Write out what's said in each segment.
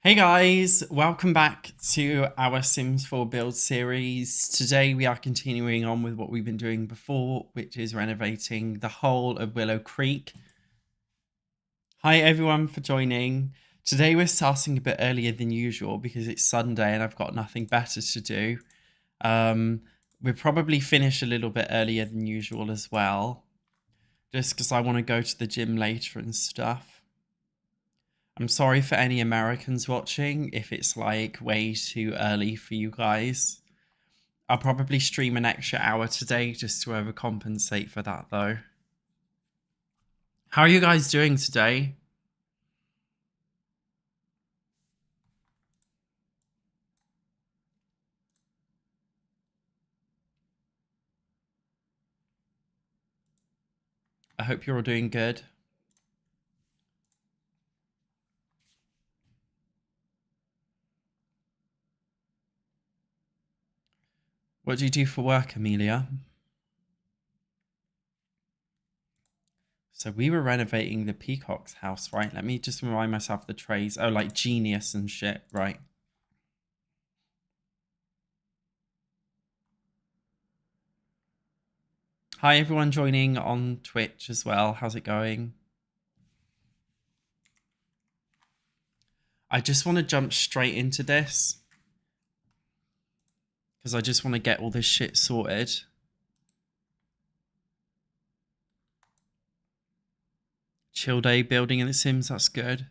Hey guys, welcome back to our Sims 4 build series. Today we are continuing on with what we've been doing before, which is renovating the whole of Willow Creek. Hi everyone for joining. Today we're starting a bit earlier than usual because it's Sunday and I've got nothing better to do. We'll probably finish a little bit earlier than usual as well, just because I want to go to the gym later and stuff. I'm sorry for any Americans watching if it's like way too early for you guys. I'll probably stream an extra hour today just to overcompensate for that though. How are you guys doing today? I hope you're all doing good. What do you do for work, Amelia? So we were renovating the Peacock's house, right? Let me just remind myself the trays. Oh, like Genius and shit, right? Hi everyone joining on Twitch as well. How's it going? I just want to jump straight into this because I just want to get all this shit sorted. Chill day building in The Sims, that's good.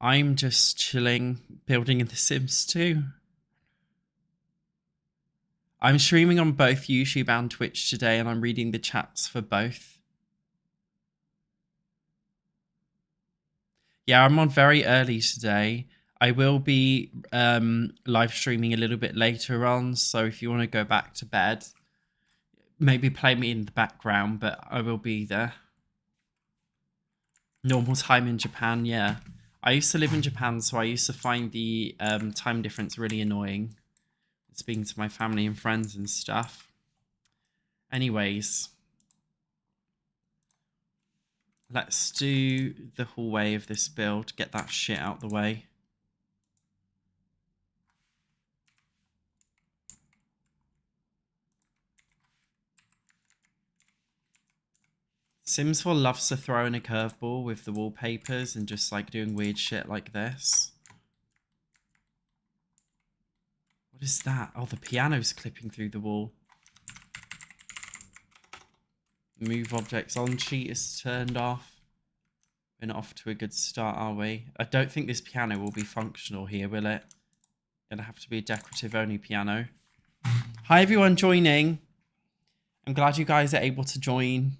I'm just chilling, building in The Sims too. I'm streaming on both YouTube and Twitch today and I'm reading the chats for both. Yeah, I'm on very early today. I will be live streaming a little bit later on, so if you want to go back to bed, maybe play me in the background, but I will be there. Normal time in Japan, yeah. I used to live in Japan, so I used to find the time difference really annoying. Speaking to my family and friends and stuff. Anyways, let's do the hallway of this build, get that shit out the way. Sims 4 loves to throw in a curveball with the wallpapers and just like doing weird shit like this. What is that? Oh, the piano's clipping through the wall. Move objects on sheet is turned off. We're not off to a good start, are we? I don't think this piano will be functional here, will it? Gonna have to be a decorative only piano. Hi everyone joining. I'm glad you guys are able to join.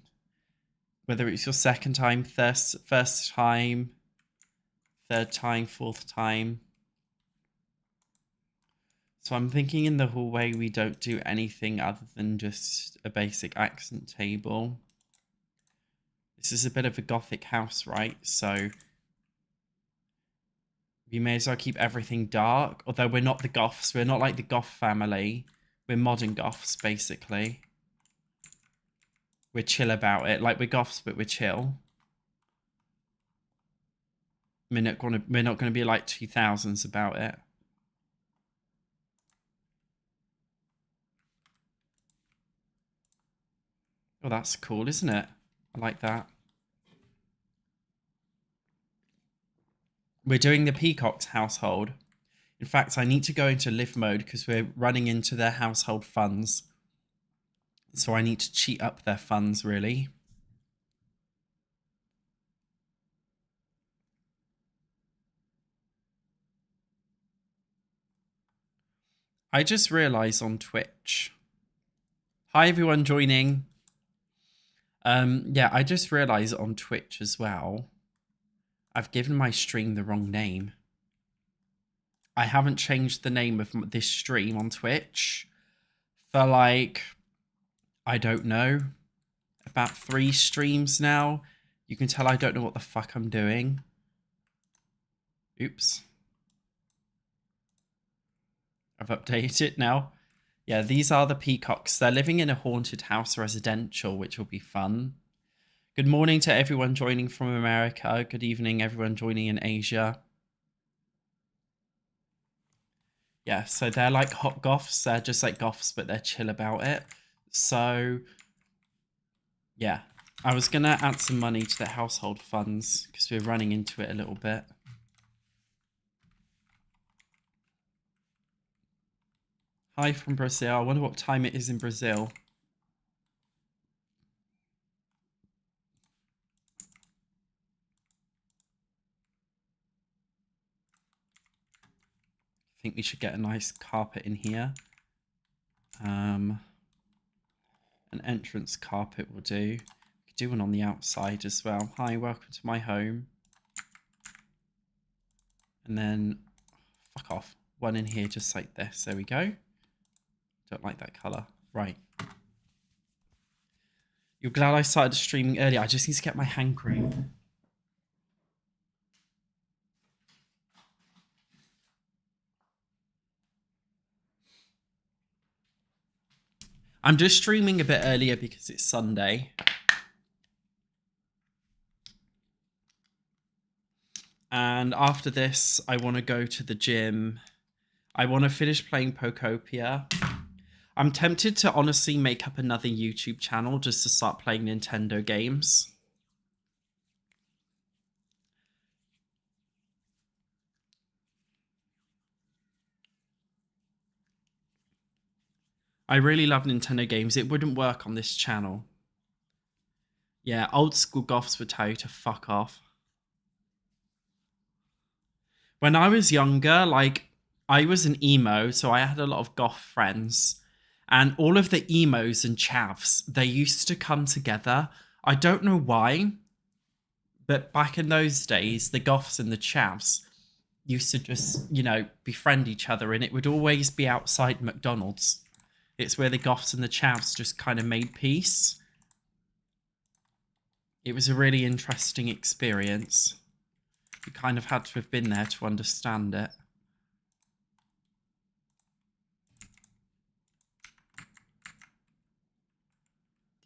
Whether it's your second time, first time, third time, fourth time. So I'm thinking in the hallway we don't do anything other than just a basic accent table. This is a bit of a gothic house, right? So we may as well keep everything dark. Although we're not the goths. We're not like the goth family. We're modern goths, basically. We're chill about it. Like we're goths, but we're chill. We're not gonna be like 2000s about it. Oh, that's cool, isn't it? I like that. We're doing the Peacock's household. In fact, I need to go into live mode because we're running into their household funds. So I need to cheat up their funds, really. I just realized on Twitch. Hi, everyone joining. Yeah, I just realized on Twitch as well, I've given my stream the wrong name. I haven't changed the name of this stream on Twitch for like, I don't know, about 3 streams now. You can tell I don't know what the fuck I'm doing. Oops. I've updated it now. Yeah, these are the peacocks. They're living in a haunted house residential, which will be fun. Good morning to everyone joining from America. Good evening, everyone joining in Asia. Yeah, so they're like hot goths. They're just like goths, but they're chill about it. So, yeah. I was going to add some money to the household funds because we're running into it a little bit. Hi from Brazil. I wonder what time it is in Brazil. I think we should get a nice carpet in here. An entrance carpet will do. We could do one on the outside as well. Hi, welcome to my home. And then, fuck off. One in here just like this. There we go. Don't like that colour. Right. You're glad I started streaming earlier. I just need to get my hand cream. I'm just streaming a bit earlier because it's Sunday. And after this, I want to go to the gym. I want to finish playing Pokopia. I'm tempted to honestly make up another YouTube channel just to start playing Nintendo games. I really love Nintendo games. It wouldn't work on this channel. Yeah, old school goths would tell you to fuck off. When I was younger, like, I was an emo, so I had a lot of goth friends. And all of the emos and chavs, they used to come together. I don't know why, but back in those days, the goths and the chavs used to just, you know, befriend each other, and it would always be outside McDonald's. It's where the goths and the chavs just kind of made peace. It was a really interesting experience. You kind of had to have been there to understand it.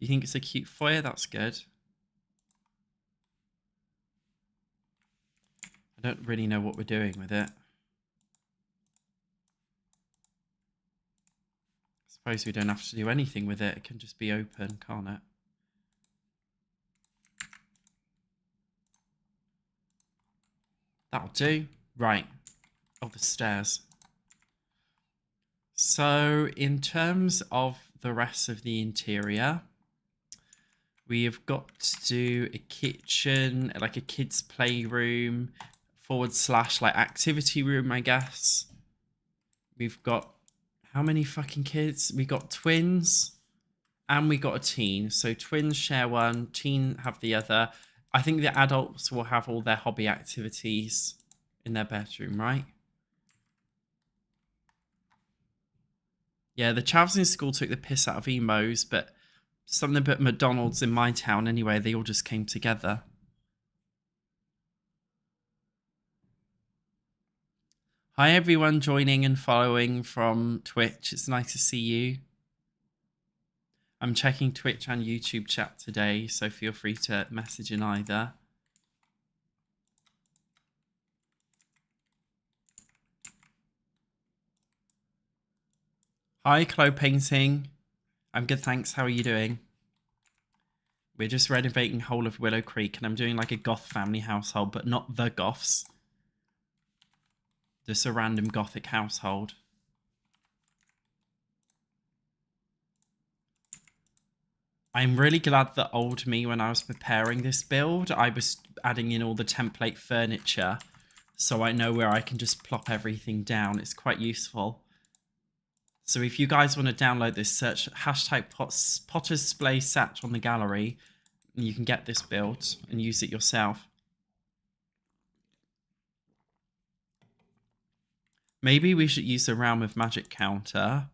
Do you think it's a cute foyer? That's good. I don't really know what we're doing with it. I suppose we don't have to do anything with it. It can just be open, can't it? That'll do. Right. Oh, the stairs. So, in terms of the rest of the interior, we have got to do a kitchen, like a kid's playroom, / like activity room, I guess. We've got how many fucking kids? We got twins and we got a teen. So twins share one, teen have the other. I think the adults will have all their hobby activities in their bedroom, right? Yeah, the chavs in school took the piss out of emos, but something about McDonald's in my town anyway, they all just came together. Hi everyone joining and following from Twitch. It's nice to see you. I'm checking Twitch and YouTube chat today, so feel free to message in either. Hi, Clo Painting. I'm good, thanks. How are you doing? We're just renovating whole of Willow Creek, and I'm doing like a goth family household, but not the goths. Just a random gothic household. I'm really glad that old me, when I was preparing this build, I was adding in all the template furniture, so I know where I can just plop everything down. It's quite useful. So if you guys want to download this, search hashtag Pottersplay Satch on the gallery, and you can get this built and use it yourself. Maybe we should use the Realm of Magic counter.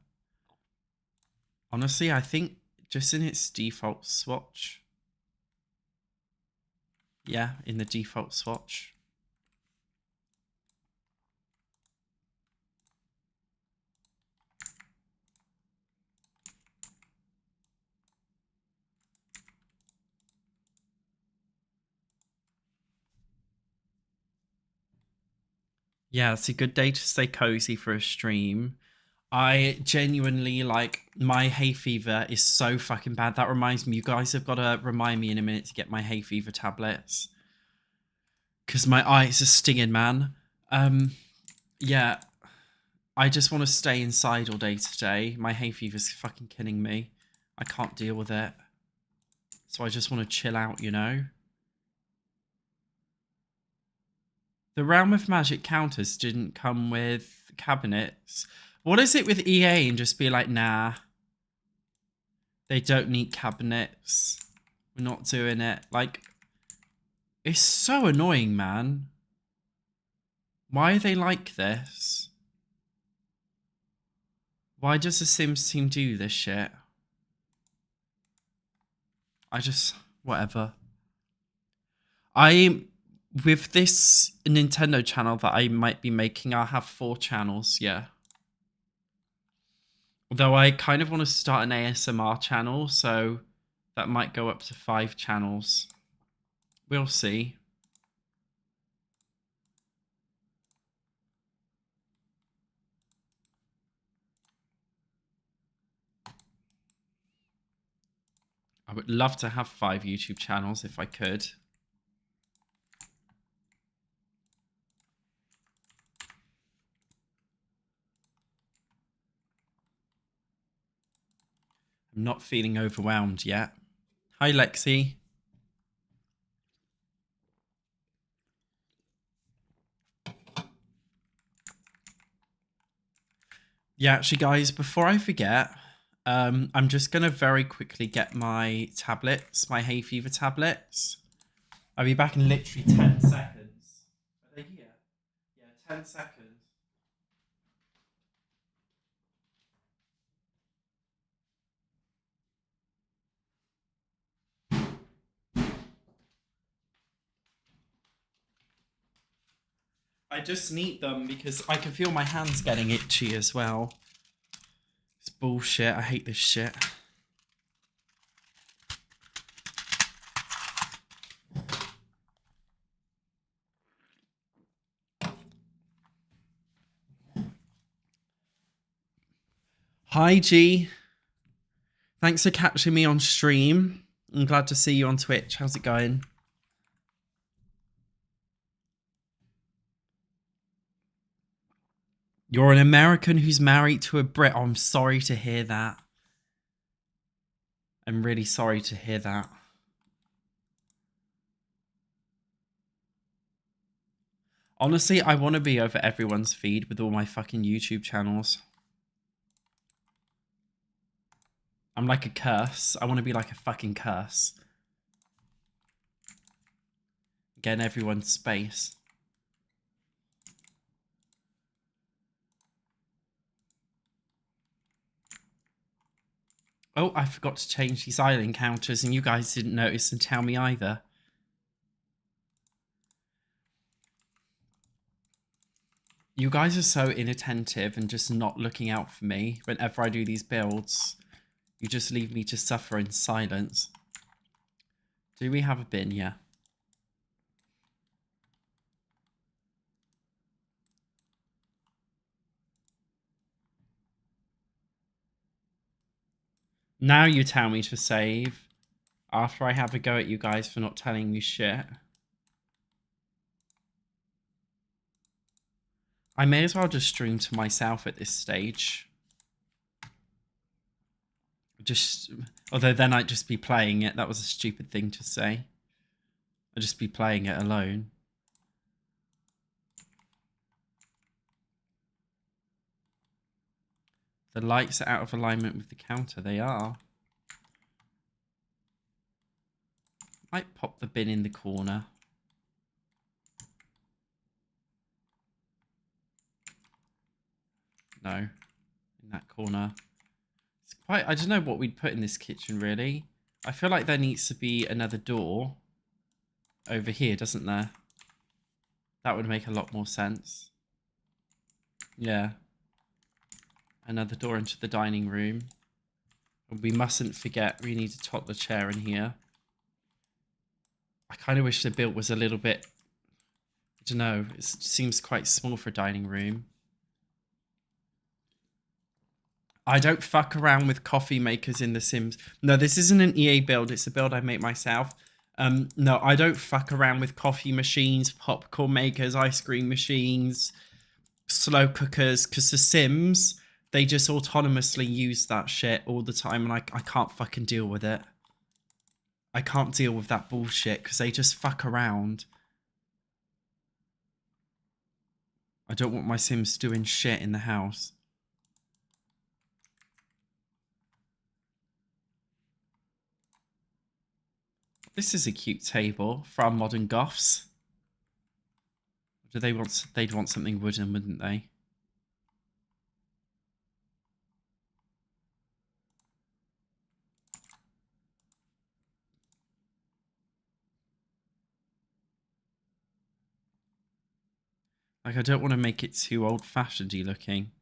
Honestly, I think just in its default swatch. Yeah, in the default swatch. Yeah, it's a good day to stay cozy for a stream. I genuinely, like, my hay fever is so fucking bad. That reminds me, you guys have got to remind me in a minute to get my hay fever tablets. Because my eyes are stinging, man. Yeah, I just want to stay inside all day today. My hay fever's fucking killing me. I can't deal with it. So I just want to chill out, you know? The Realm of Magic counters didn't come with cabinets. What is it with EA and just be like, nah, they don't need cabinets. We're not doing it. Like, it's so annoying, man. Why are they like this? Why does the Sims team do this shit? Whatever. With this Nintendo channel that I might be making, I'll have 4 channels, yeah. Although I kind of want to start an ASMR channel, so that might go up to 5 channels. We'll see. I would love to have 5 YouTube channels if I could. I'm not feeling overwhelmed yet. Hi, Lexi. Yeah, actually, guys, before I forget, I'm just going to very quickly get my tablets, my hay fever tablets. I'll be back in literally 10 seconds. Are they here? Yeah, 10 seconds. I just need them because I can feel my hands getting itchy as well. It's bullshit. I hate this shit. Hi, G. Thanks for catching me on stream. I'm glad to see you on Twitch. How's it going? You're an American who's married to a Brit. Oh, I'm sorry to hear that. I'm really sorry to hear that. Honestly, I want to be over everyone's feed with all my fucking YouTube channels. I'm like a curse. I want to be like a fucking curse. Get in everyone's space. Oh, I forgot to change these island counters and you guys didn't notice and tell me either. You guys are so inattentive and just not looking out for me whenever I do these builds. You just leave me to suffer in silence. Do we have a bin? Yeah. Now you tell me to save after I have a go at you guys for not telling me shit. I may as well just stream to myself at this stage. Although then I'd just be playing it. That was a stupid thing to say. I'd just be playing it alone. The lights are out of alignment with the counter. They are. Might pop the bin in the corner. No. In that corner. It's quite... I don't know what we'd put in this kitchen, really. I feel like there needs to be another door over here, doesn't there? That would make a lot more sense. Yeah. Another door into the dining room. And we mustn't forget we need a toddler chair in here. I kind of wish the build was a little bit... I don't know. It seems quite small for a dining room. I don't fuck around with coffee makers in The Sims. No, this isn't an EA build. It's a build I make myself. No, I don't fuck around with coffee machines, popcorn makers, ice cream machines, slow cookers, because The Sims, they just autonomously use that shit all the time, and I can't fucking deal with it. I can't deal with that bullshit, because they just fuck around. I don't want my Sims doing shit in the house. This is a cute table for our modern goths. Do they want? They'd want something wooden, wouldn't they? Like, I don't want to make it too old-fashioned-y looking.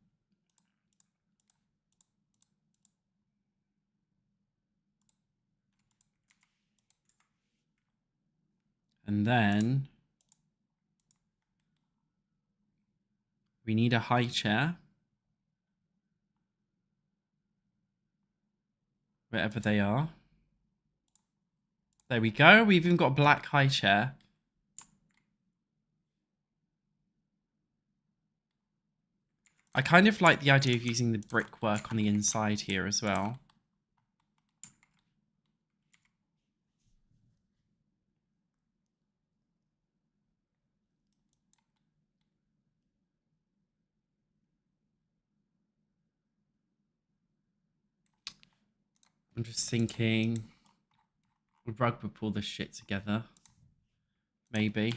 And then we need a high chair. Wherever they are. There we go. We've even got a black high chair. I kind of like the idea of using the brickwork on the inside here as well. I'm just thinking a rug would pull this shit together. Maybe.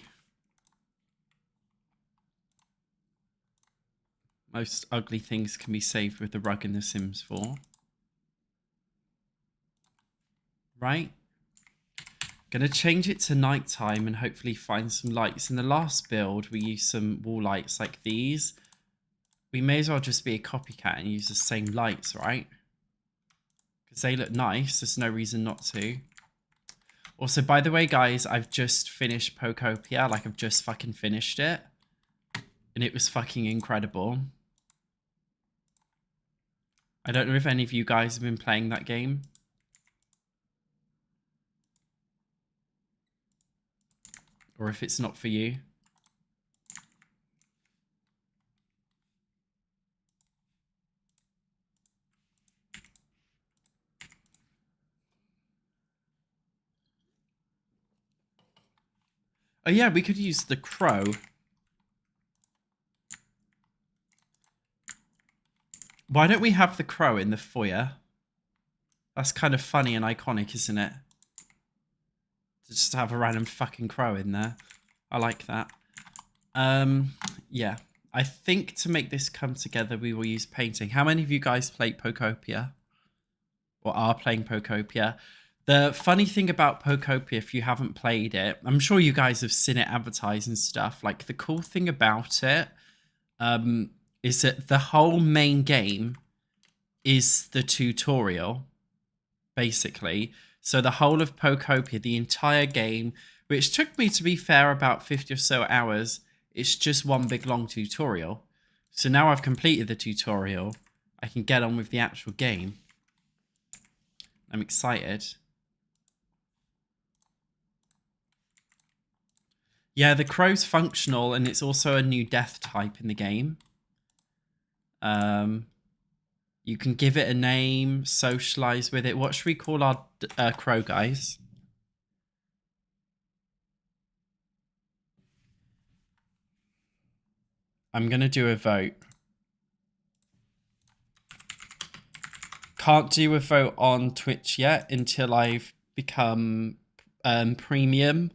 Most ugly things can be saved with the rug in The Sims 4. Right? Gonna change it to nighttime and hopefully find some lights. In the last build, we used some wall lights like these. We may as well just be a copycat and use the same lights, right? Because they look nice. There's no reason not to. Also, by the way, guys, I've just finished Pokopia. Like, I've just fucking finished it. And it was fucking incredible. I don't know if any of you guys have been playing that game. Or if it's not for you. Oh yeah, we could use the crow. Why don't we have the crow in the foyer? That's kind of funny and iconic, isn't it? To just have a random fucking crow in there. I like that. Yeah. I think to make this come together, we will use painting. How many of you guys played Pokopia? Or are playing Pokopia? The funny thing about Pokopia, if you haven't played it, I'm sure you guys have seen it advertised and stuff. Like, the cool thing about it is that the whole main game is the tutorial, basically. So the whole of Pokopia, the entire game, which took me, to be fair, about 50 or so hours, it's just one big long tutorial. So now I've completed the tutorial, I can get on with the actual game. I'm excited. Yeah, the crow's functional, and it's also a new death type in the game. You can give it a name, socialize with it. What should we call our crow, guys? I'm going to do a vote. Can't do a vote on Twitch yet until I've become premium,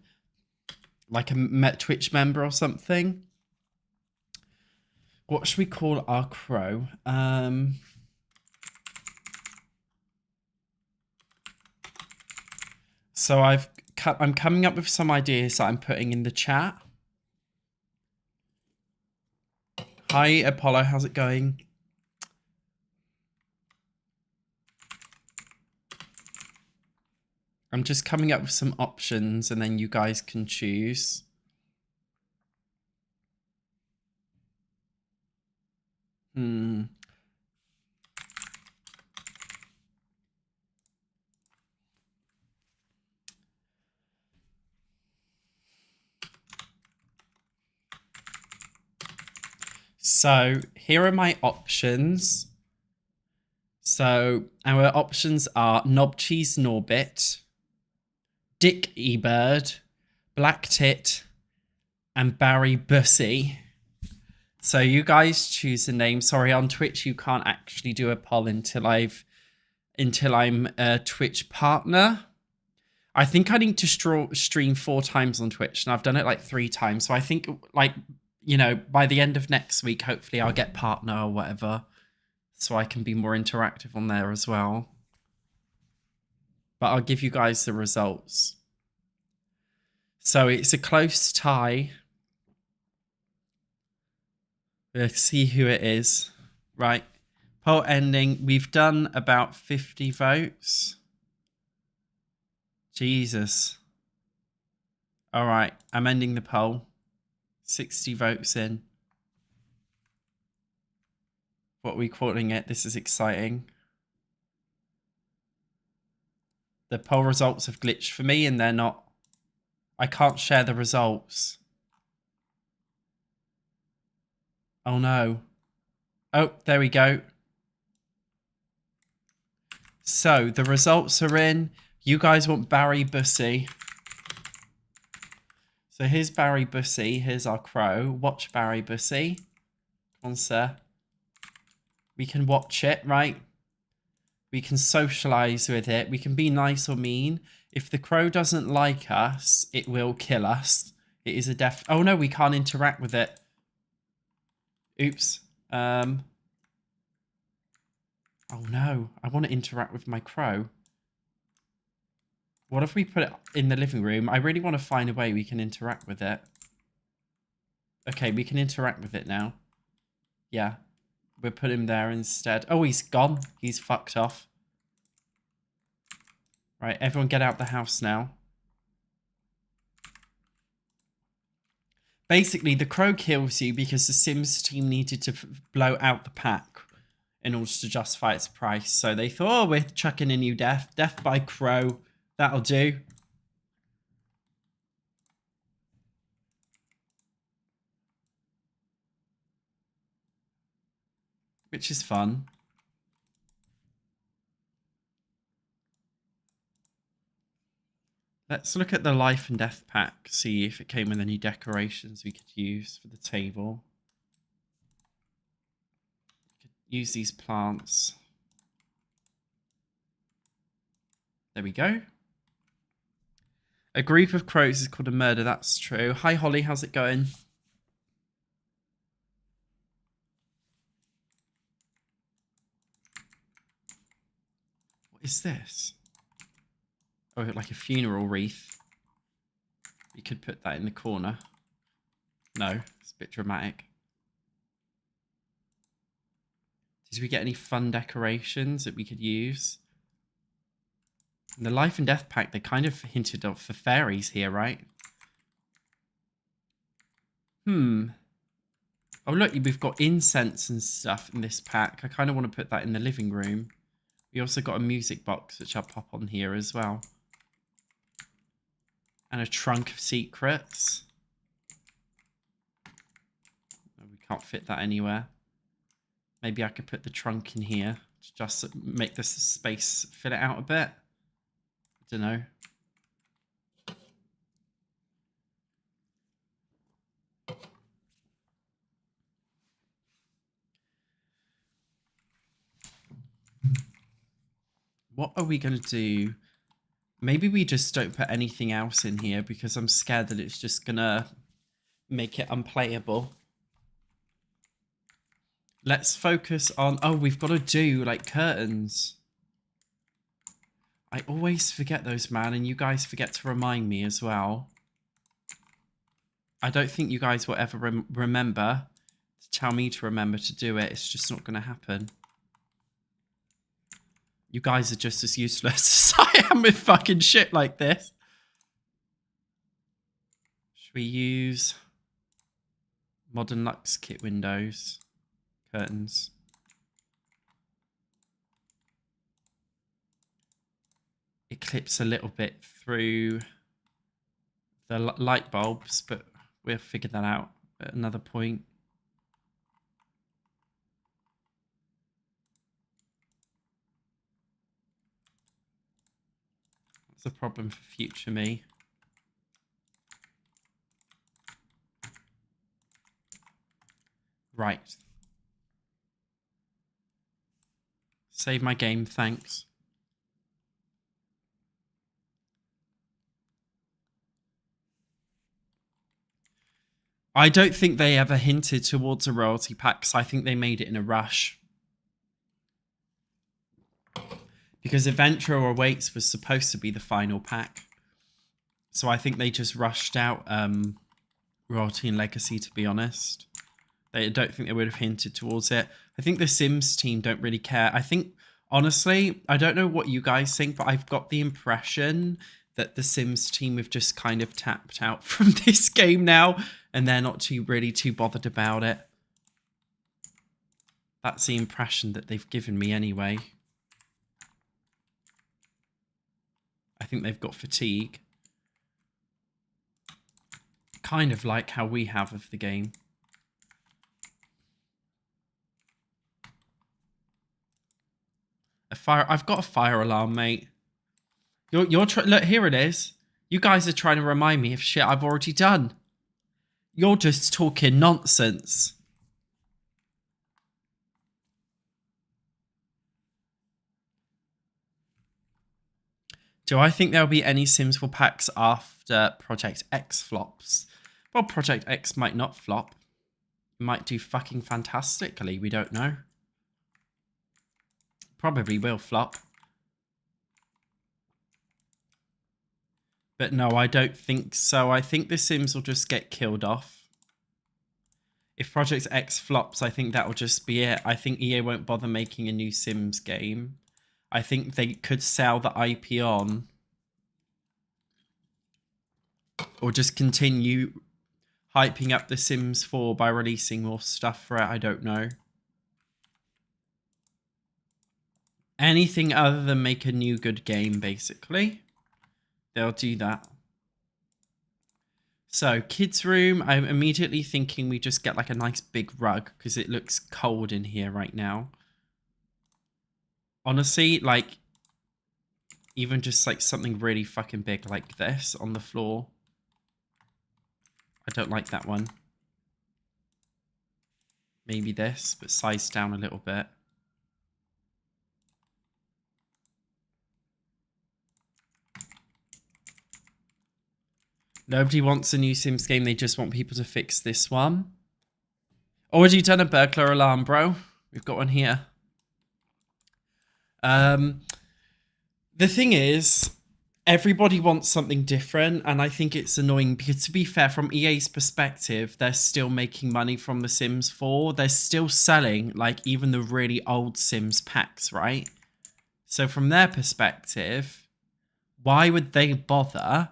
like a Twitch member or something. What should we call our crow? So I'm coming up with some ideas that I'm putting in the chat. Hi, Apollo. How's it going? I'm just coming up with some options and then you guys can choose. So here are my options. So our options are Knob Cheese Norbit, Dick Ebird, Black Tit, and Barry Bussy. So you guys choose a name. Sorry, on Twitch you can't actually do a poll until I'm a Twitch partner. I think I need to stream 4 times on Twitch, and I've done it like 3 times. So I think, like, you know, by the end of next week, hopefully I'll get partner or whatever, so I can be more interactive on there as well. But I'll give you guys the results. So it's a close tie. Let's see who it is. Right. Poll ending. We've done about 50 votes. Jesus. All right. I'm ending the poll. 60 votes in. What are we calling it? This is exciting. The poll results have glitched for me and they're not. I can't share the results. Oh no. Oh, there we go. So the results are in. You guys want Barry Bussy. So here's Barry Bussy. Here's our crow. Watch Barry Bussy. Come on, sir. We can watch it, right? We can socialize with it. We can be nice or mean. If the crow doesn't like us, it will kill us. It is a oh no, we can't interact with it. Oops. Oh no, I want to interact with my crow. What if we put it in the living room? I really want to find a way we can interact with it. Okay, we can interact with it now. Yeah. We'll put him there instead. Oh, he's gone. He's fucked off. Right, everyone get out the house now. Basically, the crow kills you because the Sims team needed to blow out the pack in order to justify its price. So they thought, oh, we're chucking a new death. Death by crow. That'll do. Which is fun. Let's look at the life and death pack, see if it came with any decorations we could use for the table. We could use these plants. There we go. A group of crows is called a murder, that's true. Hi Holly, how's it going? What is this? Oh, like a funeral wreath. You could put that in the corner. No, it's a bit dramatic. Did we get any fun decorations that we could use? In the life and death pack, they kind of hinted of for fairies here, right? Oh, look, we've got incense and stuff in this pack. I kind of want to put that in the living room. We also got a music box, which I'll pop on here as well. And a trunk of secrets. We can't fit that anywhere. Maybe I could put the trunk in here to just make this space fill it out a bit. I don't know. What are we going to do? Maybe we just don't put anything else in here because I'm scared that it's just going to make it unplayable. Let's focus on... Oh, we've got to do, like, curtains. I always forget those, man, and you guys forget to remind me as well. I don't think you guys will ever remember to tell me to remember to do it. It's just not going to happen. You guys are just as useless as I am with fucking shit like this. Should we use Modern Lux Kit windows? curtains. It clips a little bit through the light bulbs, but we'll figure that out at another point. That's a problem for future me. Right. Save my game, thanks. I don't think they ever hinted towards a royalty pack, so I think they made it in a rush. Because Adventure Awaits was supposed to be the final pack. So I think they just rushed out Royalty and Legacy, to be honest. I don't think they would have hinted towards it. I think the Sims team don't really care. I think, honestly, I don't know what you guys think, but I've got the impression that the Sims team have just kind of tapped out from this game now, and they're not really too bothered about it. That's the impression that they've given me anyway. I think they've got fatigue. Kind of like how we have of the game. I've got a fire alarm, mate. Look, here it is. You guys are trying to remind me of shit I've already done. You're just talking nonsense. Do I think there'll be any Sims 4 packs after Project X flops? Well, Project X might not flop. It might do fucking fantastically. We don't know. Probably will flop. But no, I don't think so. I think the Sims will just get killed off. If Project X flops, I think that'll just be it. I think EA won't bother making a new Sims game. I think they could sell the IP on. Or just continue hyping up the Sims 4 by releasing more stuff for it. I don't know. Anything other than make a new good game, basically. They'll do that. So, kids' room. I'm immediately thinking we just get like a nice big rug because it looks cold in here right now. Honestly, like, even just like something really fucking big like this on the floor. I don't like that one. Maybe this, but size down a little bit. Nobody wants a new Sims game. They just want people to fix this one. Already done a burglar alarm, bro. We've got one here. The thing is, everybody wants something different, and I think it's annoying because, to be fair, from EA's perspective, they're still making money from the Sims 4. They're still selling, like, even the really old Sims packs, right? So from their perspective, why would they bother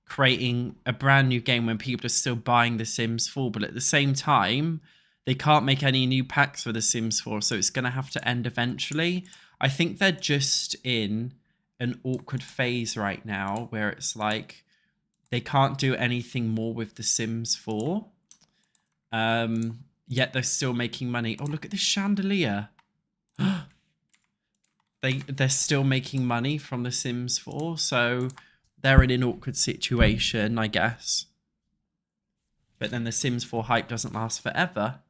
creating a brand new game when people are still buying the Sims 4? But at the same time, they can't make any new packs for the Sims 4, so it's going to have to end eventually. I think they're just in an awkward phase right now where it's like they can't do anything more with the Sims 4. Yet they're still making money. Oh, look at this chandelier. They're still making money from the Sims 4, so they're in an awkward situation, I guess. But then the Sims 4 hype doesn't last forever.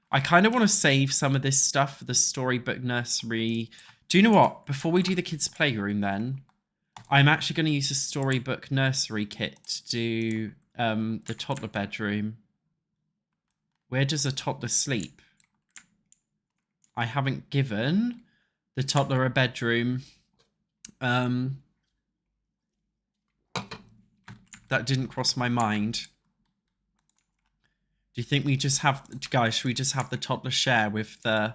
I kind of want to save some of this stuff for the storybook nursery. Do you know what? Before we do the kids' playroom then, I'm actually going to use the storybook nursery kit to do the toddler bedroom. Where does a toddler sleep? I haven't given the toddler a bedroom. That didn't cross my mind. Do you think we just have, guys, should we just have the toddler share with the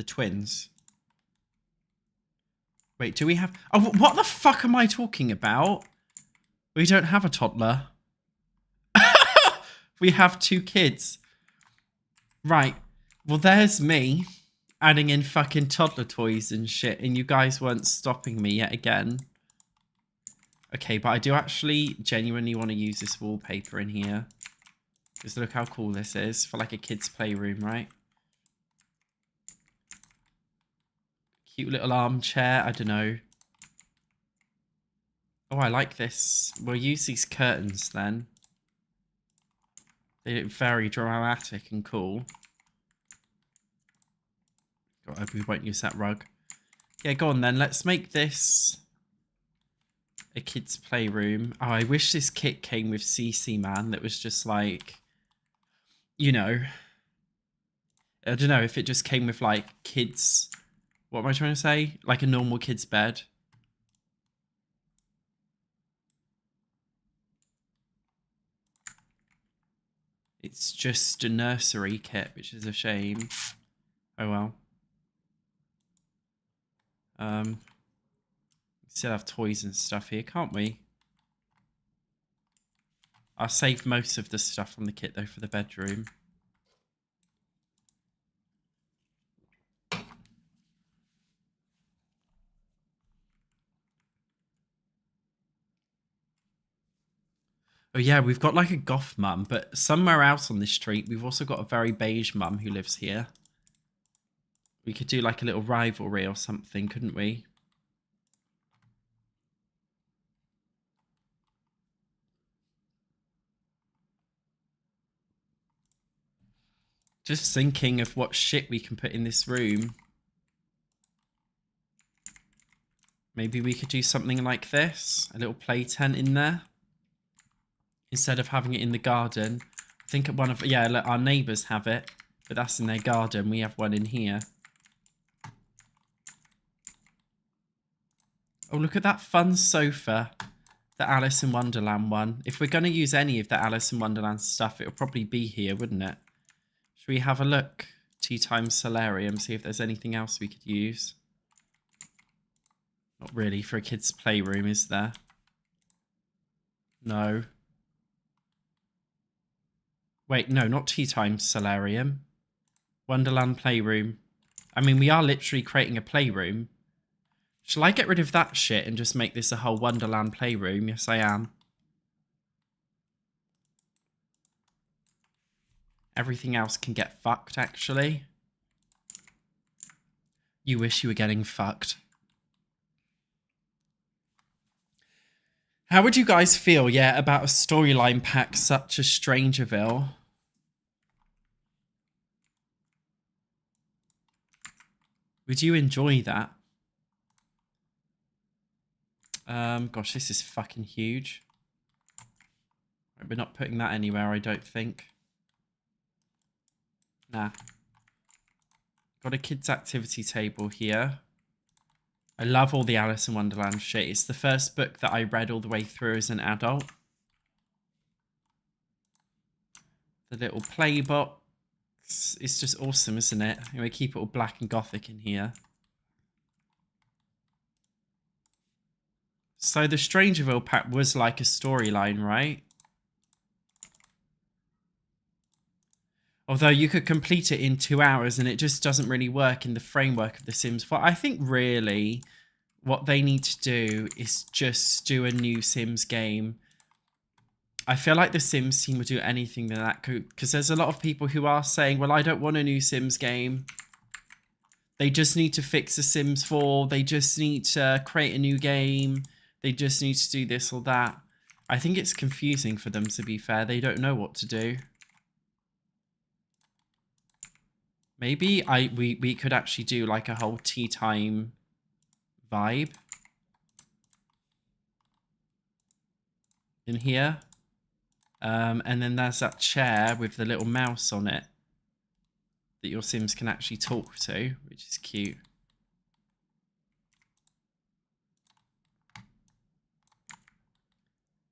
twins? Wait, do we have, oh, what the fuck am I talking about? We don't have a toddler. We have 2 kids. Right. Well, there's me adding in fucking toddler toys and shit, and you guys weren't stopping me yet again. Okay, but I do actually genuinely want to use this wallpaper in here. Just look how cool this is for like a kid's playroom, right? Cute little armchair. I don't know. Oh, I like this. We'll use these curtains then. They look very dramatic and cool. God, I hope we won't use that rug. Yeah, go on then. Let's make this a kid's playroom. Oh, I wish this kit came with CC, man. That was just like, you know, I don't know if it just came with like kids. What am I trying to say? Like a normal kid's bed. It's just a nursery kit, which is a shame. Oh well. Still have toys and stuff here, can't we? I'll save most of the stuff from the kit though for the bedroom. Oh yeah, we've got like a goth mum, but somewhere else on this street, we've also got a very beige mum who lives here. We could do like a little rivalry or something, couldn't we? Just thinking of what shit we can put in this room. Maybe we could do something like this. A little play tent in there. Instead of having it in the garden. I think one of... Yeah, look, our neighbours have it. But that's in their garden. We have one in here. Oh, look at that fun sofa. The Alice in Wonderland one. If we're going to use any of the Alice in Wonderland stuff, it'll probably be here, wouldn't it? Should we have a look? Tea Time Solarium, see if there's anything else we could use. Not really for a kid's playroom, is there? No. Wait, no, not Tea Time Solarium. Wonderland Playroom. I mean, we are literally creating a playroom. Shall I get rid of that shit and just make this a whole Wonderland Playroom? Yes, I am. Everything else can get fucked, actually. You wish you were getting fucked. How would you guys feel, yeah, about a storyline pack such as Strangerville? Would you enjoy that? Gosh, this is fucking huge. We're not putting that anywhere, I don't think. Nah. Got a kids' activity table here. I love all the Alice in Wonderland shit. It's the first book that I read all the way through as an adult. The little play box. It's just awesome, isn't it? We keep it all black and gothic in here. So the Strangerville pack was like a storyline, right? Although you could complete it in 2 hours and it just doesn't really work in the framework of The Sims 4. I think really what they need to do is just do a new Sims game. I feel like the Sims team would do anything that could, because there's a lot of people who are saying, well, I don't want a new Sims game. They just need to fix The Sims 4. They just need to create a new game. They just need to do this or that. I think it's confusing for them, to be fair. They don't know what to do. Maybe we could actually do like a whole tea time vibe in here. And then there's that chair with the little mouse on it that your Sims can actually talk to, which is cute.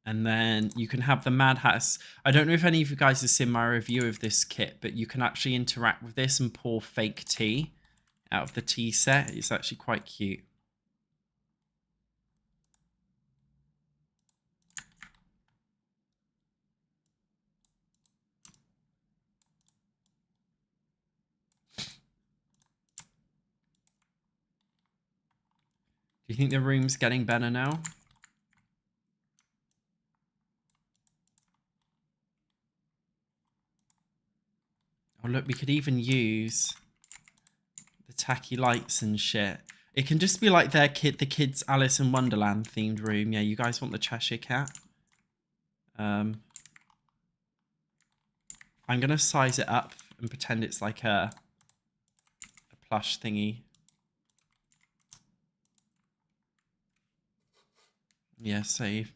And then you can have the Mad Hatters. I don't know if any of you guys have seen my review of this kit, but you can actually interact with this and pour fake tea out of the tea set. It's actually quite cute. you think the room's getting better now? Oh look, we could even use the tacky lights and shit. It can just be like the kids' Alice in Wonderland themed room. Yeah, you guys want the Cheshire Cat? I'm gonna size it up and pretend it's like a plush thingy. Yeah, save.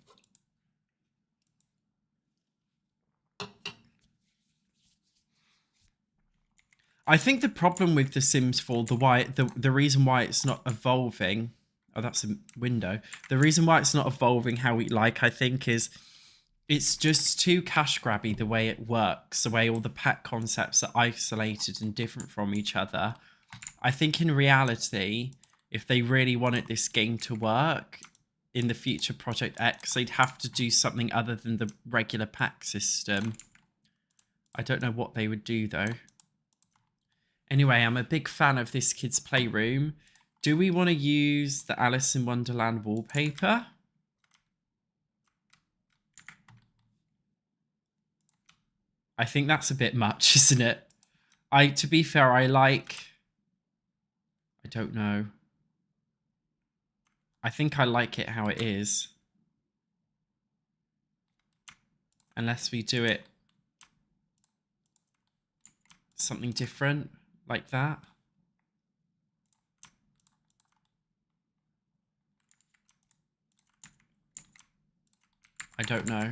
I think the problem with The Sims 4, the reason why it's not evolving, oh, that's a window. The reason why it's not evolving how we like, I think, is it's just too cash grabby the way it works, the way all the pack concepts are isolated and different from each other. I think in reality, if they really wanted this game to work in the future Project X, they'd have to do something other than the regular pack system. I don't know what they would do though. Anyway, I'm a big fan of this kid's playroom. Do we want to use the Alice in Wonderland wallpaper? I think that's a bit much, isn't it? To be fair, I don't know. I think I like it how it is. Unless we do it something different like that. I don't know.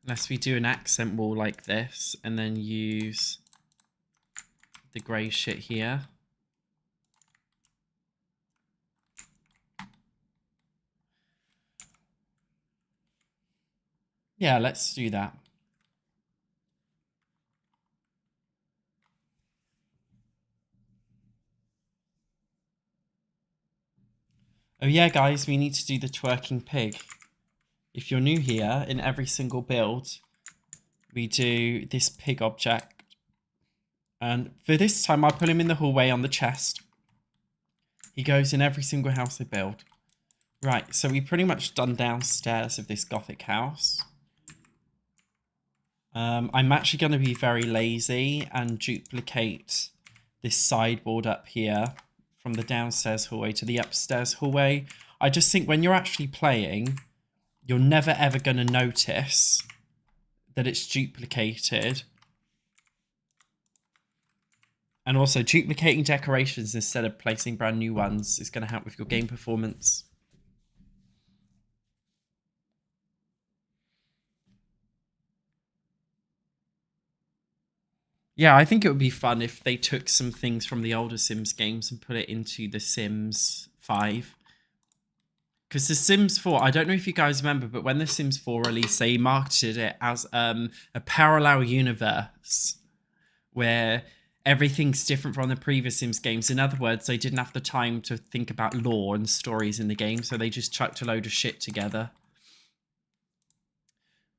Unless we do an accent wall like this and then use the grey shit here. Yeah, let's do that. Oh yeah, guys, we need to do the twerking pig. If you're new here, in every single build, we do this pig object. And for this time, I'll put him in the hallway on the chest. He goes in every single house I build. Right, so we've pretty much done downstairs of this gothic house. I'm actually going to be very lazy and duplicate this sideboard up here from the downstairs hallway to the upstairs hallway. I just think when you're actually playing, you're never ever going to notice that it's duplicated. And also, duplicating decorations instead of placing brand new ones is going to help with your game performance. Yeah, I think it would be fun if they took some things from the older Sims games and put it into the Sims 5. Because the Sims 4, I don't know if you guys remember, but when the Sims 4 released, they marketed it as a parallel universe where everything's different from the previous Sims games. In other words, they didn't have the time to think about lore and stories in the game, so they just chucked a load of shit together.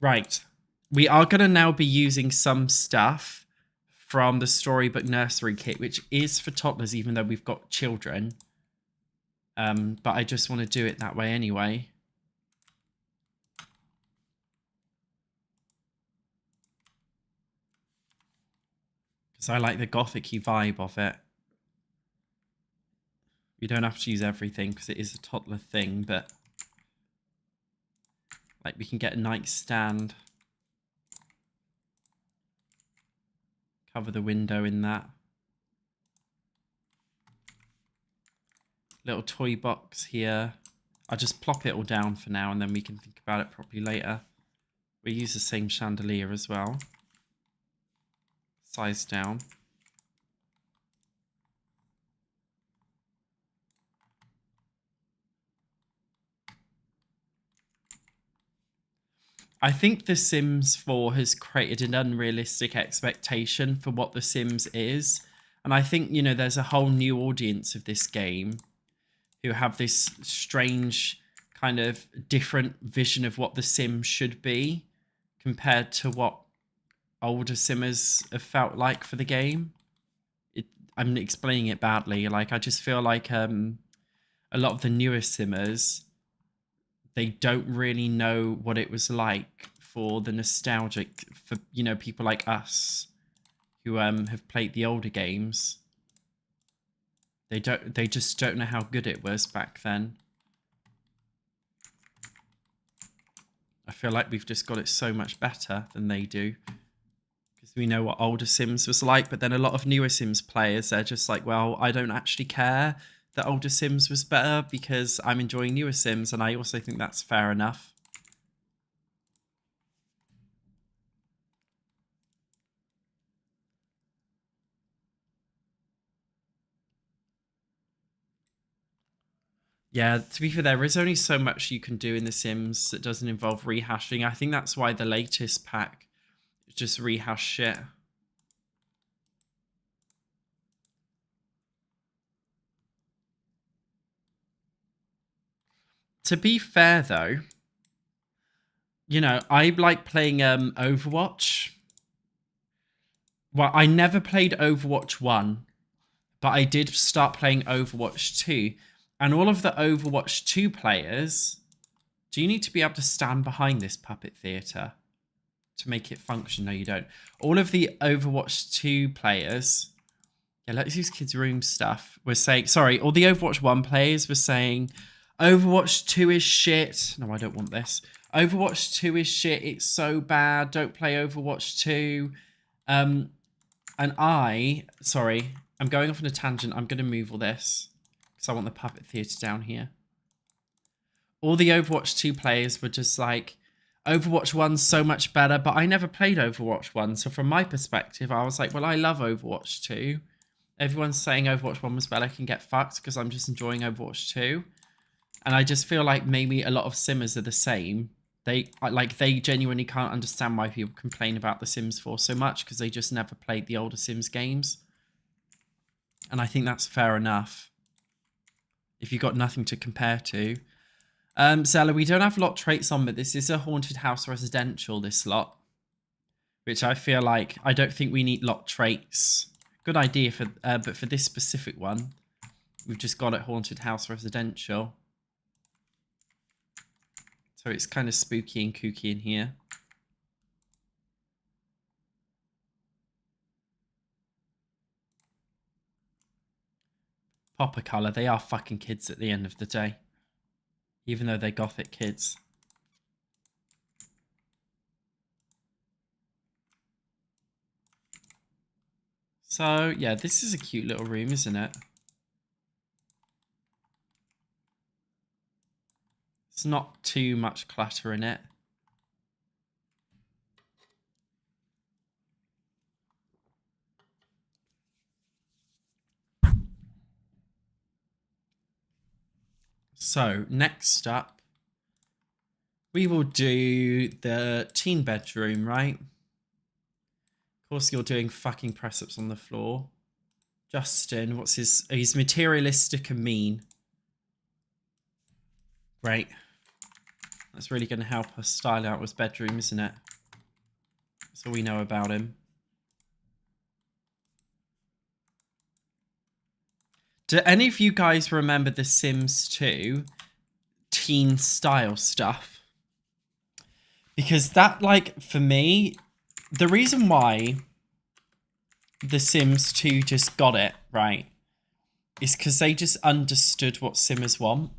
Right. We are going to now be using some stuff from the Storybook Nursery kit, which is for toddlers, even though we've got children. But I just want to do it that way anyway. Because I like the gothic-y vibe of it. We don't have to use everything because it is a toddler thing, but like we can get a nightstand. Cover the window in that. Little toy box here. I'll just plop it all down for now and then we can think about it properly later. We use the same chandelier as well. Size down. I think The Sims 4 has created an unrealistic expectation for what The Sims is. And I think, you know, there's a whole new audience of this game who have this strange kind of different vision of what The Sims should be compared to what older Simmers have felt like for the game. I'm explaining it badly. Like, I just feel like a lot of the newer simmers, they don't really know what it was like for the nostalgic, for, you know, people like us who have played the older games. They just don't know how good it was back then. I feel like we've just got it so much better than they do. Because we know what older Sims was like, but then a lot of newer Sims players, they're just like, well, I don't actually care that older Sims was better because I'm enjoying newer Sims, and I also think that's fair enough. Yeah, to be fair, there is only so much you can do in The Sims that doesn't involve rehashing. I think that's why the latest pack just rehash shit. To be fair, though, you know, I like playing Overwatch. Well, I never played Overwatch 1, but I did start playing Overwatch 2. And all of the Overwatch 2 players... Do you need to be able to stand behind this puppet theatre to make it function? No, you don't. All of the Overwatch 2 players... Yeah, let's use kids' room stuff. We're saying... Sorry, all the Overwatch 1 players were saying, Overwatch 2 is shit. No, I don't want this. Overwatch 2 is shit. It's so bad. Don't play Overwatch 2. And sorry, I'm going off on a tangent. I'm going to move all this because I want the puppet theatre down here. All the Overwatch 2 players were just like, Overwatch 1's so much better, but I never played Overwatch 1. So from my perspective, I was like, well, I love Overwatch 2. Everyone's saying Overwatch 1 was better, can get fucked because I'm just enjoying Overwatch 2. And I just feel like maybe a lot of Simmers are the same. They genuinely can't understand why people complain about The Sims 4 so much because they just never played the older Sims games. And I think that's fair enough. If you've got nothing to compare to. Zella, we don't have lot traits on, but this is a haunted house residential, this lot. Which I feel like, I don't think we need lot traits. Good idea, but for this specific one, we've just got it haunted house residential. So it's kind of spooky and kooky in here. Popper colour, they are fucking kids at the end of the day. Even though they're gothic kids. So, yeah, this is a cute little room, isn't it? It's not too much clutter in it. So, next up, we will do the teen bedroom, right? Of course, you're doing fucking press-ups on the floor. Justin, what's his... He's materialistic and mean. Great. That's really going to help us style out his bedroom, isn't it? That's all we know about him. Do any of you guys remember The Sims 2 teen style stuff? Because that, like, for me, the reason why The Sims 2 just got it, right, is because they just understood what Simmers want.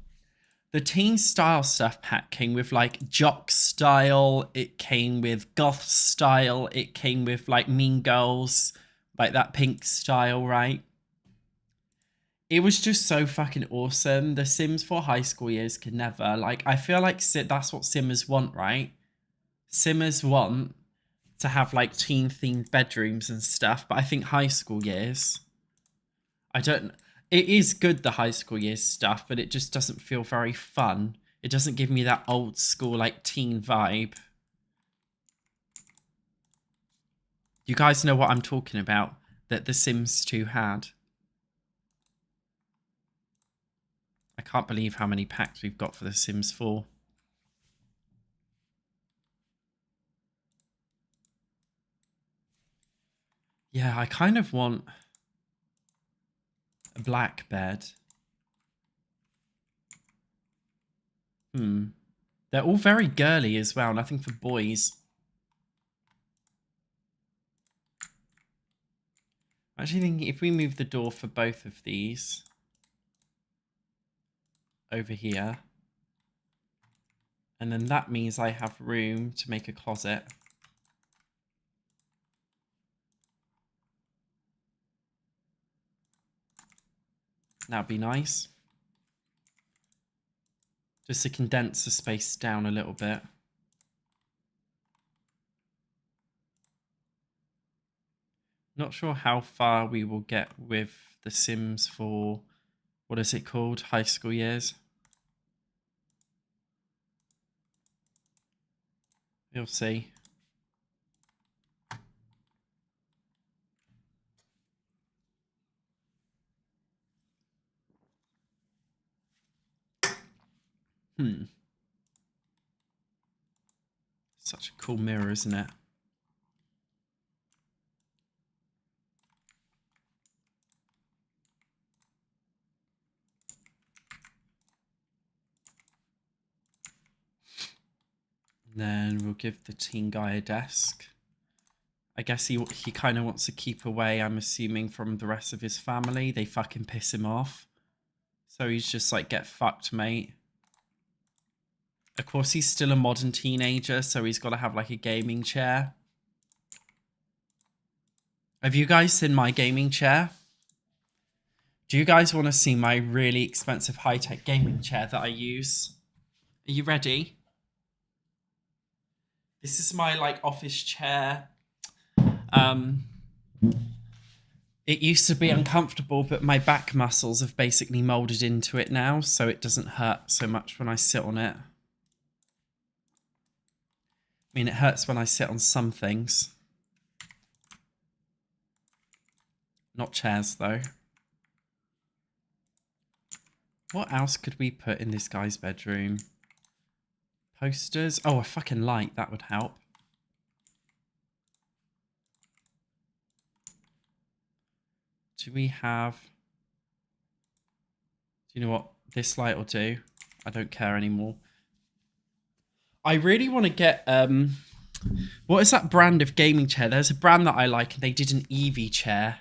The teen style stuff pack came with, like, jock style, it came with goth style, it came with, like, Mean Girls, like that pink style, right? It was just so fucking awesome. The Sims for high school years could never. Like, I feel like that's what Simmers want, right? Simmers want to have, like, teen-themed bedrooms and stuff, but I think high school years... It is good, the high school years stuff, but it just doesn't feel very fun. It doesn't give me that old school, like, teen vibe. You guys know what I'm talking about, that The Sims 2 had. I can't believe how many packs we've got for The Sims 4. Yeah, I kind of want... A black bed. They're all very girly as well. Nothing for boys. I'm actually thinking if we move the door for both of these over here, and then that means I have room to make a closet. That'd be nice. Just to condense the space down a little bit. Not sure how far we will get with the Sims for, what is it called? High school years. We'll see. Such a cool mirror, isn't it? Then we'll give the teen guy a desk. I guess he kind of wants to keep away, I'm assuming, from the rest of his family. They fucking piss him off. So he's just like, get fucked, mate. Of course, he's still a modern teenager, so he's got to have like a gaming chair. Have you guys seen my gaming chair? Do you guys want to see my really expensive high-tech gaming chair that I use? Are you ready? This is my like office chair. It used to be uncomfortable, but my back muscles have basically molded into it now, so it doesn't hurt so much when I sit on it. I mean, it hurts when I sit on some things. Not chairs, though. What else could we put in this guy's bedroom? Posters? Oh, a fucking light. That would help. Do we have... Do you know what? This light will do. I don't care anymore. I really want to get... what is that brand of gaming chair? There's a brand that I like, and they did an Eevee chair.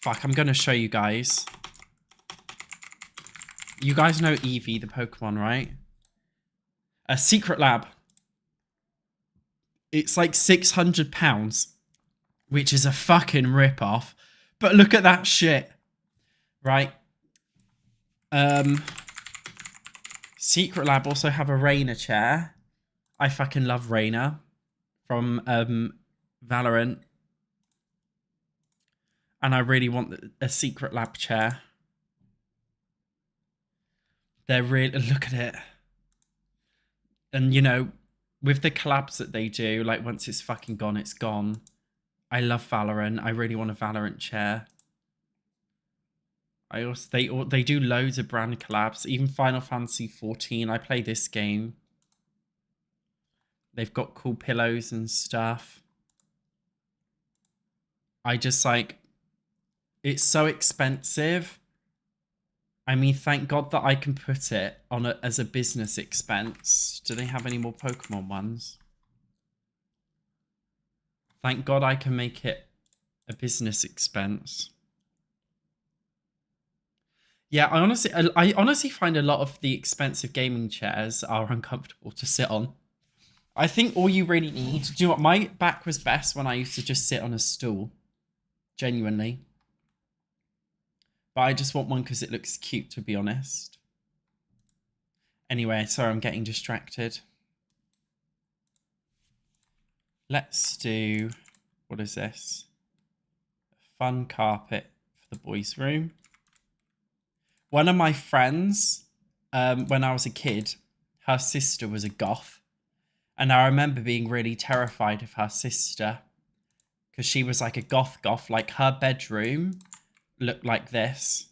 Fuck, I'm going to show you guys. You guys know Eevee, the Pokemon, right? A Secret Lab. It's like £600, which is a fucking rip-off. But look at that shit. Right? Secret Lab also have a Rainer chair. I fucking love Rainer from Valorant. And I really want a Secret Lab chair. They're really... Look at it. And, you know, with the collabs that they do, like, once it's fucking gone, it's gone. I love Valorant. I really want a Valorant chair. I also... They do loads of brand collabs. Even Final Fantasy 14. I play this game. They've got cool pillows and stuff. I just, like... It's so expensive. I mean, thank God that I can put it on as a business expense. Do they have any more Pokemon ones? Thank God I can make it a business expense. Yeah, I honestly find a lot of the expensive gaming chairs are uncomfortable to sit on. I think all you really need... Do you know what? My back was best when I used to just sit on a stool. Genuinely. But I just want one because it looks cute, to be honest. Anyway, sorry, I'm getting distracted. Let's do... What is this? A fun carpet for the boys' room. One of my friends, when I was a kid, her sister was a goth. And I remember being really terrified of her sister. Because she was like a goth. Like, her bedroom... looked like this.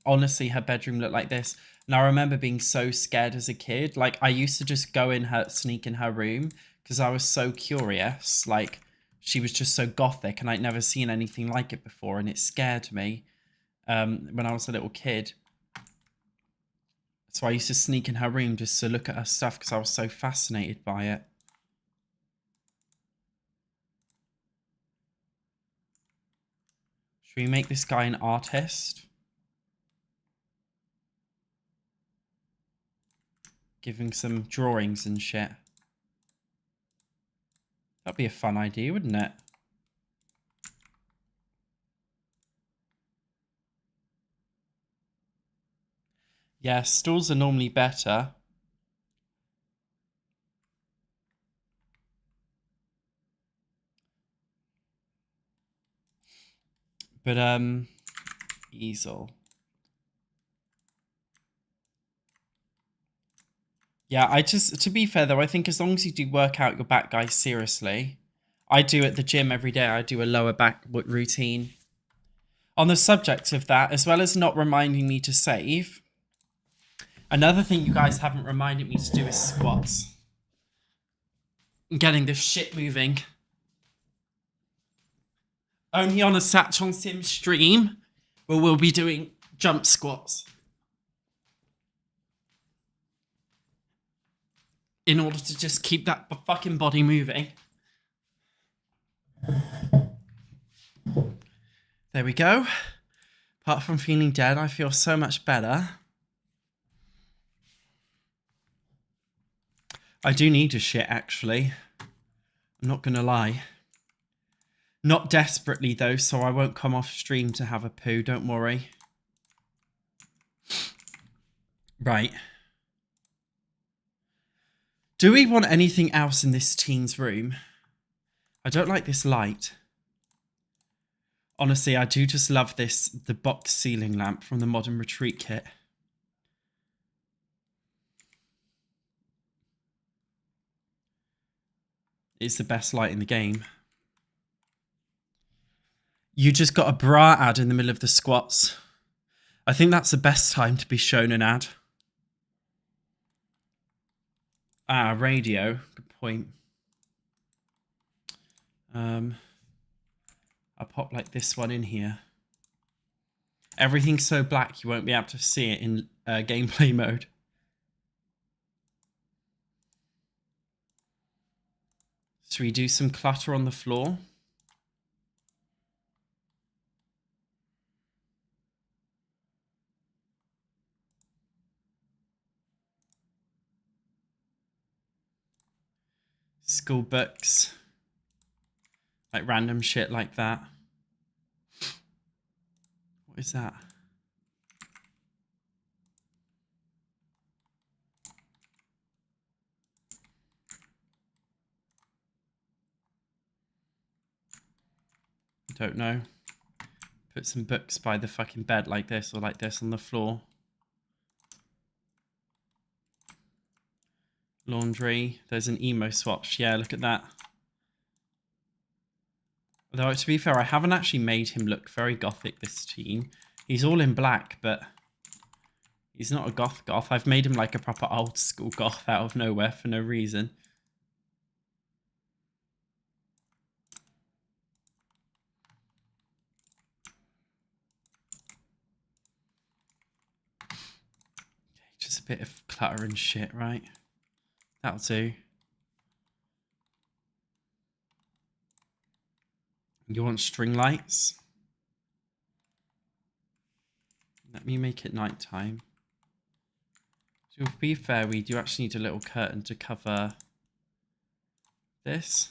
Honestly, her bedroom looked like this. And I remember being so scared as a kid. Like, I used to just go in sneak in her room because I was so curious. Like, she was just so gothic and I'd never seen anything like it before and it scared me. when I was a little kid. So I used to sneak in her room just to look at her stuff because I was so fascinated by it. Should we make this guy an artist? Giving some drawings and shit. That'd be a fun idea, wouldn't it? Yeah, stools are normally better. But, easel. Yeah, to be fair though, I think as long as you do work out your back, guys, seriously. I do at the gym every day. I do a lower back routine. On the subject of that, as well as not reminding me to save, another thing you guys haven't reminded me to do is squats. Getting this shit moving. Only on a SatchOnSims stream where we'll be doing jump squats. In order to just keep that fucking body moving. There we go. Apart from feeling dead, I feel so much better. I do need a shit, actually. I'm not gonna lie. Not desperately, though, so I won't come off stream to have a poo, don't worry. Right. Do we want anything else in this teen's room? I don't like this light. Honestly, I do just love the box ceiling lamp from the Modern Retreat kit. It's the best light in the game. You just got a bra ad in the middle of the squats. I think that's the best time to be shown an ad. Ah, radio. Good point. I'll pop like this one in here. Everything's so black you won't be able to see it in gameplay mode. So we do some clutter on the floor. School books. Like random shit like that. What is that? I don't know. Put some books by the fucking bed like this or like this on the floor. Laundry. There's an emo swatch. Yeah, look at that. Although, to be fair, I haven't actually made him look very gothic, this teen. He's all in black, but he's not a goth. I've made him like a proper old school goth out of nowhere for no reason. Just a bit of clutter and shit, right? That'll do. You want string lights? Let me make it nighttime. So to be fair, we do actually need a little curtain to cover this.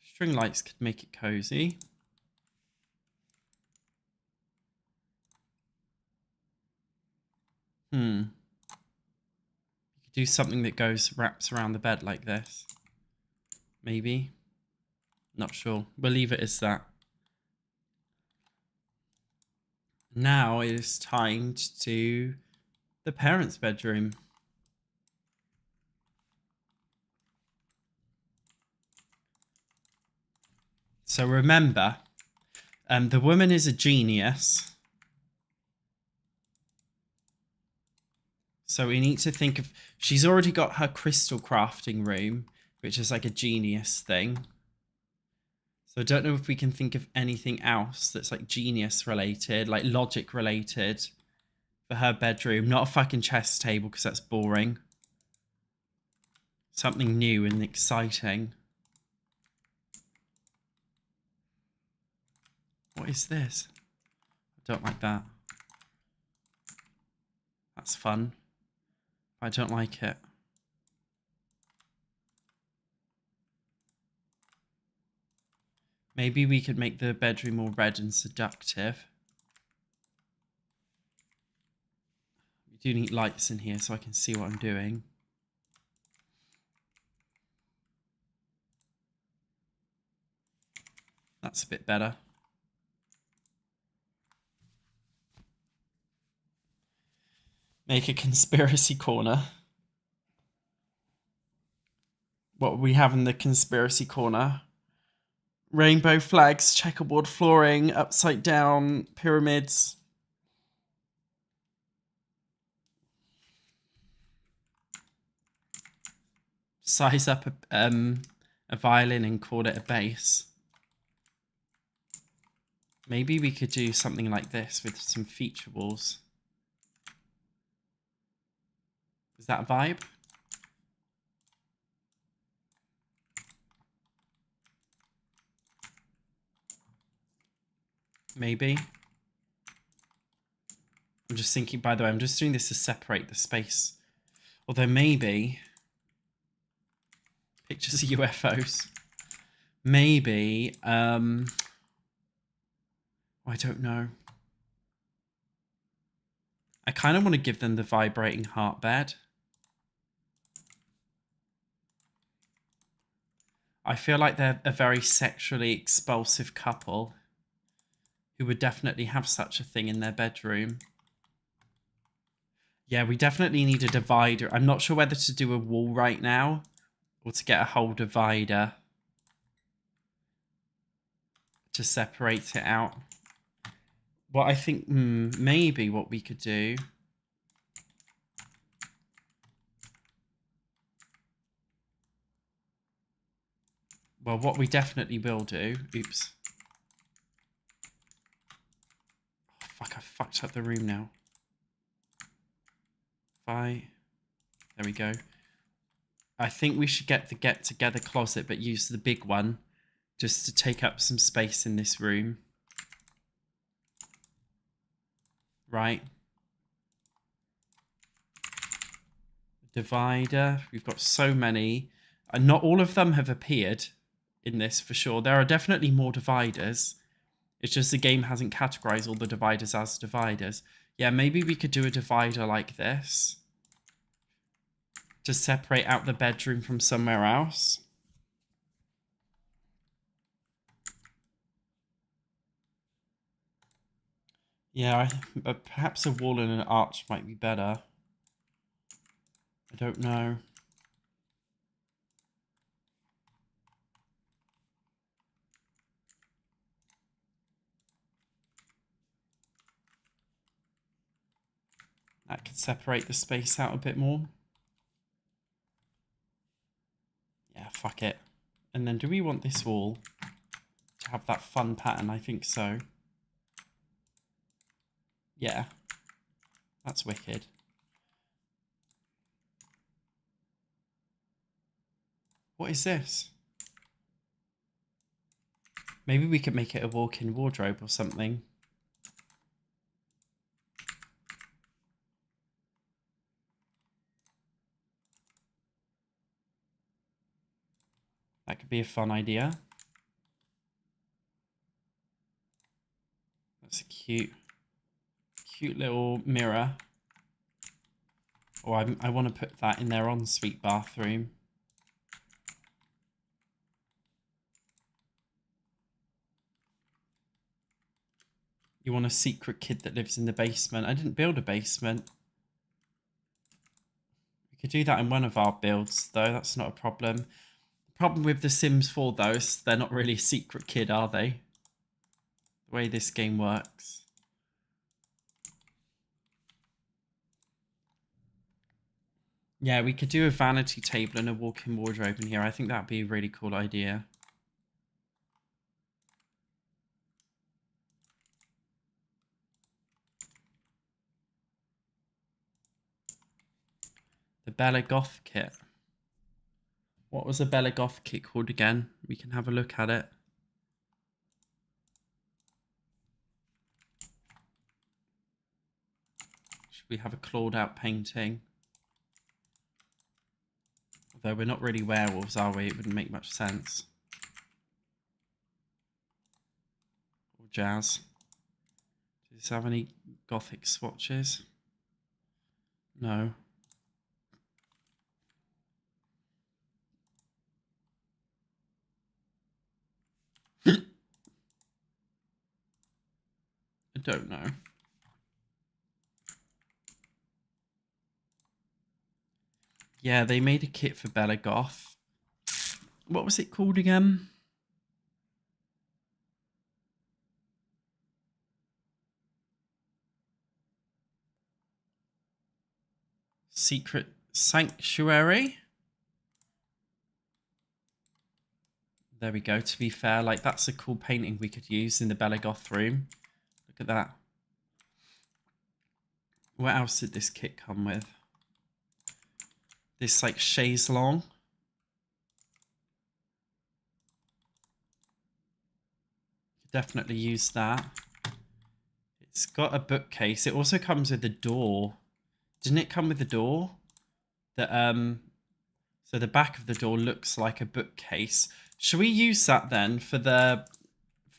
String lights could make it cozy. You could do something that wraps around the bed like this. Maybe. Not sure. We'll leave it as that. Now it is time to do the parents' bedroom. So remember, the woman is a genius. So we need to think of... She's already got her crystal crafting room, which is like a genius thing. So I don't know if we can think of anything else that's like genius related, like logic related for her bedroom. Not a fucking chess table because that's boring. Something new and exciting. What is this? I don't like that. That's fun. I don't like it. Maybe we could make the bedroom more red and seductive. We do need lights in here so I can see what I'm doing. That's a bit better. Make a conspiracy corner. What we have in the conspiracy corner? Rainbow flags, checkerboard flooring, upside down pyramids. Size up a violin and call it a bass. Maybe we could do something like this with some feature walls. Is that a vibe? Maybe. I'm just thinking, by the way, I'm just doing this to separate the space. Although maybe... Pictures of UFOs. Maybe, I don't know. I kind of want to give them the vibrating heart bed. I feel like they're a very sexually expulsive couple who would definitely have such a thing in their bedroom. Yeah, we definitely need a divider. I'm not sure whether to do a wall right now or to get a whole divider to separate it out. What I think, maybe what we could do... Well, what we definitely will do... Oops. Oh, fuck, I fucked up the room now. There we go. I think we should get the get-together closet, but use the big one just to take up some space in this room. Right. Divider. We've got so many. And not all of them have appeared in this for sure. There are definitely more dividers. It's just the game hasn't categorized all the dividers as dividers. Yeah, maybe we could do a divider like this. To separate out the bedroom from somewhere else. Yeah, perhaps a wall and an arch might be better. I don't know. That could separate the space out a bit more. Yeah, fuck it. And then do we want this wall to have that fun pattern? I think so. Yeah. That's wicked. What is this? Maybe we could make it a walk-in wardrobe or something. That could be a fun idea. That's a cute little mirror. Oh, I want to put that in their ensuite bathroom. You want a secret kid that lives in the basement. I didn't build a basement. We could do that in one of our builds, though. That's not a problem. The problem with The Sims 4, though, is they're not really a secret kid, are they? The way this game works. Yeah, we could do a vanity table and a walk-in wardrobe in here. I think that'd be a really cool idea. The Bella Goth kit. What was the Bella Goth kit called again? We can have a look at it. Should we have a clawed out painting? Although we're not really werewolves, are we? It wouldn't make much sense. Or jazz. Does this have any gothic swatches? No. I don't know. Yeah, they made a kit for Bella Goth. What was it called again? Secret Sanctuary? There we go. To be fair, like, that's a cool painting we could use in the Bella Goth room. Look at that. What else did this kit come with? This, like, chaise longue. Definitely use that. It's got a bookcase. It also comes with a door. Didn't it come with a door? That so the back of the door looks like a bookcase. Should we use that then for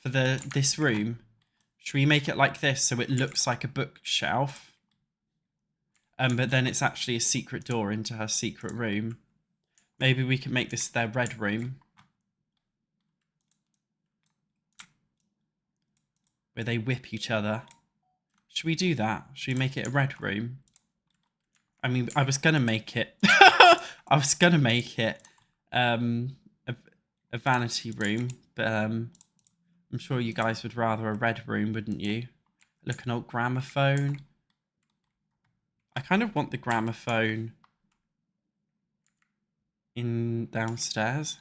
this room? Should we make it like this so it looks like a bookshelf? But then it's actually a secret door into her secret room. Maybe we can make this their red room. Where they whip each other. Should we do that? Should we make it a red room? I mean, I was going to make it... I was going to make it a vanity room. But I'm sure you guys would rather a red room, wouldn't you? Look, an old gramophone. I kind of want the gramophone in downstairs.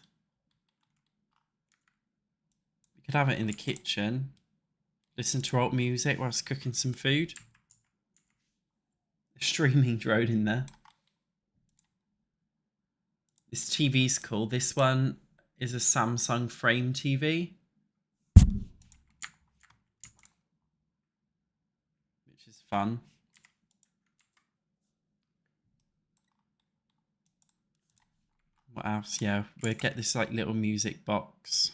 We could have it in the kitchen. Listen to old music whilst cooking some food. A streaming drone in there. This TV's cool. This one is a Samsung frame TV. Which is fun. What else? Yeah, we'll get this like little music box.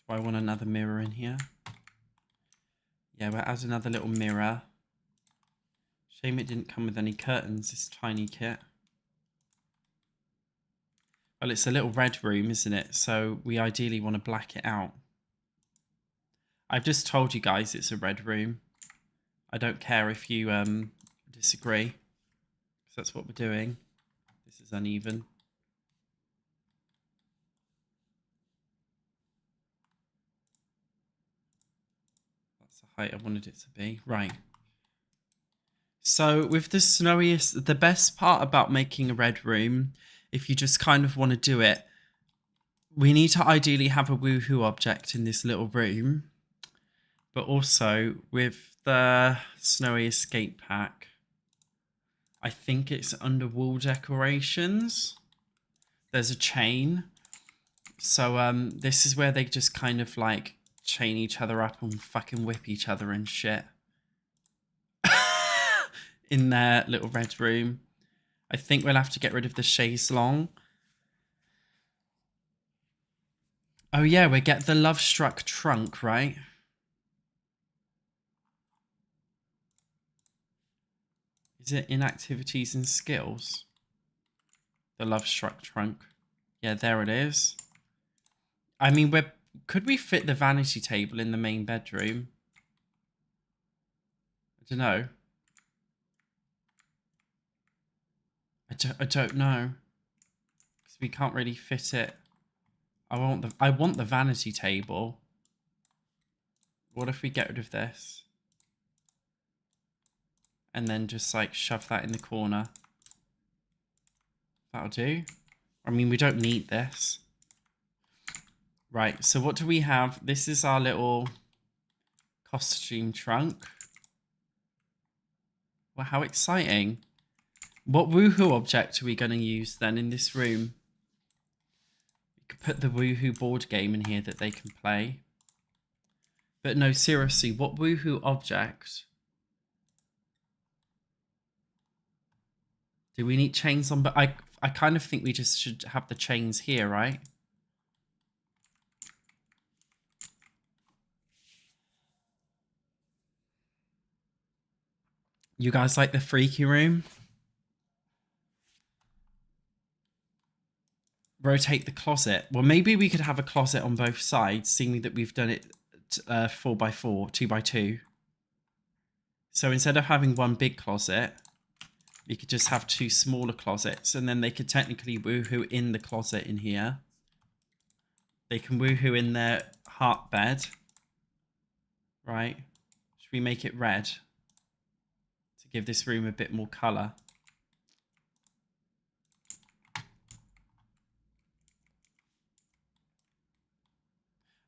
Do I want another mirror in here? Yeah, we'll add another little mirror. Shame it didn't come with any curtains, this tiny kit. Well, it's a little red room, isn't it? So we ideally want to black it out. I've just told you guys it's a red room. I don't care if you disagree, because that's what we're doing. This is uneven. That's the height I wanted it to be. Right. So with the snowiest, the best part about making a red room, if you just kind of want to do it, we need to ideally have a woohoo object in this little room. But also with the snowy escape pack, I think it's under wall decorations. There's a chain. So this is where they just kind of like chain each other up and fucking whip each other and shit. In their little red room. I think we'll have to get rid of the chaise longue. Oh yeah, we get the Love Struck trunk, right? Is it in activities and skills? The Love Struck trunk. Yeah, there it is. I mean, could we fit the vanity table in the main bedroom? I don't know. I don't know. Because we can't really fit it. I want the vanity table. What if we get rid of this? And then just like shove that in the corner. That'll do. I mean, we don't need this. Right, so what do we have? This is our little costume trunk. Well, how exciting. What woohoo object are we going to use then in this room? We could put the woohoo board game in here that they can play. But no, seriously, what woohoo object? Do we need chains on? But I kind of think we just should have the chains here, right? You guys like the freaky room? Rotate the closet. Well, maybe we could have a closet on both sides, seeing that we've done it 4x4, 2x2. So instead of having one big closet, we could just have two smaller closets, and then they could technically woohoo in the closet in here. They can woohoo in their heart bed. Right? Should we make it red? To give this room a bit more colour.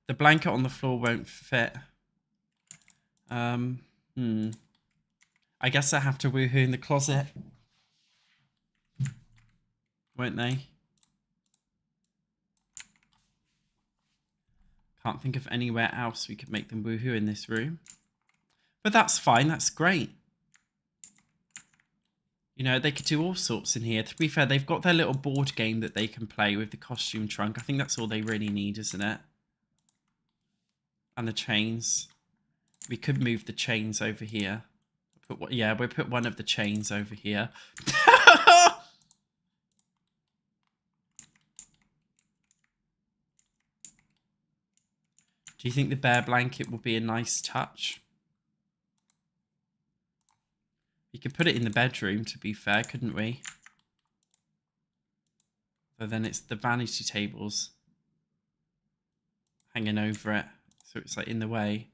The blanket on the floor won't fit. I guess I have to woohoo in the closet. Won't they? Can't think of anywhere else we could make them woohoo in this room. But that's fine, that's great. You know, they could do all sorts in here. To be fair, they've got their little board game that they can play with the costume trunk. I think that's all they really need, isn't it? And the chains. We could move the chains over here. Yeah, we'll put one of the chains over here. Do you think the bear blanket will be a nice touch? We could put it in the bedroom, to be fair, couldn't we? So then it's the vanity tables hanging over it. So it's like in the way.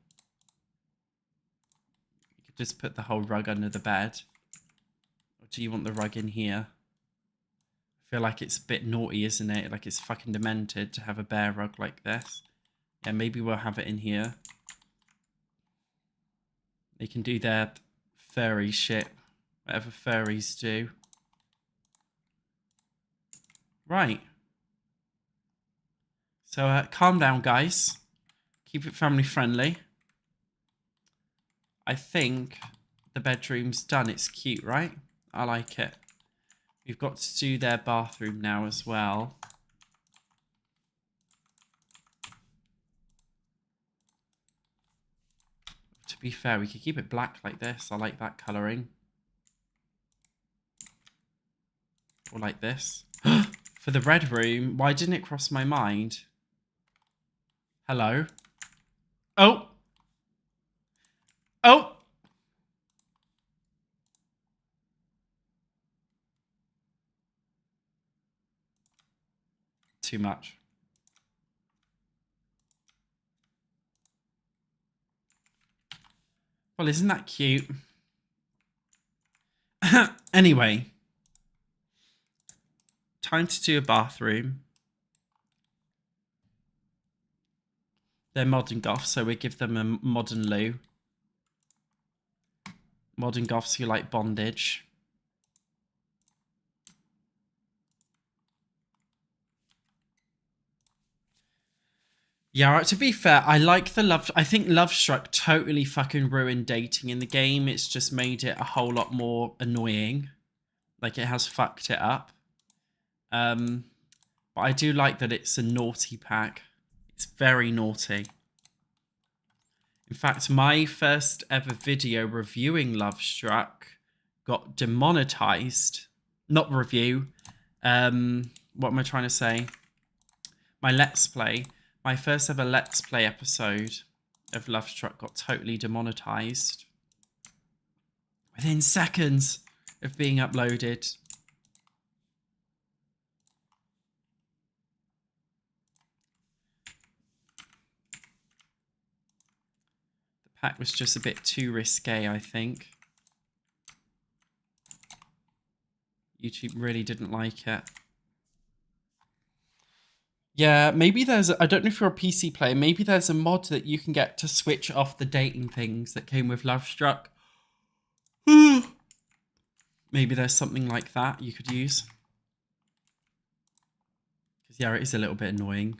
You could just put the whole rug under the bed. Or do you want the rug in here? I feel like it's a bit naughty, isn't it? Like it's fucking demented to have a bear rug like this. Yeah, maybe we'll have it in here. They can do their furry shit. Whatever furries do. Right. So calm down, guys. Keep it family friendly. I think the bedroom's done. It's cute, right? I like it. We've got to do their bathroom now as well. To be fair, we could keep it black like this. I like that colouring. Or like this. For the red room, why didn't it cross my mind? Hello? Oh! Oh! Too much. Well, isn't that cute? Anyway. Time to do a bathroom. They're modern goths, so we give them a modern loo. Modern goths who like bondage. Yeah, right, to be fair, I like the love. I think Love Struck totally fucking ruined dating in the game. It's just made it a whole lot more annoying. Like, it has fucked it up. But I do like that it's a naughty pack. It's very naughty. In fact, my first ever video reviewing Love Struck got demonetized. Not review. What am I trying to say? My Let's Play. My first ever Let's Play episode of Love Struck got totally demonetized. Within seconds of being uploaded. The pack was just a bit too risque, I think. YouTube really didn't like it. Yeah, maybe there's... I don't know if you're a PC player. Maybe there's a mod that you can get to switch off the dating things that came with Love Struck. Maybe there's something like that you could use. Because yeah, it is a little bit annoying.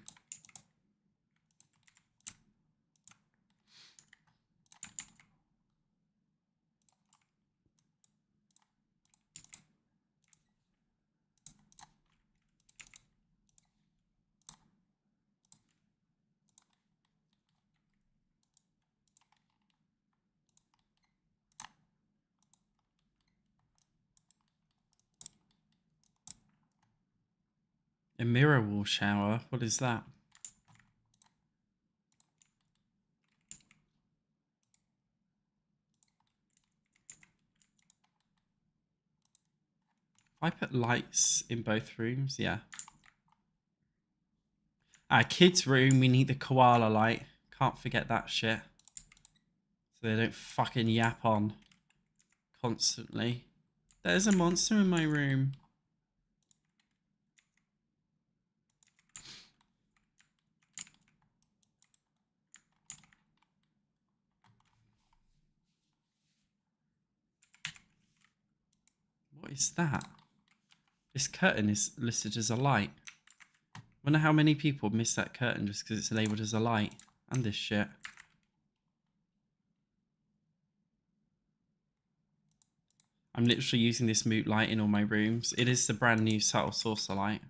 A mirror wall shower? What is that? If I put lights in both rooms, yeah. Our kids' room, we need the koala light. Can't forget that shit. So they don't fucking yap on constantly. There's a monster in my room. What is that? This curtain is listed as a light. I wonder how many people miss that curtain just because it's labelled as a light. And this shit. I'm literally using this moot light in all my rooms. It is the brand new subtle saucer light.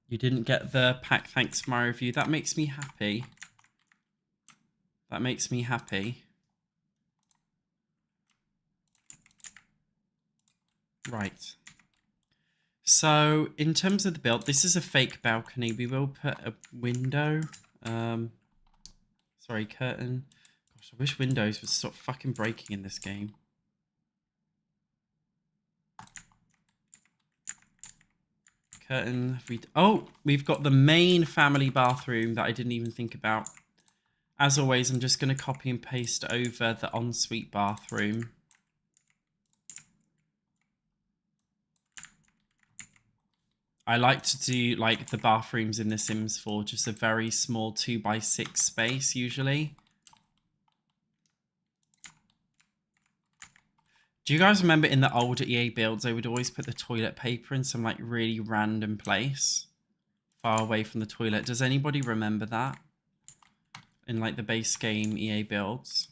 You didn't get the pack thanks for my review. That makes me happy. That makes me happy. Right. So in terms of the build, this is a fake balcony. We will put a window. Sorry, curtain. Gosh, I wish windows would stop fucking breaking in this game. Curtain. Oh, we've got the main family bathroom that I didn't even think about. As always, I'm just going to copy and paste over the ensuite bathroom. I like to do like the bathrooms in The Sims 4, just a very small 2x6 space usually. Do you guys remember in the older EA builds, they would always put the toilet paper in some like really random place far away from the toilet? Does anybody remember that in like the base game EA builds?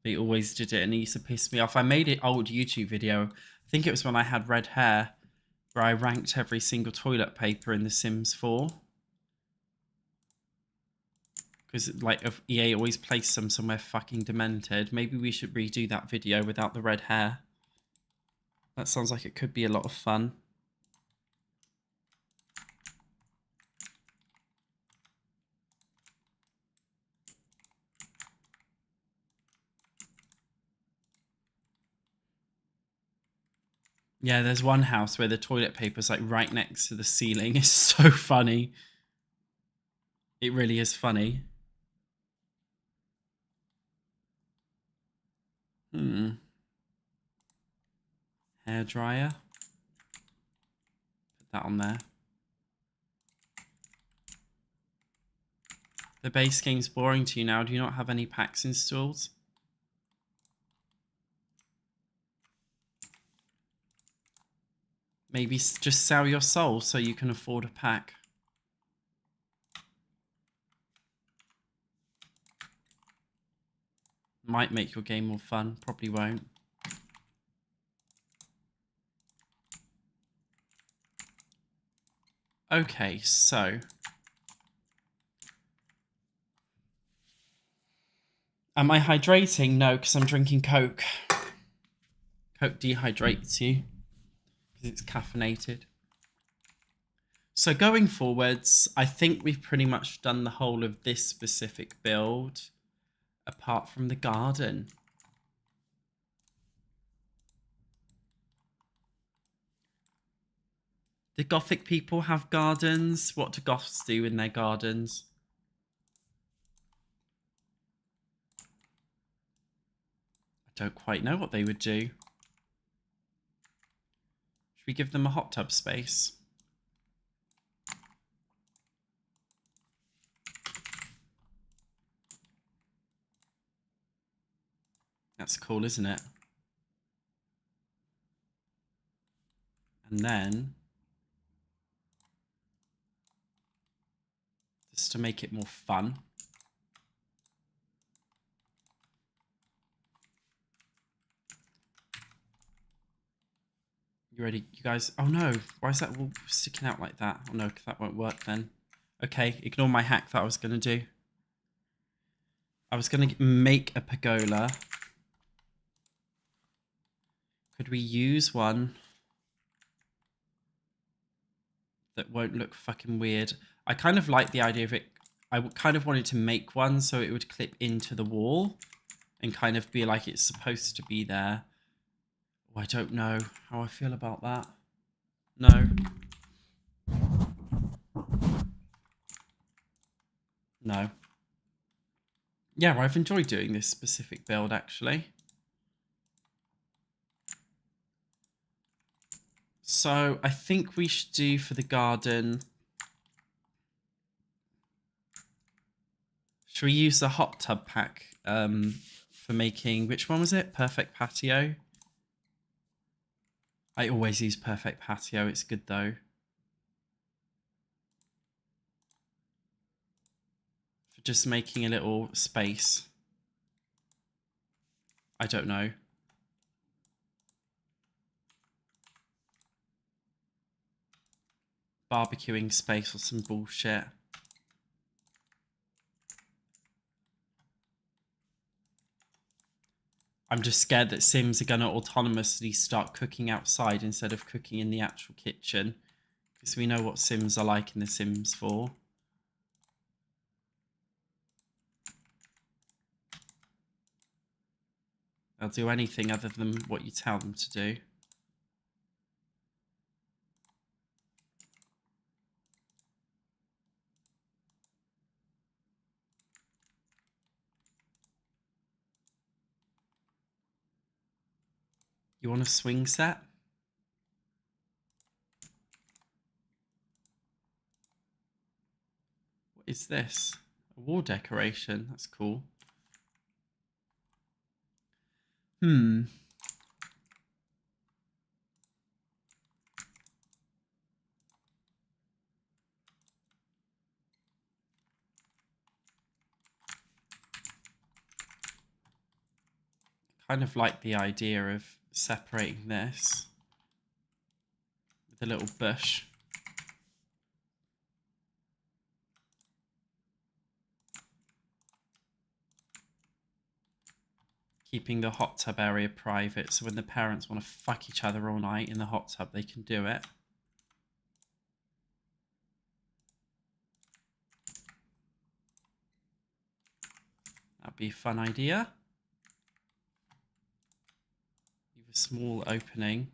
They always did it and it used to piss me off. I made an old YouTube video. I think it was when I had red hair where I ranked every single toilet paper in The Sims 4. Because like EA always placed them somewhere fucking demented. Maybe we should redo that video without the red hair. That sounds like it could be a lot of fun. Yeah, there's one house where the toilet paper's like right next to the ceiling. It's so funny. It really is funny. Hairdryer. Put that on there. The base game's boring to you now. Do you not have any packs installed? Maybe just sell your soul so you can afford a pack. Might make your game more fun. Probably won't. Okay, so am I hydrating? No, because I'm drinking Coke. Coke dehydrates you because it's caffeinated. So going forwards, I think we've pretty much done the whole of this specific build, apart from the garden. Do Gothic people have gardens? What do Goths do in their gardens? don't quite know what they would do. Should we give them a hot tub space? That's cool, isn't it? And then, just to make it more fun, you ready, you guys? Oh no, why is that all sticking out like that? Oh no, that won't work then. Okay, ignore my hack that I was going to do. I was going to make a pergola. Could we use one that won't look fucking weird? I kind of like the idea of it. I kind of wanted to make one so it would clip into the wall and kind of be like it's supposed to be there. Oh, I don't know how I feel about that. No. No. Yeah, I've enjoyed doing this specific build actually. So I think we should do for the garden. Should we use the hot tub pack for making, which one was it? Perfect patio? I always use perfect patio. It's good though. For just making a little space. I don't know. Barbecuing space or some bullshit. I'm just scared that Sims are going to autonomously start cooking outside instead of cooking in the actual kitchen. Because we know what Sims are like in The Sims 4. They'll do anything other than what you tell them to do. You want a swing set? What is this? A wall decoration. That's cool. Kind of like the idea of separating this with a little bush. Keeping the hot tub area private, so when the parents want to fuck each other all night in the hot tub, they can do it. That'd be a fun idea. Leave a small opening.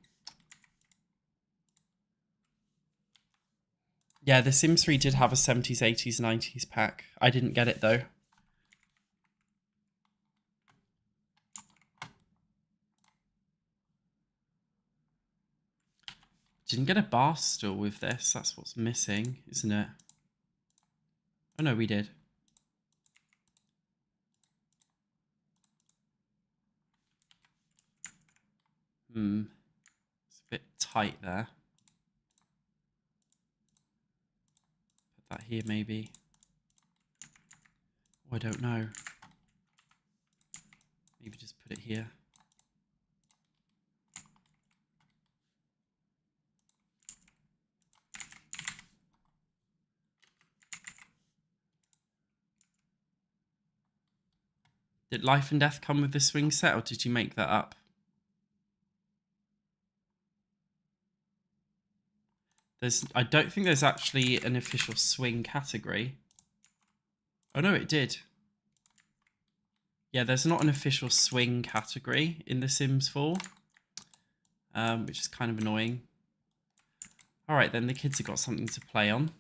Yeah, The Sims 3 did have a 70s, 80s, 90s pack. I didn't get it though. Didn't get a bar stool with this. That's what's missing, isn't it? Oh no, we did. It's a bit tight there. Put that here maybe. Oh, I don't know. Maybe just put it here. Did Life and Death come with the swing set, or did you make that up? I don't think there's actually an official swing category. Oh no, it did. Yeah, there's not an official swing category in The Sims 4, which is kind of annoying. All right, then the kids have got something to play on.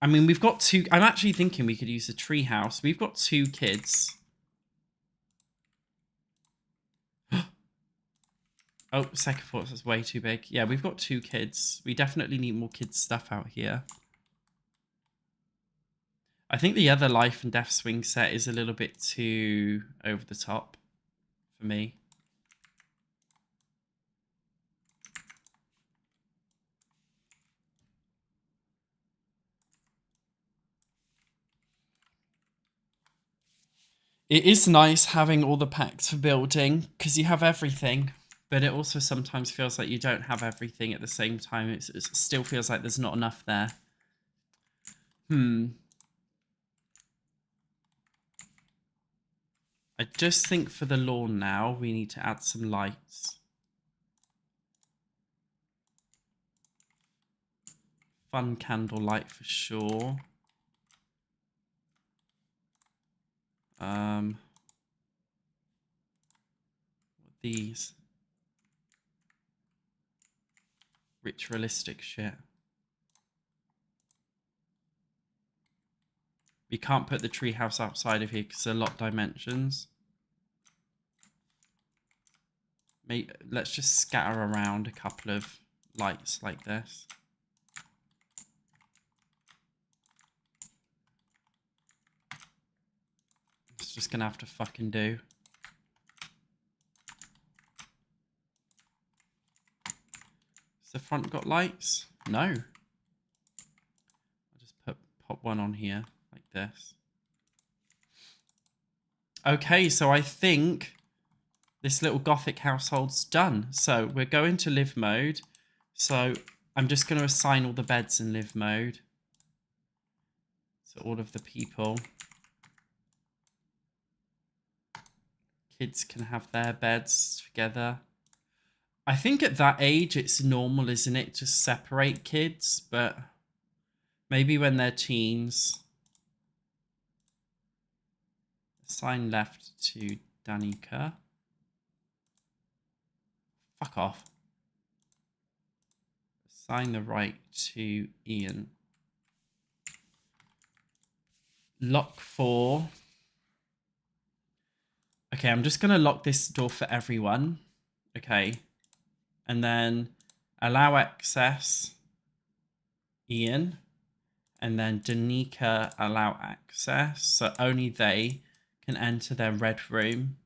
I mean, we've got two. I'm actually thinking we could use a tree house. We've got 2 kids. Oh, second thoughts, that's way too big. Yeah, we've got 2 kids. We definitely need more kids' stuff out here. I think the other life and death swing set is a little bit too over the top for me. It is nice having all the packs for building because you have everything. But it also sometimes feels like you don't have everything at the same time. It still feels like there's not enough there. I just think for the lawn now, we need to add some lights. Fun candle light for sure. These. Ritualistic shit. We can't put the treehouse outside of here because they're locked dimensions. Let's just scatter around a couple of lights like this. It's just gonna have to fucking do. Has the front got lights? No. I'll just pop one on here like this. Okay, so I think this little gothic household's done. So we're going to live mode. So I'm just going to assign all the beds in live mode. So all of the people. Kids can have their beds together. I think at that age it's normal, isn't it, to separate kids, but maybe when they're teens. Assign left to Danica. Fuck off. Assign the right to Ian. Lock 4. Okay, I'm just going to lock this door for everyone. Okay. And then allow access Ian. And then Danica allow access. So only they can enter their red room.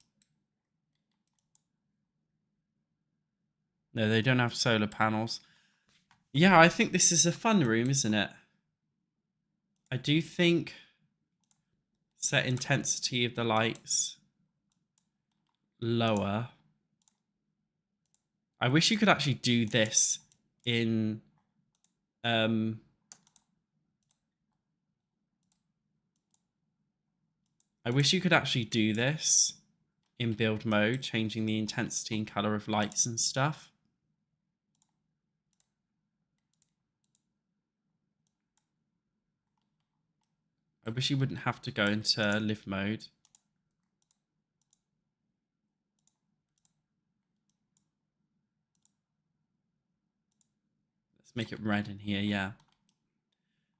No, they don't have solar panels. Yeah, I think this is a fun room, isn't it? I do think set intensity of the lights lower. I wish you could actually do this in I wish you could actually do this in build mode, changing the intensity and color of lights and stuff. I wish you wouldn't have to go into live mode. Let's make it red in here, yeah.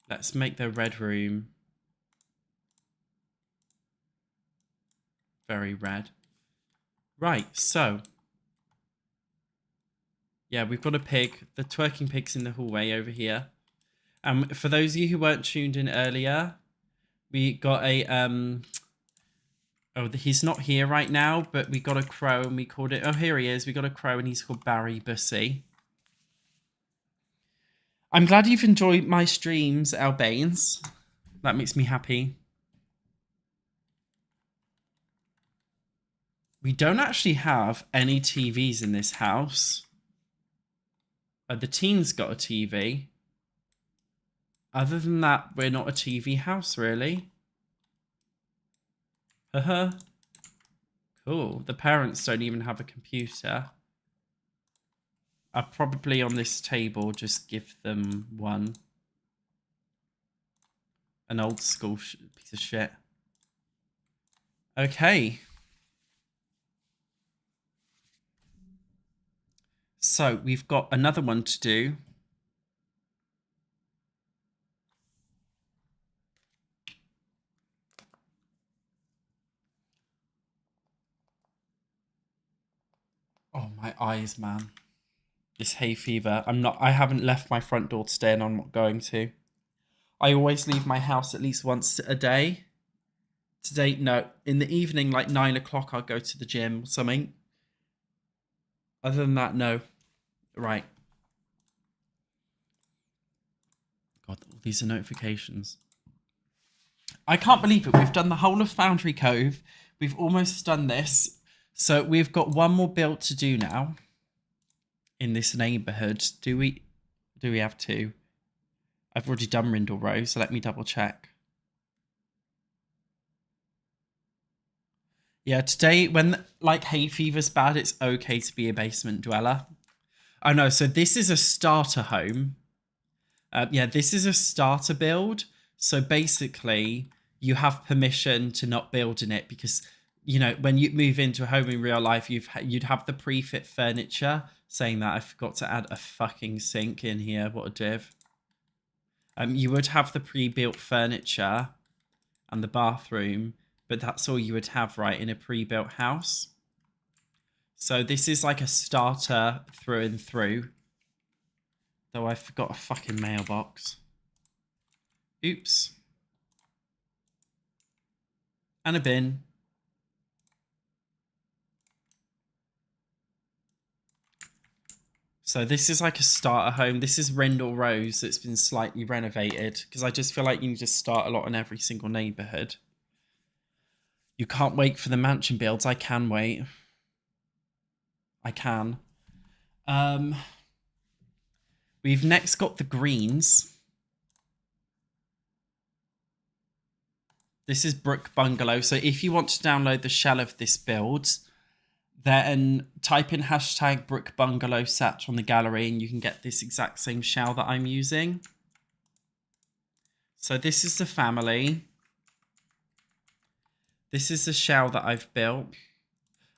Let's make the red room very red. Right, so. Yeah, we've got a pig. The twerking pig's in the hallway over here. For those of you who weren't tuned in earlier, we got a oh, he's not here right now, but we got a crow and we called it. Oh, here he is. We got a crow and he's called Barry Bussy. I'm glad you've enjoyed my streams, Albanes. That makes me happy. We don't actually have any TVs in this house. The teen's got a TV. Other than that, we're not a TV house, really. Haha. Cool. The parents don't even have a computer. I'll probably on this table just give them one. An old school piece of shit. Okay. So we've got another one to do. Oh, my eyes, man. This hay fever. I haven't left my front door today and I'm not going to. I always leave my house at least once a day. Today, no. In the evening, like 9 o'clock, I'll go to the gym or something. Other than that, no. Right. God, all these are notifications. I can't believe it. We've done the whole of Foundry Cove. We've almost done this. So we've got one more build to do now in this neighbourhood. Do we have two? I've already done Rindle Row, so let me double check. Yeah, today, when like hay fever's bad, it's okay to be a basement dweller. Oh no, so this is a starter home. Yeah, this is a starter build. So basically, you have permission to not build in it because, you know, when you move into a home in real life, you'd have the pre-fit furniture. Saying that, I forgot to add a fucking sink in here. What a div. You would have the pre-built furniture and the bathroom, but that's all you would have, right, in a pre-built house. So this is like a starter through and through. Though I forgot a fucking mailbox. Oops. And a bin. So this is like a starter home. This is Rendell Rose that's been slightly renovated because I just feel like you need to start a lot in every single neighborhood. You can't wait for the mansion builds. I can wait. I can. We've next got the greens. This is Brook Bungalow. So if you want to download the shell of this build, then type in hashtag Brook Bungalow Satch on the gallery and you can get this exact same shell that I'm using. So this is the family. This is the shell that I've built.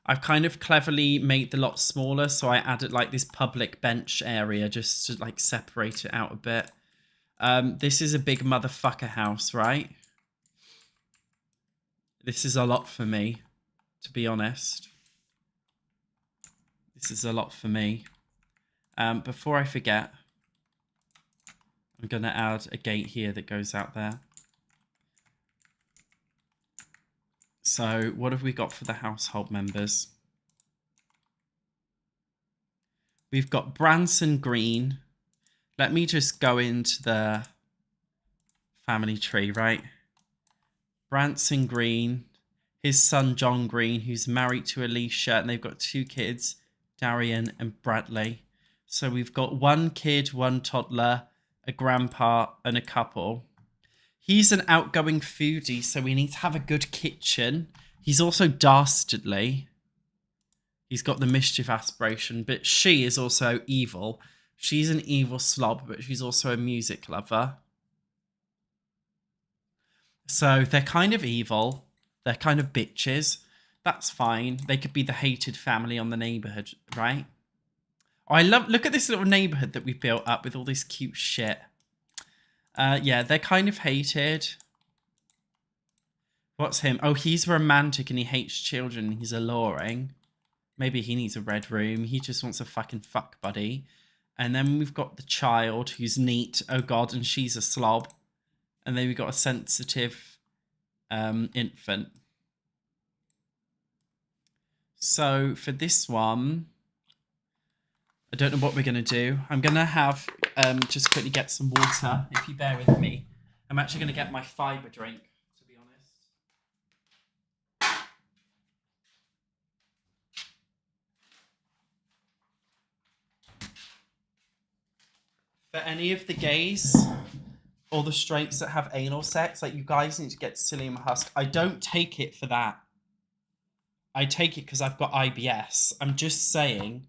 I've kind of cleverly made the lot smaller, so I added like this public bench area just to like separate it out a bit. This is a big motherfucker house, right? This is a lot for me, to be honest. This is a lot for me. Before I forget, I'm going to add a gate here that goes out there. So what have we got for the household members? We've got Branson Green. Let me just go into the family tree, right? Branson Green, his son John Green, who's married to Alicia, and they've got 2 kids, Darian and Bradley. So we've got 1 kid, 1 toddler, a grandpa, and a couple. He's an outgoing foodie, so we need to have a good kitchen. He's also dastardly. He's got the mischief aspiration, but she is also evil. She's an evil slob, but she's also a music lover. So they're kind of evil. They're kind of bitches. That's fine. They could be the hated family on the neighborhood, right? Oh, look at this little neighborhood that we built up with all this cute shit. Yeah, they're kind of hated. What's him? Oh, he's romantic and he hates children. He's alluring. Maybe he needs a red room. He just wants a fucking fuck buddy. And then we've got the child who's neat. Oh, God, and she's a slob. And then we've got a sensitive infant. So for this one, I don't know what we're going to do. I'm going to have just quickly get some water, if you bear with me. I'm actually going to get my fiber drink, to be honest. For any of the gays or the straights that have anal sex, like, you guys need to get psyllium husk. I don't take it for that. I take it because I've got IBS. I'm just saying,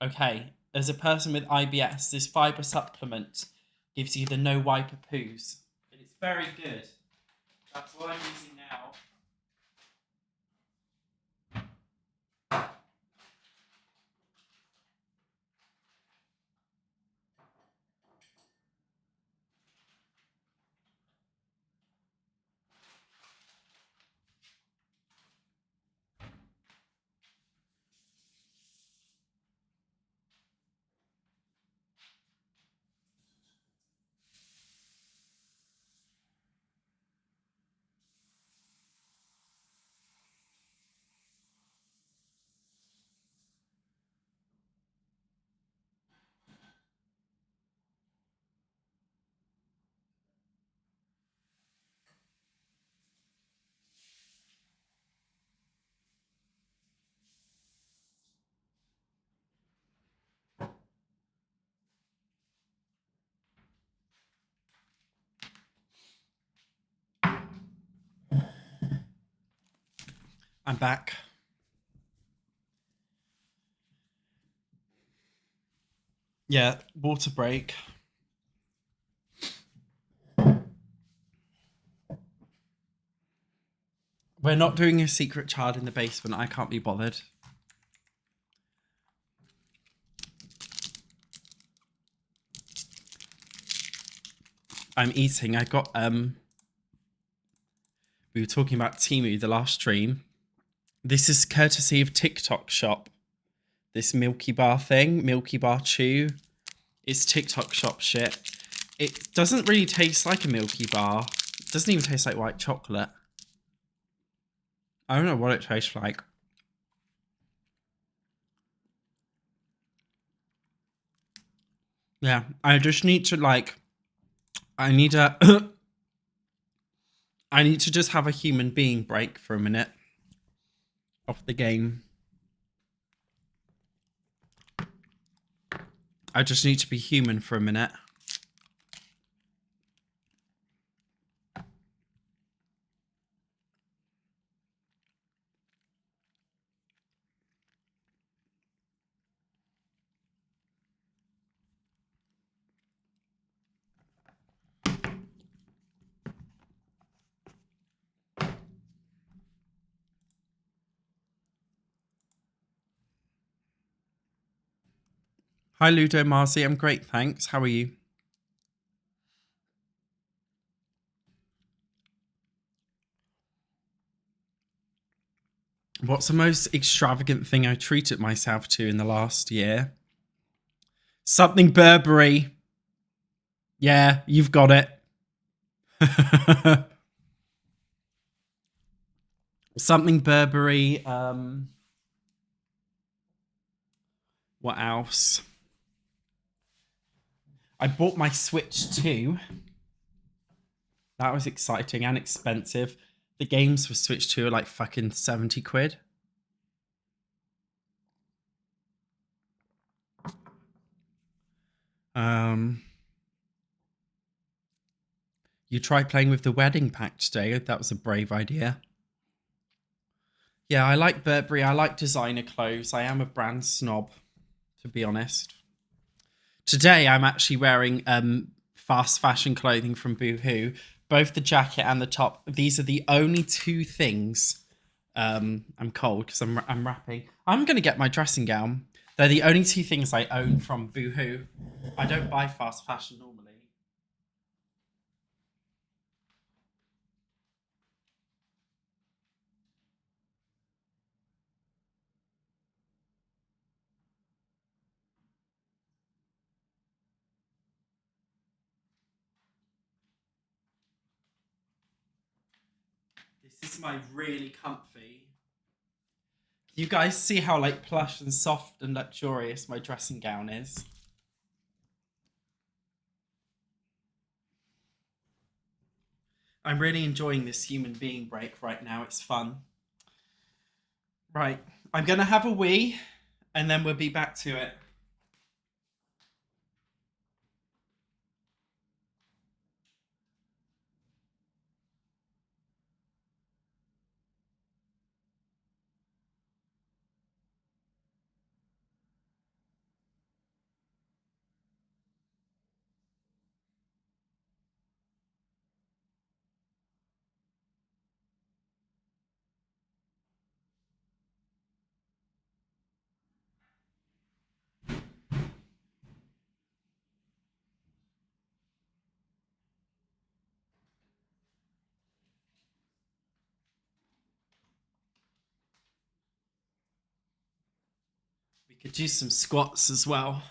okay, as a person with IBS, this fiber supplement gives you the no wiper poos. And it's very good. That's what I'm using now. I'm back. Yeah, water break. We're not doing a secret child in the basement. I can't be bothered. I'm eating. I got we were talking about Temu the last stream. This is courtesy of TikTok Shop. This Milky Bar thing, Milky Bar Chew. It's TikTok Shop shit. It doesn't really taste like a Milky Bar. It doesn't even taste like white chocolate. I don't know what it tastes like. Yeah, I just need to like, I need to just have a human being break for a minute off the game. I just need to be human for a minute. Hi, Ludo Marcy. I'm great, thanks. How are you? What's the most extravagant thing I treated myself to in the last year? Something Burberry. Yeah, you've got it. Something Burberry. What else? I bought my Switch 2. That was exciting and expensive. The games for Switch 2 are like fucking 70 quid. You tried playing with the wedding pack today. That was a brave idea. Yeah, I like Burberry. I like designer clothes. I am a brand snob, to be honest. Today, I'm actually wearing fast fashion clothing from Boohoo. Both the jacket and the top. These are the only two things. I'm cold because I'm wrapping. I'm going to get my dressing gown. They're the only two things I own from Boohoo. I don't buy fast fashion normally. This is my really comfy. You guys see how like plush and soft and luxurious my dressing gown is? I'm really enjoying this human being break right now. It's fun. Right. I'm going to have a wee and then we'll be back to it. We could do some squats as well.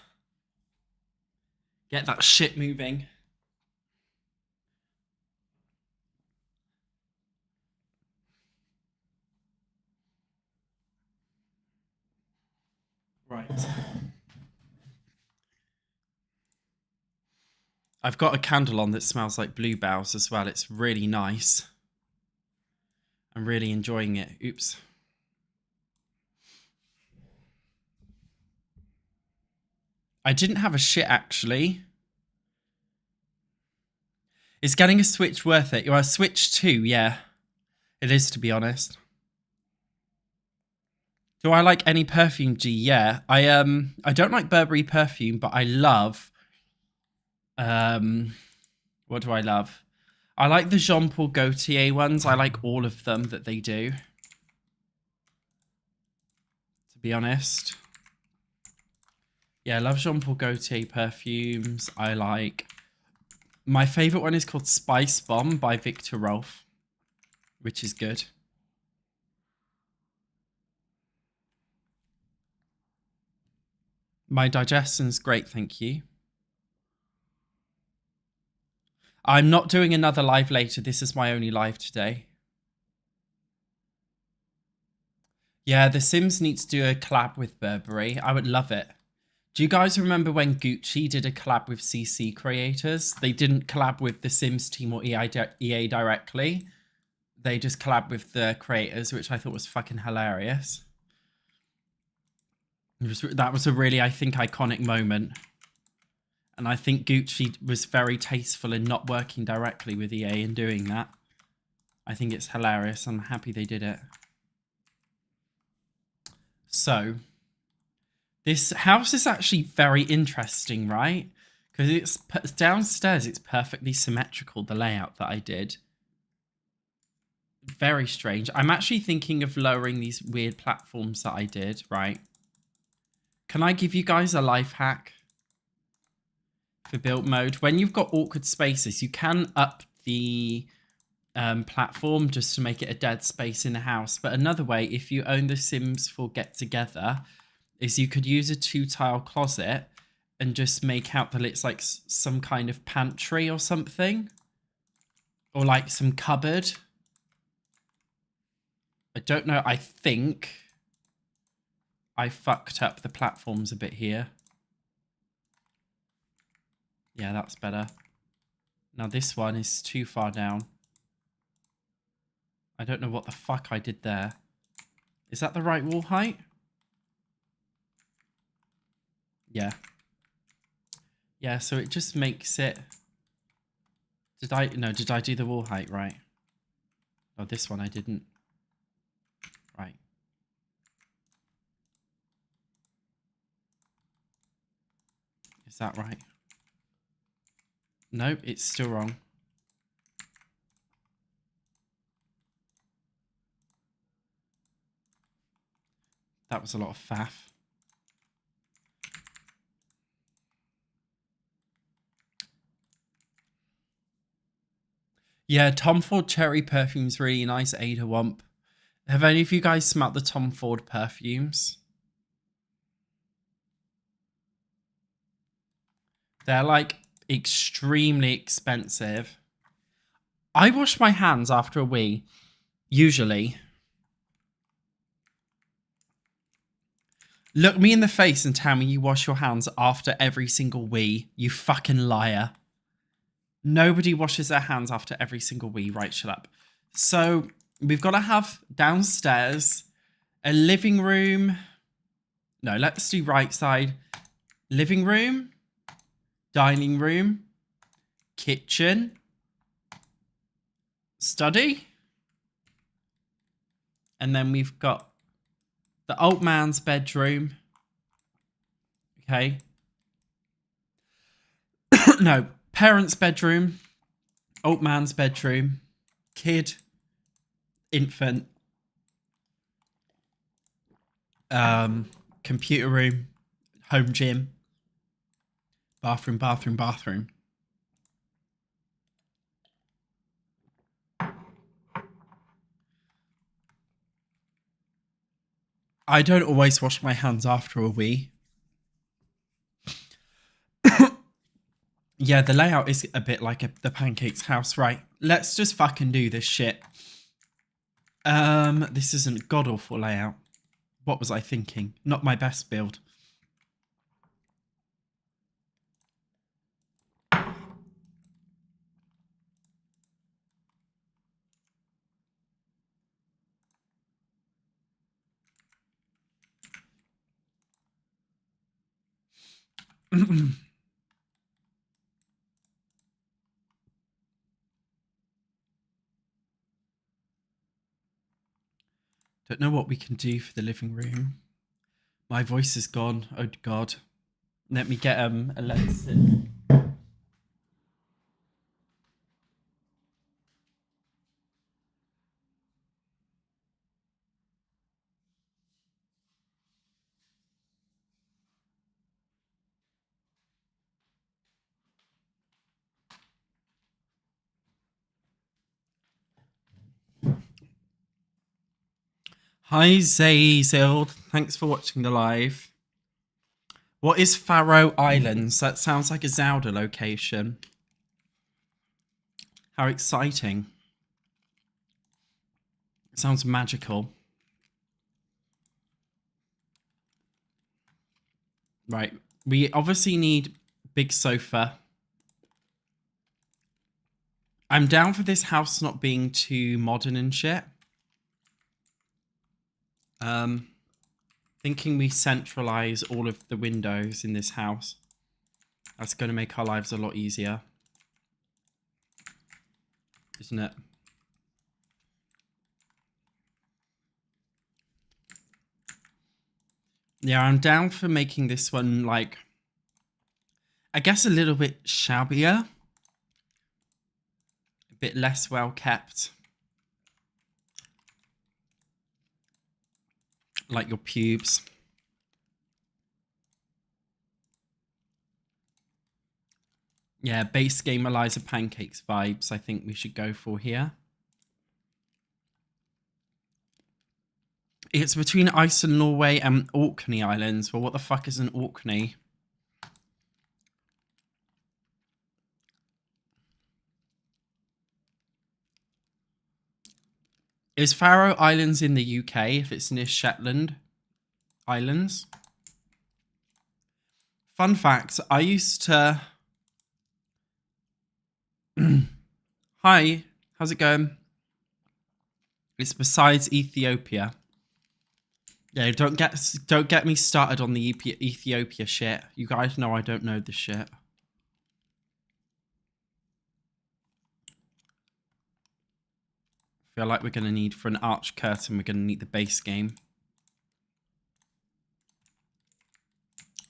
Get that shit moving. Right. I've got a candle on that smells like bluebells as well. It's really nice. I'm really enjoying it. Oops. I didn't have a shit actually. Is getting a Switch worth it? Well, a Switch 2, yeah. It is, to be honest. Do I like any perfume? G? Yeah. I don't like Burberry perfume, but I love what do I love? I like the Jean Paul Gaultier ones. I like all of them that they do. To be honest. Yeah, I love Jean Paul Gaultier perfumes. I like my favorite one is called Spice Bomb by Victor Rolf, which is good. My digestion's great, thank you. I'm not doing another live later. This is my only live today. Yeah, The Sims need to do a collab with Burberry. I would love it. Do you guys remember when Gucci did a collab with CC creators? They didn't collab with the Sims team or EA directly. They just collabed with the creators, which I thought was fucking hilarious. That was a really, I think, iconic moment. And I think Gucci was very tasteful in not working directly with EA and doing that. I think it's hilarious. I'm happy they did it. So, this house is actually very interesting, right? Because it's downstairs, it's perfectly symmetrical, the layout that I did. Very strange. I'm actually thinking of lowering these weird platforms that I did, right? Can I give you guys a life hack for build mode? When you've got awkward spaces, you can up the platform just to make it a dead space in the house. But another way, if you own the Sims 4 Get Together, is you could use a 2-tile closet and just make out that it's like some kind of pantry or something. Or like some cupboard. I don't know. I think I fucked up the platforms a bit here. Yeah, that's better. Now this one is too far down. I don't know what the fuck I did there. Is that the right wall height? Yeah. Yeah, so it just makes it... Did I do the wall height right? Oh, this one I didn't. Right. Is that right? No, it's still wrong. That was a lot of faff. Yeah, Tom Ford Cherry perfume's really nice, Ada Wump. Have any of you guys smelt the Tom Ford perfumes? They're like extremely expensive. I wash my hands after a wee, usually. Look me in the face and tell me you wash your hands after every single wee, you fucking liar. Nobody washes their hands after every single wee. Right, shut up. So we've got to have downstairs a living room. No, let's do right side. Living room, dining room, kitchen, study. And then we've got the old man's bedroom. Okay. No, parents' bedroom, old man's bedroom, kid, infant, computer room, home gym, bathroom, bathroom, bathroom. I don't always wash my hands after a wee. Yeah, the layout is a bit like the Pancakes house, right? Let's just fucking do this shit. This isn't god-awful layout. What was I thinking? Not my best build. Don't know what we can do for the living room. My voice is gone. Oh God. Let me get a lens in. Hi Zazild, thanks for watching the live. What is Faroe Islands? That sounds like a Zelda location. How exciting. It sounds magical. Right, we obviously need big sofa. I'm down for this house not being too modern and shit. Thinking we centralize all of the windows in this house. That's going to make our lives a lot easier. Isn't it? Yeah, I'm down for making this one, like, I guess a little bit shabbier. A bit less well kept. Like your pubes. Yeah, base game Eliza Pancakes vibes I think we should go for here. It's between Iceland, Norway and Orkney Islands. Well, what the fuck is an Orkney? Is Faroe Islands in the UK if it's near Shetland Islands? Fun fact, I used to... Hi, how's it going? It's besides Ethiopia. Yeah, don't get me started on the Ethiopia shit. You guys know I don't know this shit. Feel like we're going to need, for an arch curtain, we're going to need the base game.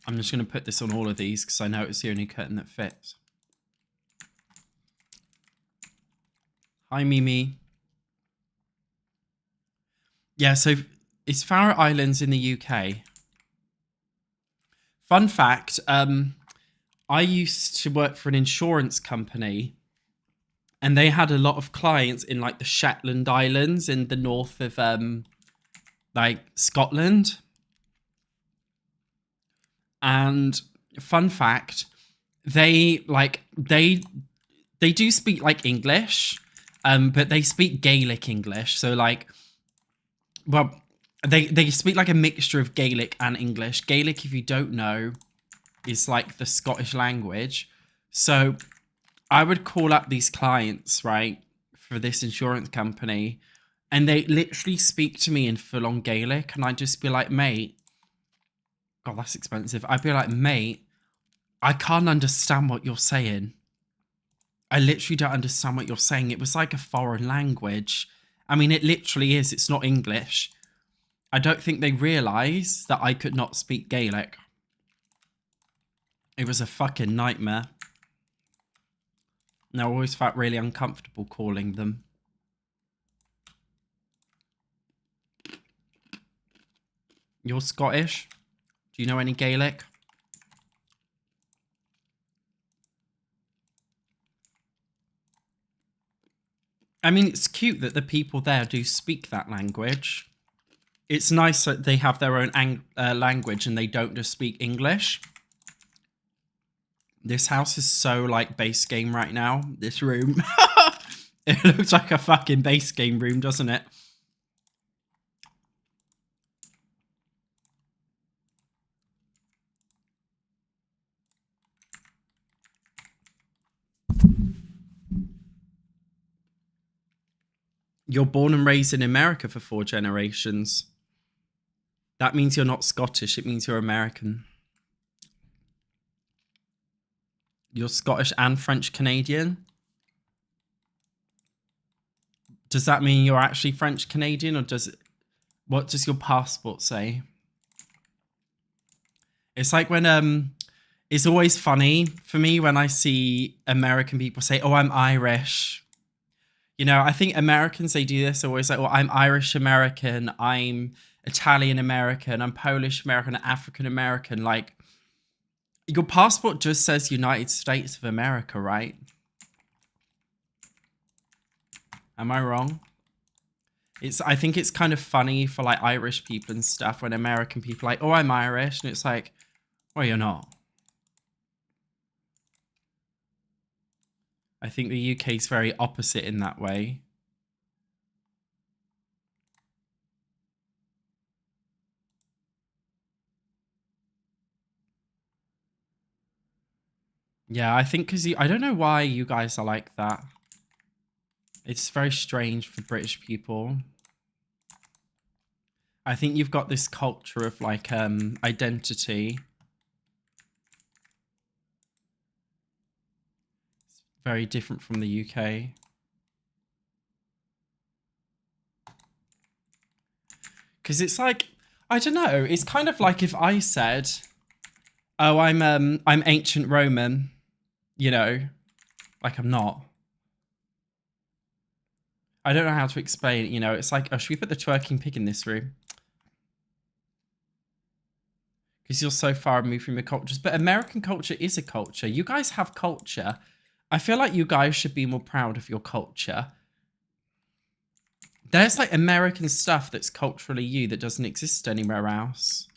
I'm just going to put this on all of these because I know it's the only curtain that fits. Hi, Mimi. Yeah, so it's Faroe Islands in the UK. Fun fact, I used to work for an insurance company and they had a lot of clients in like the Shetland Islands in the north of like Scotland. And fun fact, they do speak like English, but they speak Gaelic English. So like, well, they speak like a mixture of Gaelic and English. Gaelic, if you don't know, is like the Scottish language. So I would call up these clients, right, for this insurance company, and they literally speak to me in full-on Gaelic, and I'd just be like, mate, God, that's expensive. I'd be like, mate, I can't understand what you're saying. I literally don't understand what you're saying. It was like a foreign language. I mean, it literally is. It's not English. I don't think they realise that I could not speak Gaelic. It was a fucking nightmare. And I always felt really uncomfortable calling them. You're Scottish? Do you know any Gaelic? I mean, it's cute that the people there do speak that language. It's nice that they have their own language and they don't just speak English. This house is so like base game right now. This room. It looks like a fucking base game room, doesn't it? You're born and raised in America for 4 generations. That means you're not Scottish. It means you're American. You're Scottish and French Canadian. Does that mean you're actually French Canadian, or does it? What does your passport say? It's like when it's always funny for me when I see American people say, "Oh, I'm Irish." You know, I think Americans, they do this always like, "Well, I'm Irish American, I'm Italian American, I'm Polish American, African American." Like, your passport just says United States of America, right? Am I wrong? I think it's kind of funny for like Irish people and stuff when American people are like, "Oh, I'm Irish," and it's like, well, you're not. I think the UK is very opposite in that way. Yeah, I think because I don't know why you guys are like that. It's very strange for British people. I think you've got this culture of like identity. It's very different from the UK. Because it's like, I don't know, it's kind of like if I said, "Oh, I'm ancient Roman," you know, like I'm not. I don't know how to explain it, you know. It's like, oh, should we put the twerking pig in this room? Because you're so far removed from your cultures. But American culture is a culture. You guys have culture. I feel like you guys should be more proud of your culture. There's like American stuff that's culturally you that doesn't exist anywhere else.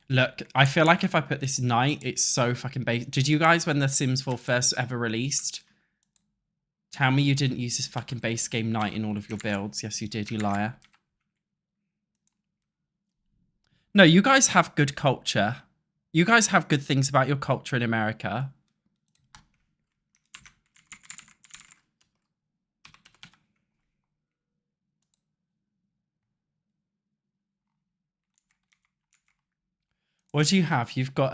Look, I feel like if I put this night, it's so fucking basic. Did you guys, when The Sims 4 first ever released, tell me you didn't use this fucking base game night in all of your builds? Yes, you did, you liar. No, you guys have good culture. You guys have good things about your culture in America. What do you have? You've got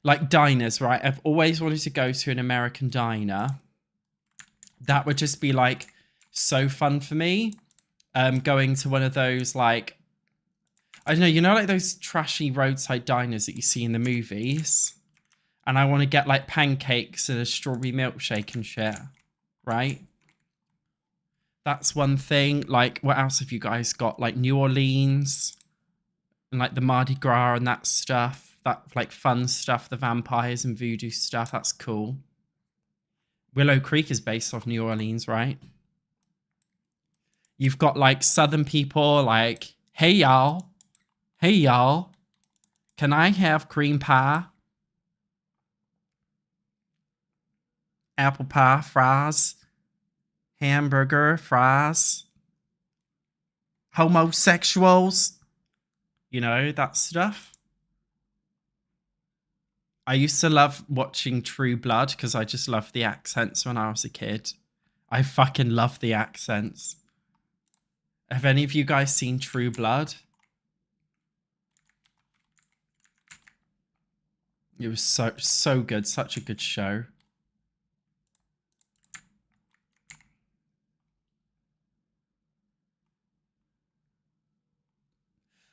like diners, right? I've always wanted to go to an American diner. That would just be like so fun for me. Going to one of those like, I don't know, you know, like those trashy roadside diners that you see in the movies. And I want to get like pancakes and a strawberry milkshake and shit, right? That's one thing. Like, what else have you guys got? Like New Orleans and like the Mardi Gras and that stuff. That like fun stuff, the vampires and voodoo stuff. That's cool. Willow Creek is based off New Orleans, right? You've got like Southern people like, "Hey y'all, hey y'all, can I have cream pie, apple pie, fries, hamburger, fries, homosexuals," you know, that stuff. I used to love watching True Blood because I just loved the accents when I was a kid. I fucking love the accents. Have any of you guys seen True Blood? It was so good, such a good show.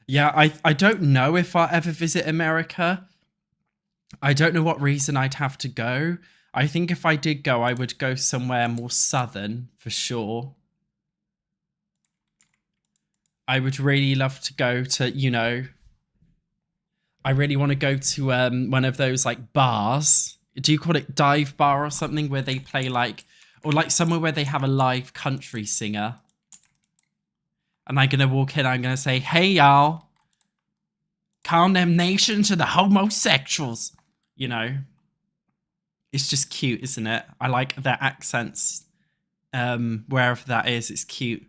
Yeah, I don't know if I'll ever visit America. I don't know what reason I'd have to go. I think if I did go, I would go somewhere more southern for sure. I would really love to go to, you know, I really want to go to one of those like bars. Do you call it dive bar or something where they play like, or like somewhere where they have a live country singer? And I'm going to walk in, I'm going to say, "Hey y'all, condemnation to the homosexuals," you know? It's just cute, isn't it? I like their accents. Wherever that is, it's cute.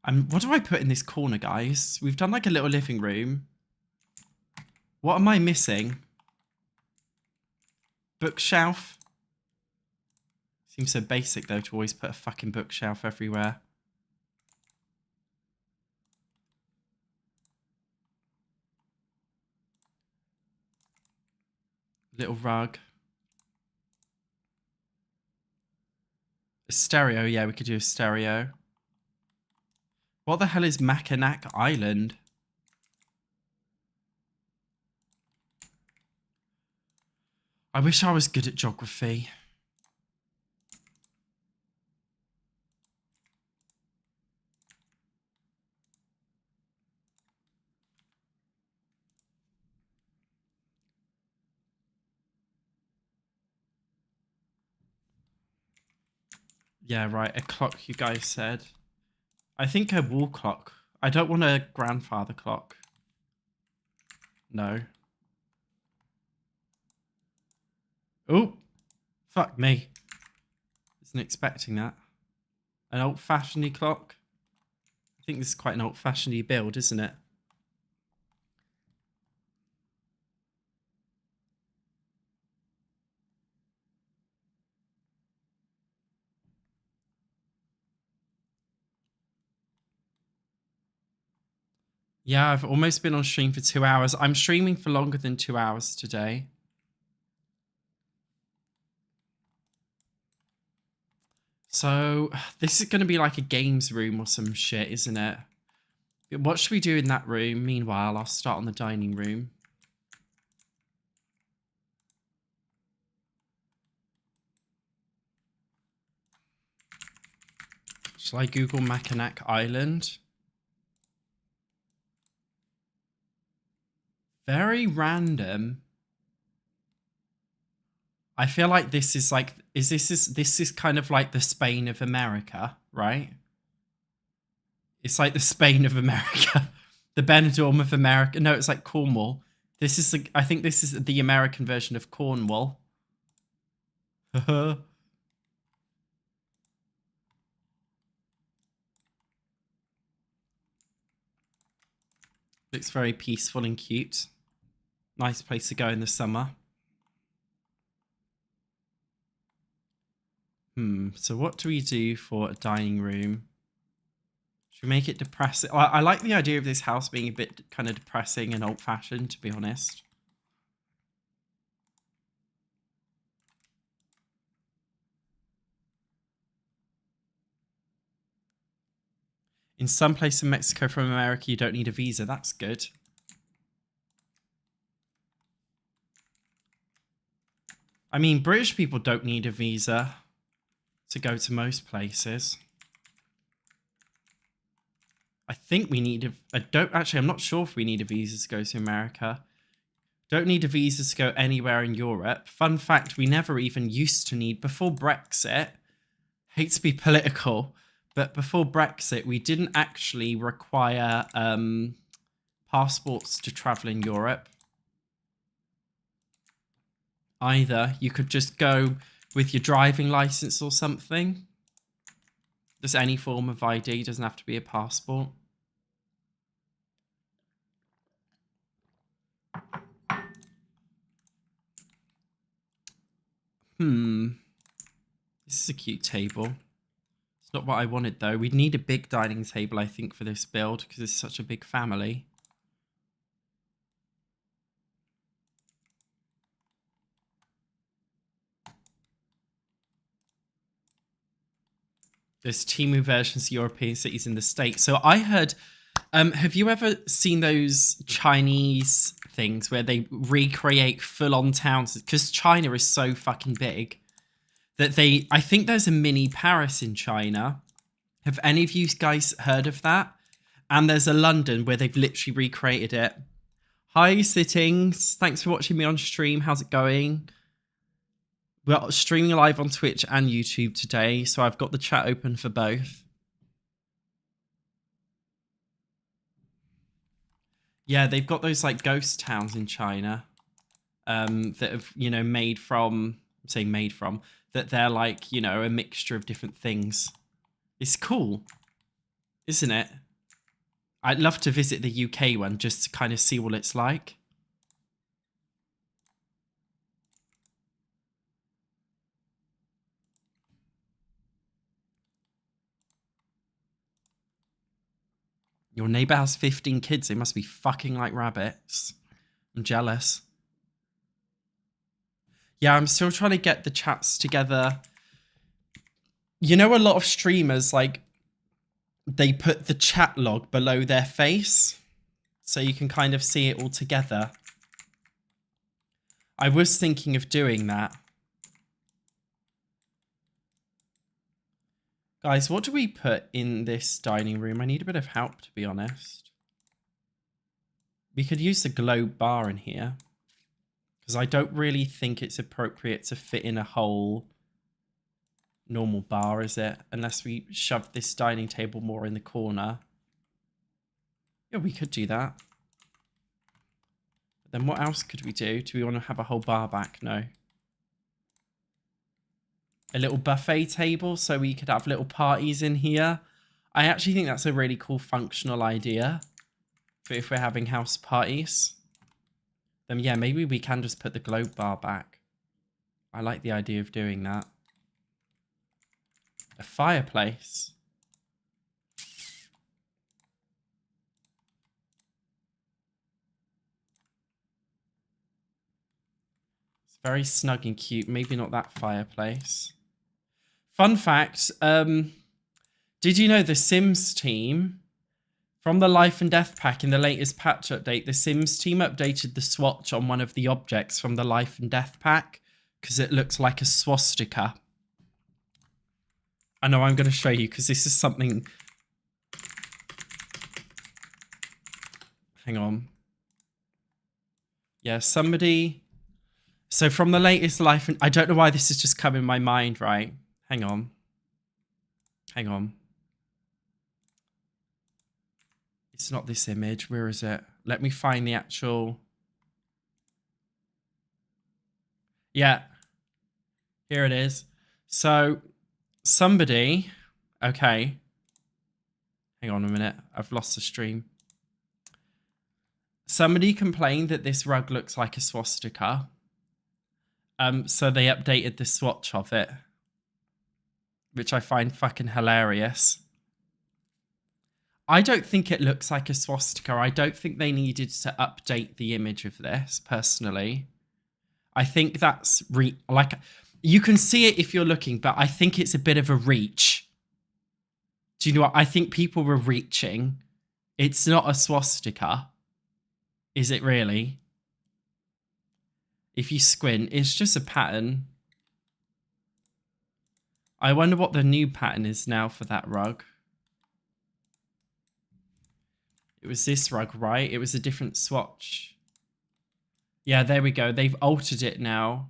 What do I put in this corner, guys? We've done like a little living room. What am I missing? Bookshelf. Seems so basic though to always put a fucking bookshelf everywhere. Little rug. A stereo. Yeah, we could do a stereo. What the hell is Mackinac Island? I wish I was good at geography. Yeah, right. A clock, you guys said. I think a wall clock. I don't want a grandfather clock. No. Oh, fuck me. Wasn't expecting that. An old-fashioned clock. I think this is quite an old-fashioned build, isn't it? Yeah, I've almost been on stream for 2 hours. I'm streaming for longer than 2 hours today. So this is going to be like a games room or some shit, isn't it? What should we do in that room? Meanwhile, I'll start on the dining room. Shall I Google Mackinac Island? Very random. I feel like this is like, this is kind of like the Spain of America, right? It's like the Spain of America. The Benidorm of America. No, it's like Cornwall. This is I think this is the American version of Cornwall. Looks very peaceful and cute. Nice place to go in the summer. So what do we do for a dining room? Should we make it depressing? I like the idea of this house being a bit kind of depressing and old-fashioned, to be honest. In some place in Mexico from America, you don't need a visa. That's good. I mean, British people don't need a visa to go to most places. I think we need I'm not sure if we need a visa to go to America. Don't need a visa to go anywhere in Europe. Fun fact, we never even used to need, before Brexit, hate to be political, but before Brexit, we didn't actually require passports to travel in Europe. Either. You could just go with your driving license or something. Just any form of ID, doesn't have to be a passport. This is a cute table. It's not what I wanted though. We'd need a big dining table, I think, for this build because it's such a big family. There's Temu versions of European cities in the States. So I heard, have you ever seen those Chinese things where they recreate full-on towns? Because China is so fucking big that I think there's a mini Paris in China. Have any of you guys heard of that? And there's a London where they've literally recreated it. Hi, Sittings. Thanks for watching me on stream. How's it going? We're streaming live on Twitch and YouTube today, so I've got the chat open for both. Yeah, they've got those like ghost towns in China that have, you know, that they're like, you know, a mixture of different things. It's cool, isn't it? I'd love to visit the UK one just to kind of see what it's like. Your neighbor has 15 kids. They must be fucking like rabbits. I'm jealous. Yeah, I'm still trying to get the chats together. You know, a lot of streamers, like, they put the chat log below their face so you can kind of see it all together. I was thinking of doing that. Guys, what do we put in this dining room? I need a bit of help, to be honest. We could use the globe bar in here, because I don't really think it's appropriate to fit in a whole normal bar, is it? Unless we shove this dining table more in the corner. Yeah, we could do that. But then what else could we do? Do we want to have a whole bar back? No. A little buffet table so we could have little parties in here. I actually think that's a really cool functional idea for if we're having house parties. Then yeah, maybe we can just put the globe bar back. I like the idea of doing that. A fireplace. It's very snug and cute. Maybe not that fireplace. Fun fact, did you know the Sims team, from the Life and Death pack in the latest patch update, the Sims team updated the swatch on one of the objects from the Life and Death pack because it looks like a swastika. I know, I'm going to show you because this is something... Hang on. Yeah, somebody... So from the latest Life and... I don't know why this has just come in my mind, right? Hang on. Hang on. It's not this image. Where is it? Let me find the actual... Yeah. Here it is. So, somebody... Okay. Hang on a minute. I've lost the stream. Somebody complained that this rug looks like a swastika. So they updated the swatch of it, which I find fucking hilarious. I don't think it looks like a swastika. I don't think they needed to update the image of this, personally. I think that's... like, you can see it if you're looking, but I think it's a bit of a reach. Do you know what? I think people were reaching. It's not a swastika. Is it really? If you squint, it's just a pattern. I wonder what the new pattern is now for that rug. It was this rug, right? It was a different swatch. Yeah, there we go. They've altered it now.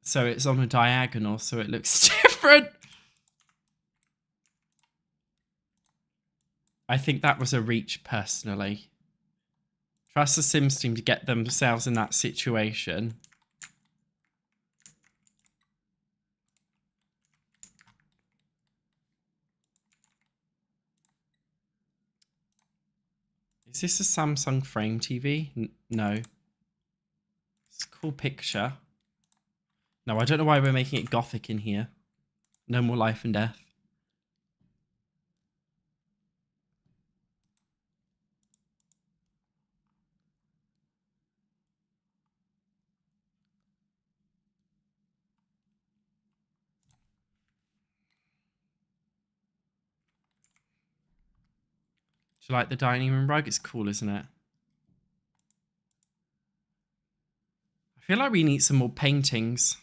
So it's on a diagonal, so it looks different. I think that was a reach, personally. Trust the Sims team to get themselves in that situation. Is this a Samsung Frame TV? No. It's a cool picture. No, I don't know why we're making it gothic in here. No more Life and Death. Do you like the dining room rug? It's cool, isn't it? I feel like we need some more paintings.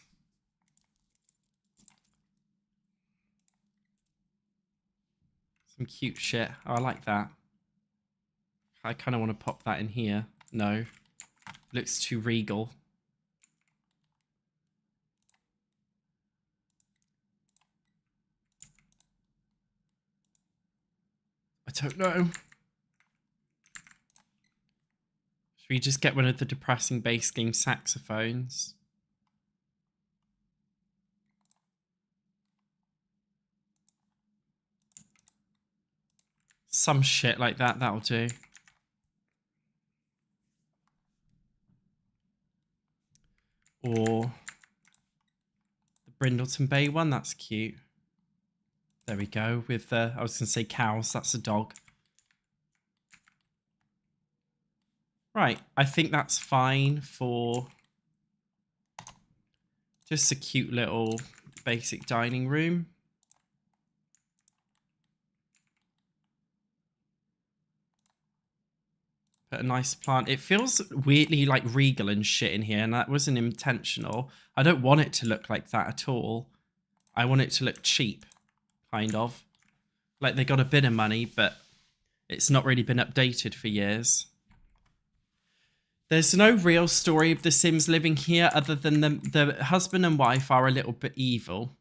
Some cute shit. Oh, I like that. I kind of want to pop that in here. No. Looks too regal. I don't know. Should we just get one of the depressing bass game saxophones? Some shit like that, that'll do. Or the Brindleton Bay one, that's cute. There we go, with the, I was going to say cows, that's a dog. Right, I think that's fine for Just a cute little basic dining room. Put a nice plant. It feels weirdly like regal and shit in here, and that wasn't intentional. I don't want it to look like that at all. I want it to look cheap, kind of. Like they got a bit of money, but it's not really been updated for years. There's no real story of the Sims living here other than the husband and wife are a little bit evil.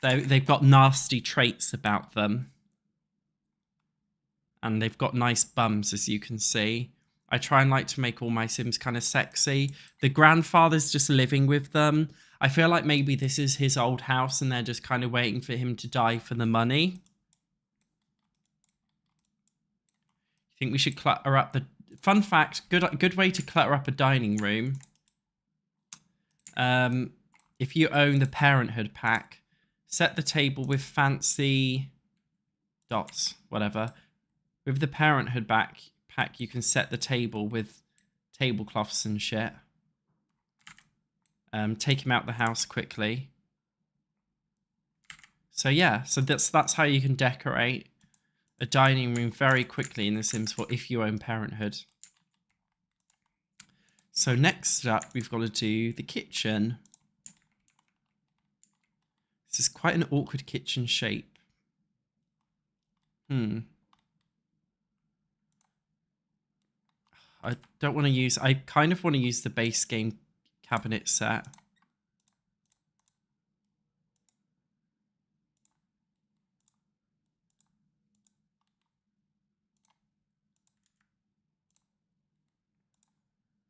They've got nasty traits about them. And they've got nice bums, as you can see. I try and like to make all my Sims kind of sexy. The grandfather's just living with them. I feel like maybe this is his old house and they're just kind of waiting for him to die for the money. I think we should clutter up the... Fun fact, good way to clutter up a dining room. If you own the Parenthood pack, set the table with fancy dots, whatever. With the Parenthood pack, you can set the table with tablecloths and shit. Take him out the house quickly. So yeah, so that's how you can decorate a dining room very quickly in The Sims 4 if you own Parenthood. So next up, we've got to do the kitchen. This is quite an awkward kitchen shape. I don't want to use... I kind of want to use the base game cabinet set.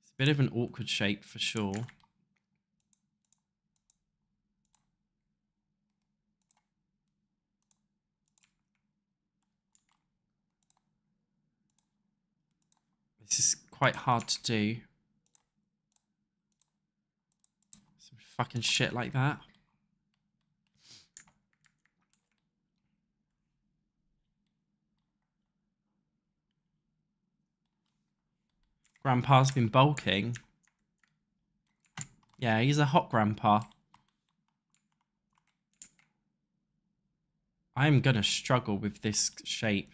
It's a bit of an awkward shape for sure. This is quite hard to do. Some fucking shit like that. Grandpa's been bulking. Yeah, he's a hot grandpa. I'm gonna struggle with this shape.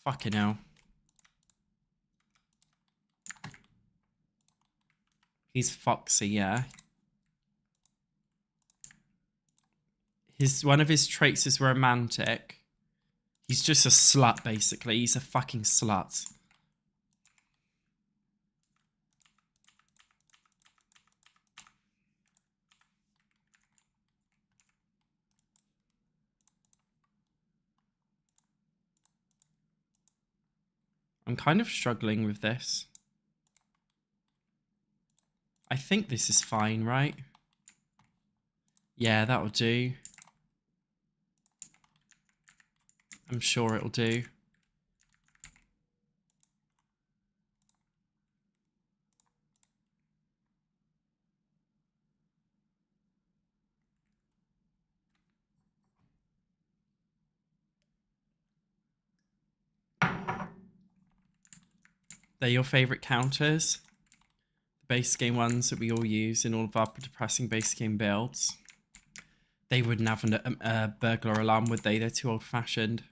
Fucking hell. He's foxy, yeah. One of his traits is romantic. He's just a slut, basically. He's a fucking slut. I'm kind of struggling with this. I think this is fine, right? Yeah, that'll do. I'm sure it'll do. They're your favorite counters? The base game ones that we all use in all of our depressing base game builds. They wouldn't have a burglar alarm, would they? They're too old-fashioned.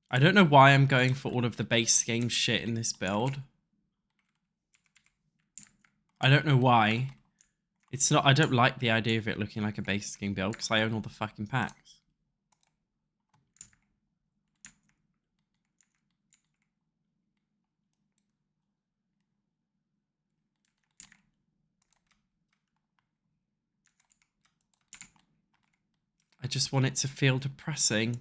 I don't know why I'm going for all of the base game shit in this build. I don't know why. It's not... I don't like the idea of it looking like a base game build because I own all the fucking packs. I just want it to feel depressing.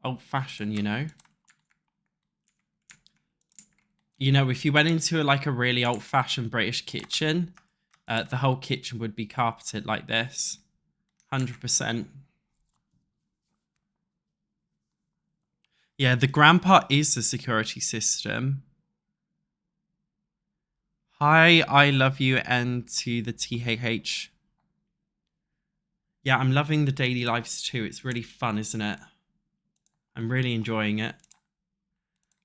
Old-fashioned, you know? You know, if you went into like a really old-fashioned British kitchen, the whole kitchen would be carpeted like this. 100%. Yeah, the grandpa is the security system. Hi, I love you, and to the THH. Yeah, I'm loving the daily lives too. It's really fun, isn't it? I'm really enjoying it.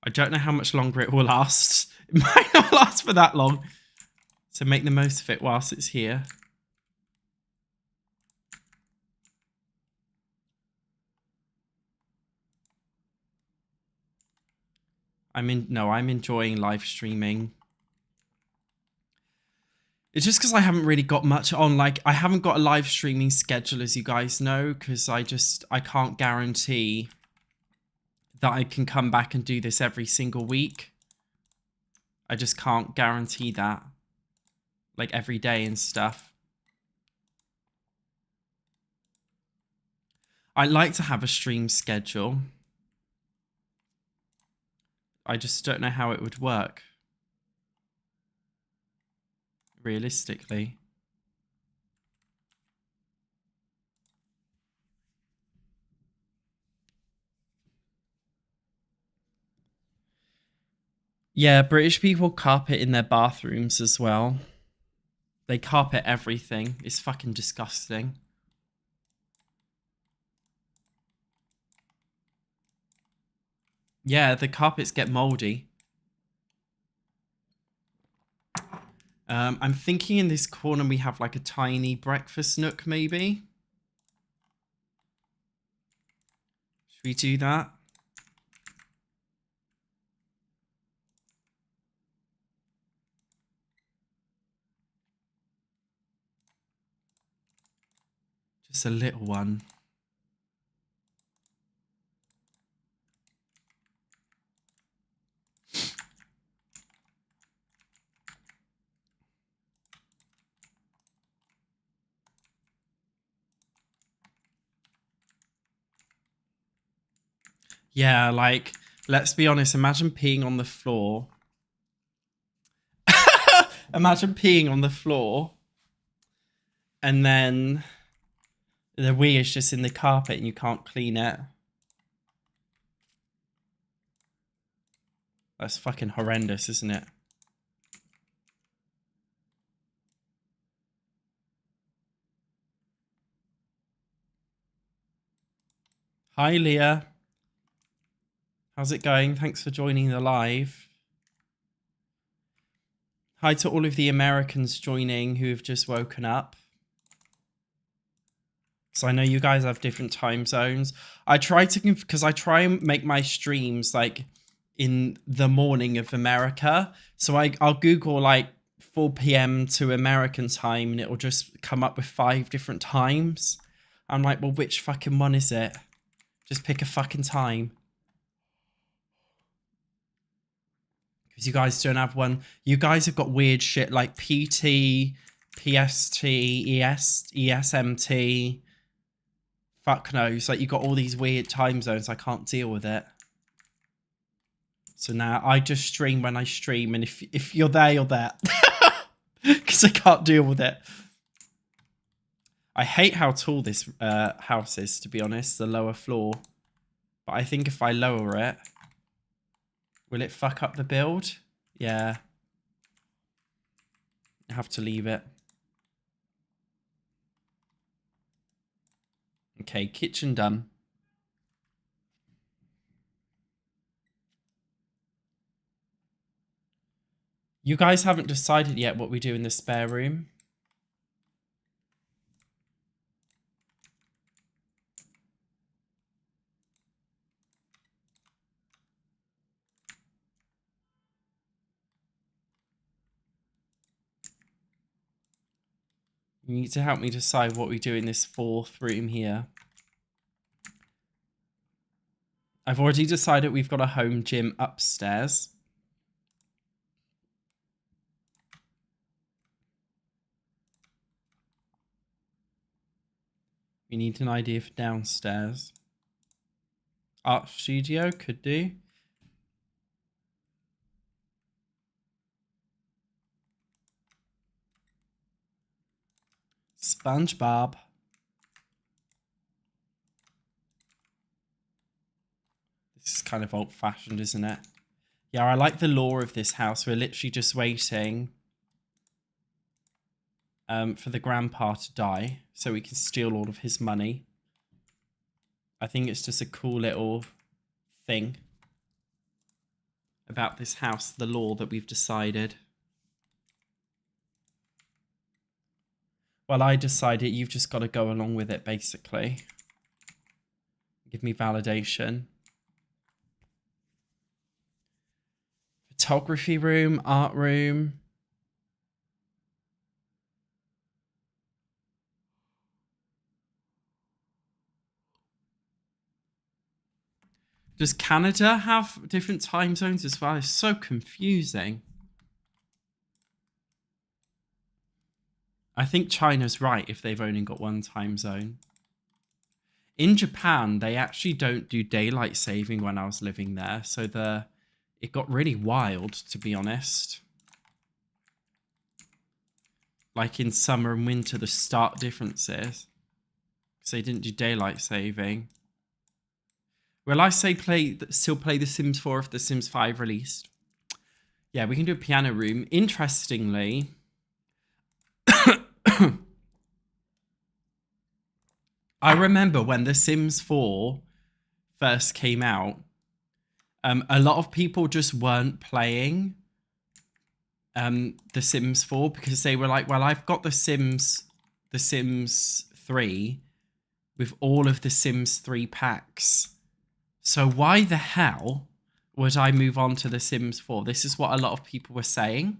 I don't know how much longer it will last. It might not last for that long. So make the most of it whilst it's here. I'm enjoying live streaming. It's just because I haven't really got much on. Like, I haven't got a live streaming schedule, as you guys know, because I can't guarantee that I can come back and do this every single week. I just can't guarantee that. Like, every day and stuff. I like to have a stream schedule. I just don't know how it would work. Realistically. Yeah, British people carpet in their bathrooms as well. They carpet everything. It's fucking disgusting. Yeah, the carpets get moldy. I'm thinking in this corner we have like a tiny breakfast nook, maybe. Should we do that? Just a little one. Yeah, like, let's be honest. Imagine peeing on the floor. Imagine peeing on the floor. And then the wee is just in the carpet and you can't clean it. That's fucking horrendous, isn't it? Hi, Leah. How's it going? Thanks for joining the live. Hi to all of the Americans joining who have just woken up. Because I know you guys have different time zones. I try and make my streams like in the morning of America. So I'll Google like 4 p.m. to American time and it'll just come up with 5 different times. I'm like, well, which fucking one is it? Just pick a fucking time. Because you guys don't have one. You guys have got weird shit like PT, PST, ESMT. Fuck knows. Like, you got all these weird time zones. I can't deal with it. So now I just stream when I stream. And if you're there, you're there. Because I can't deal with it. I hate how tall this house is, to be honest. The lower floor. But I think if I lower it, will it fuck up the build? Yeah. I have to leave it. Okay, kitchen done. You guys haven't decided yet what we do in the spare room. You need to help me decide what we do in this 4th room here. I've already decided we've got a home gym upstairs. We need an idea for downstairs. Art studio could do. SpongeBob. kind of old-fashioned, isn't it? Yeah, I like the lore of this house. We're literally just waiting for the grandpa to die so we can steal all of his money. I think it's just a cool little thing about this house, the lore that we've decided. Well, I decided you've just got to go along with it, basically. Give me validation. Photography room, art room. Does Canada have different time zones as well? It's so confusing. I think China's right if they've only got one time zone. In Japan, they actually don't do daylight saving when I was living there. So it got really wild, to be honest. Like in summer and winter, the stark differences. Because they didn't do daylight saving. Will I say still play The Sims 4 if The Sims 5 released? Yeah, we can do a piano room. Interestingly, I remember when The Sims 4 first came out, a lot of people just weren't playing The Sims 4 because they were like, well, I've got The Sims 3 with all of The Sims 3 packs. So why the hell would I move on to The Sims 4? This is what a lot of people were saying.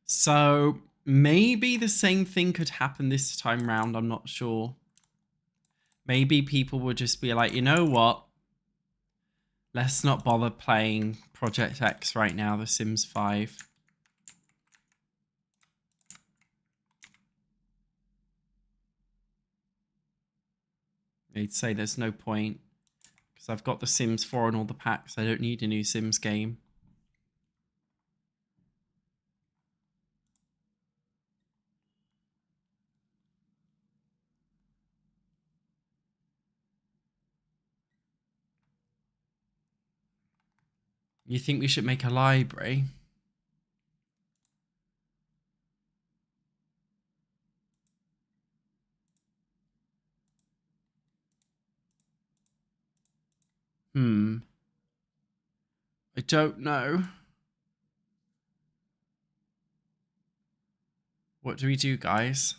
So maybe the same thing could happen this time round. I'm not sure. Maybe people would just be like, you know what? Let's not bother playing Project X right now, The Sims 5. They'd say there's no point because I've got The Sims 4 and all the packs. I don't need a new Sims game. You think we should make a library? I don't know. What do we do, guys?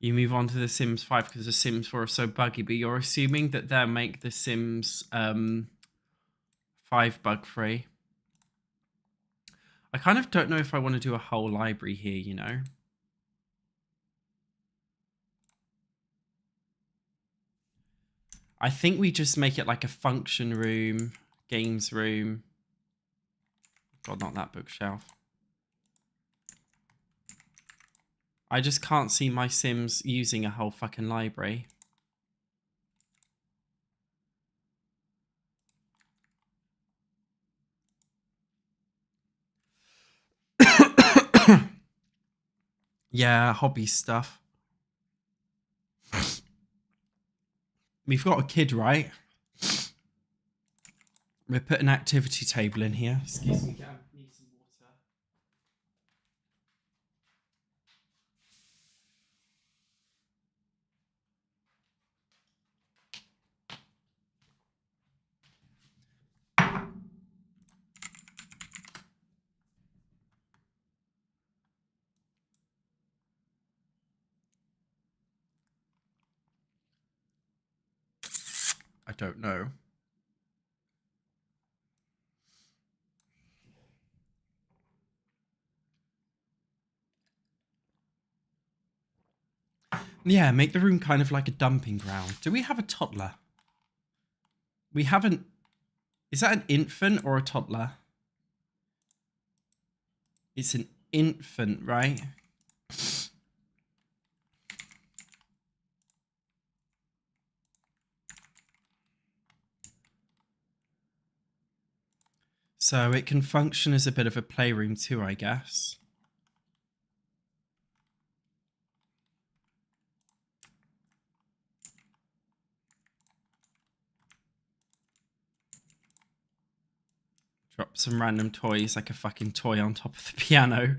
You move on to The Sims 5 because The Sims 4 are so buggy, but you're assuming that they'll make The Sims 5 bug-free. I kind of don't know if I want to do a whole library here, you know? I think we just make it like a function room, games room. God, not that bookshelf. I just can't see my Sims using a whole fucking library. Yeah, hobby stuff. We've got a kid, right? We'll put an activity table in here. Excuse me, Gab. Need some water. I don't know. Yeah, make the room kind of like a dumping ground. Do we have a toddler? We haven't. Is that an infant or a toddler? It's an infant, right? So it can function as a bit of a playroom too, I guess. Drop some random toys like a fucking toy on top of the piano.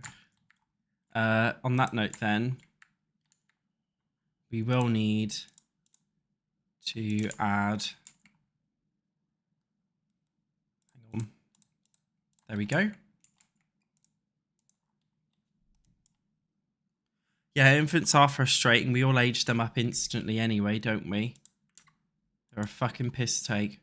On that note then, we will need to add... Hang on. There we go. Yeah, infants are frustrating. We all age them up instantly anyway, don't we? They're a fucking piss take.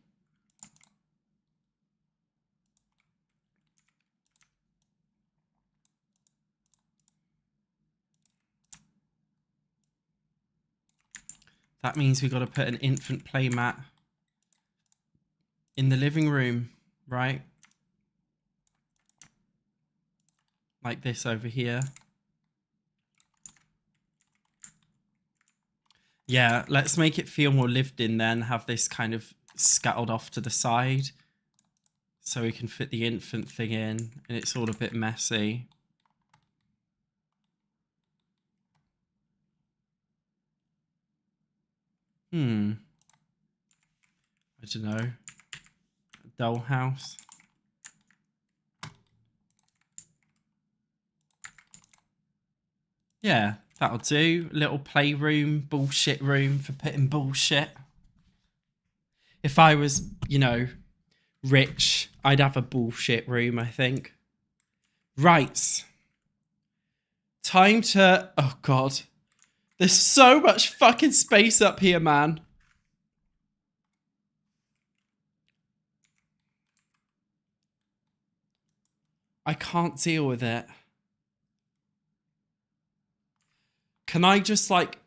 That means we've got to put an infant play mat in the living room, right? Like this over here. Yeah, let's make it feel more lived in then. Have this kind of scattered off to the side. So we can fit the infant thing in. And it's all a bit messy. I don't know. A dollhouse. Yeah, that'll do. Little playroom, bullshit room for putting bullshit. If I was, you know, rich, I'd have a bullshit room, I think. Right. Time to... Oh, God. There's so much fucking space up here, man. I can't deal with it. Can I just, like...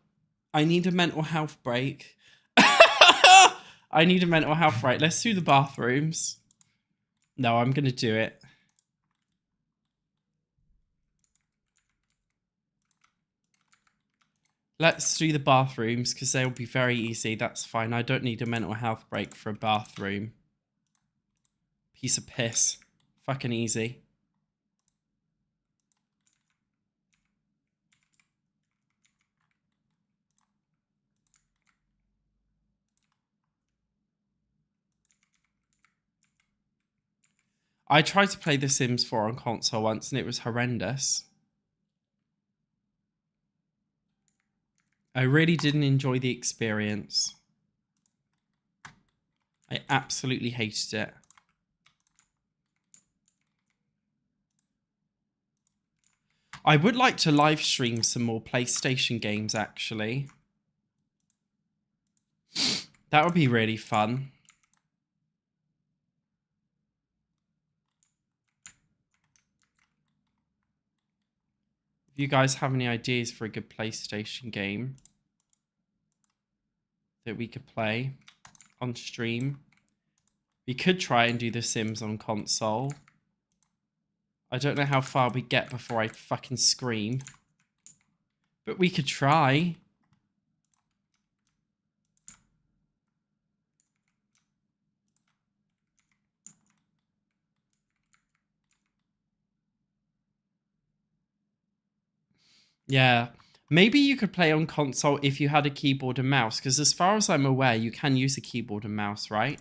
I need a mental health break. I need a mental health break. Let's do the bathrooms. No, I'm going to do it. Let's do the bathrooms because they'll be very easy. That's fine. I don't need a mental health break for a bathroom. Piece of piss. Fucking easy. I tried to play The Sims 4 on console once and it was horrendous. I really didn't enjoy the experience. I absolutely hated it. I would like to live stream some more PlayStation games, actually. That would be really fun. If you guys have any ideas for a good PlayStation game that we could play on stream, we could try and do The Sims on console. I don't know how far we get before I fucking scream. But we could try. Yeah. Maybe you could play on console if you had a keyboard and mouse. Because as far as I'm aware, you can use a keyboard and mouse, right?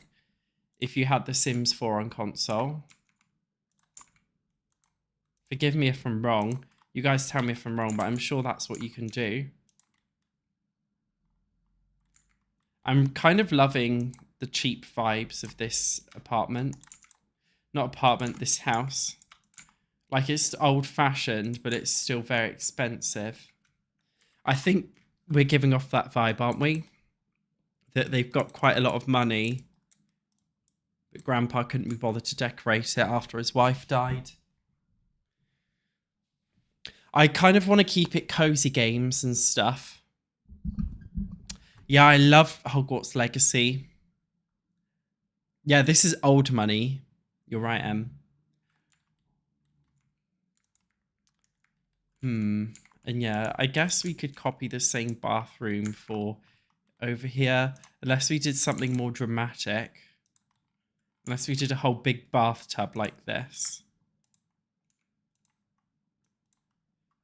If you had The Sims 4 on console. Forgive me if I'm wrong. You guys tell me if I'm wrong, but I'm sure that's what you can do. I'm kind of loving the cheap vibes of this apartment. Not apartment, this house. Like, it's old-fashioned, but it's still very expensive. I think we're giving off that vibe, aren't we? That they've got quite a lot of money. But Grandpa couldn't be bothered to decorate it after his wife died. I kind of want to keep it cozy games and stuff. Yeah, I love Hogwarts Legacy. Yeah, this is old money. You're right, Em. And yeah, I guess we could copy the same bathroom for over here. Unless we did something more dramatic. Unless we did a whole big bathtub like this.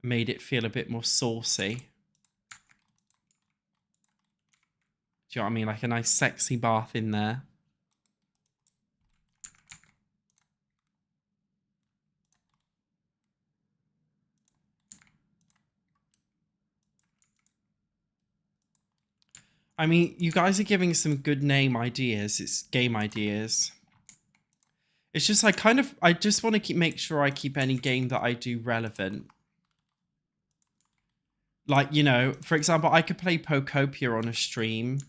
Made it feel a bit more saucy. Do you know what I mean? Like a nice sexy bath in there. I mean, you guys are giving some good name ideas. It's game ideas. It's just I just want to make sure I keep any game that I do relevant. Like, you know, for example, I could play Pokopia on a stream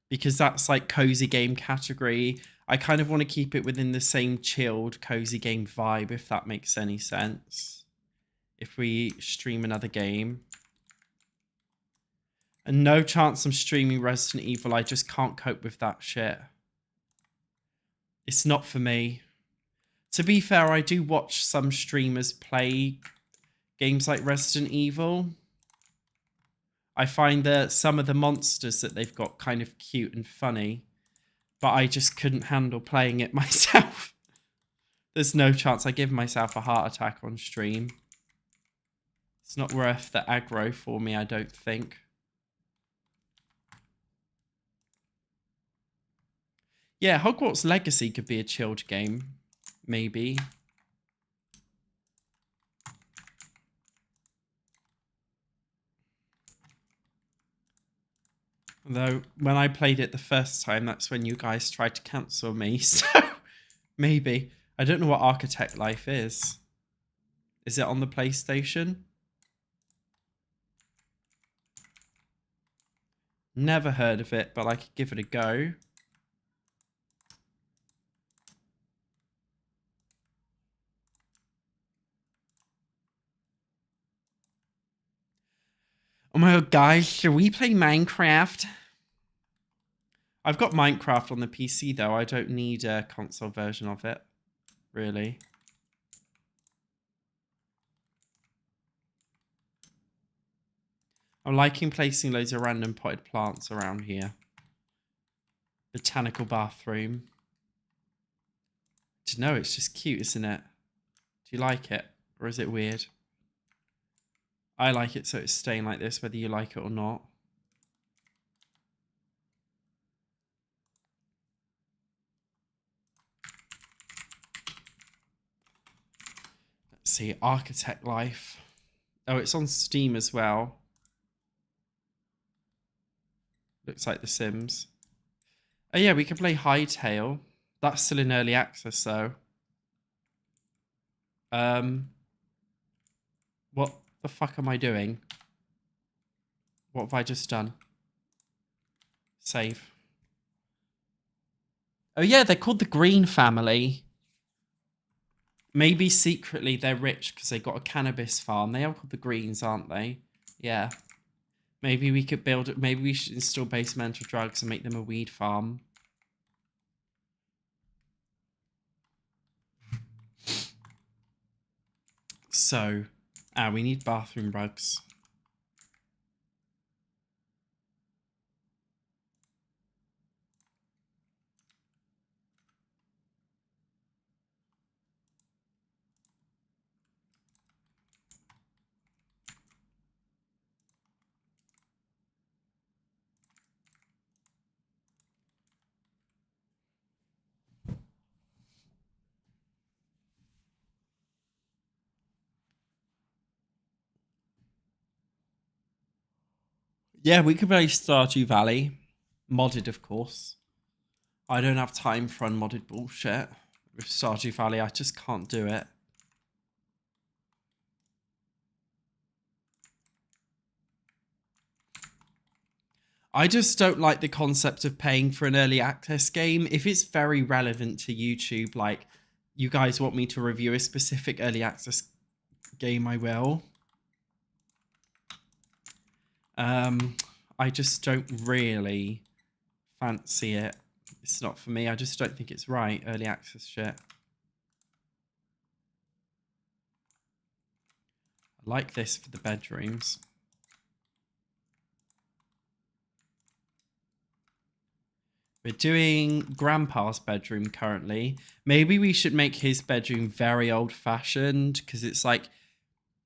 because that's like cozy game category. I kind of want to keep it within the same chilled cozy game vibe, if that makes any sense. If we stream another game. And no chance I'm streaming Resident Evil. I just can't cope with that shit. It's not for me. To be fair, I do watch some streamers play games like Resident Evil. I find that some of the monsters that they've got kind of cute and funny. But I just couldn't handle playing it myself. There's no chance I give myself a heart attack on stream. It's not worth the aggro for me, I don't think. Yeah, Hogwarts Legacy could be a chilled game. Maybe. Although, when I played it the first time, that's when you guys tried to cancel me. So, maybe. I don't know what Architect Life is. Is it on the PlayStation? Never heard of it, but I could give it a go. Oh my god, guys, should we play Minecraft? I've got Minecraft on the PC, though. I don't need a console version of it, really. I'm liking placing loads of random potted plants around here. Botanical bathroom. I don't know, it's just cute, isn't it? Do you like it? Or is it weird? I like it, so it's staying like this, whether you like it or not. Let's see, Architect Life. Oh, it's on Steam as well. Looks like The Sims. Oh yeah, we can play Hightail. That's still in early access, though. What the fuck am I doing? What have I just done? Save. Oh yeah, they're called the Green Family. Maybe secretly they're rich because they got a cannabis farm. They are called the Greens, aren't they? Yeah. Maybe we could build it. Maybe we should install base mental drugs and make them a weed farm. So, we need bathroom rugs. Yeah, we could play Stardew Valley. Modded, of course. I don't have time for unmodded bullshit. With Stardew Valley, I just can't do it. I just don't like the concept of paying for an early access game. If it's very relevant to YouTube, like you guys want me to review a specific early access game, I will. I just don't really fancy it. It's not for me. I just don't think it's right, early access shit. I like this for the bedrooms. We're doing Grandpa's bedroom currently. Maybe we should make his bedroom very old-fashioned, because it's like,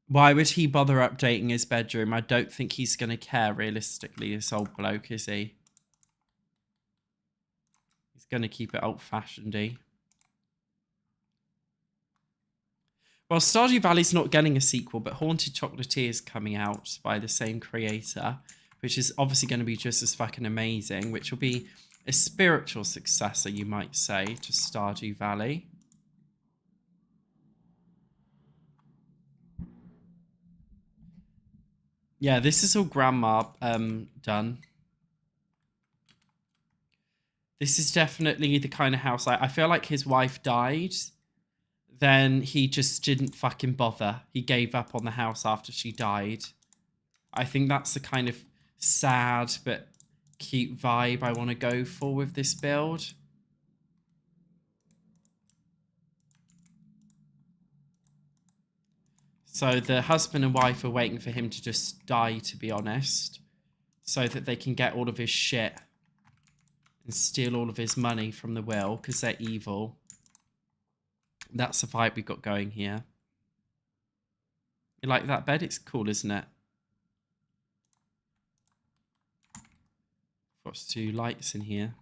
why would he bother updating his bedroom? I don't think he's going to care, realistically, this old bloke, is he? He's going to keep it old-fashioned-y. Well, Stardew Valley's not getting a sequel, but Haunted Chocolatier is coming out by the same creator, which is obviously going to be just as fucking amazing, which will be a spiritual successor, you might say, to Stardew Valley. Yeah, this is all Grandma done. This is definitely the kind of house I feel like his wife died. Then he just didn't fucking bother. He gave up on the house after she died. I think that's the kind of sad but cute vibe I want to go for with this build. So the husband and wife are waiting for him to just die, to be honest, so that they can get all of his shit and steal all of his money from the will, because they're evil. That's the vibe we got going here. You like that bed? It's cool, isn't it? Got 2 lights in here.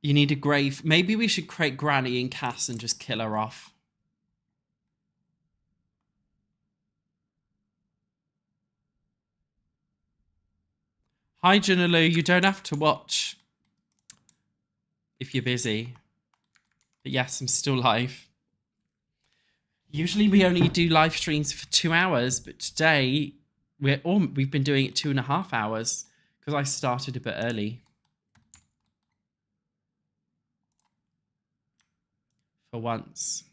You need a grave. Maybe we should create Granny and Cass and just kill her off. Hi, Junalu. You don't have to watch if you're busy. But yes, I'm still live. Usually we only do live streams for 2 hours, but today we've been doing it 2.5 hours because I started a bit early. For once.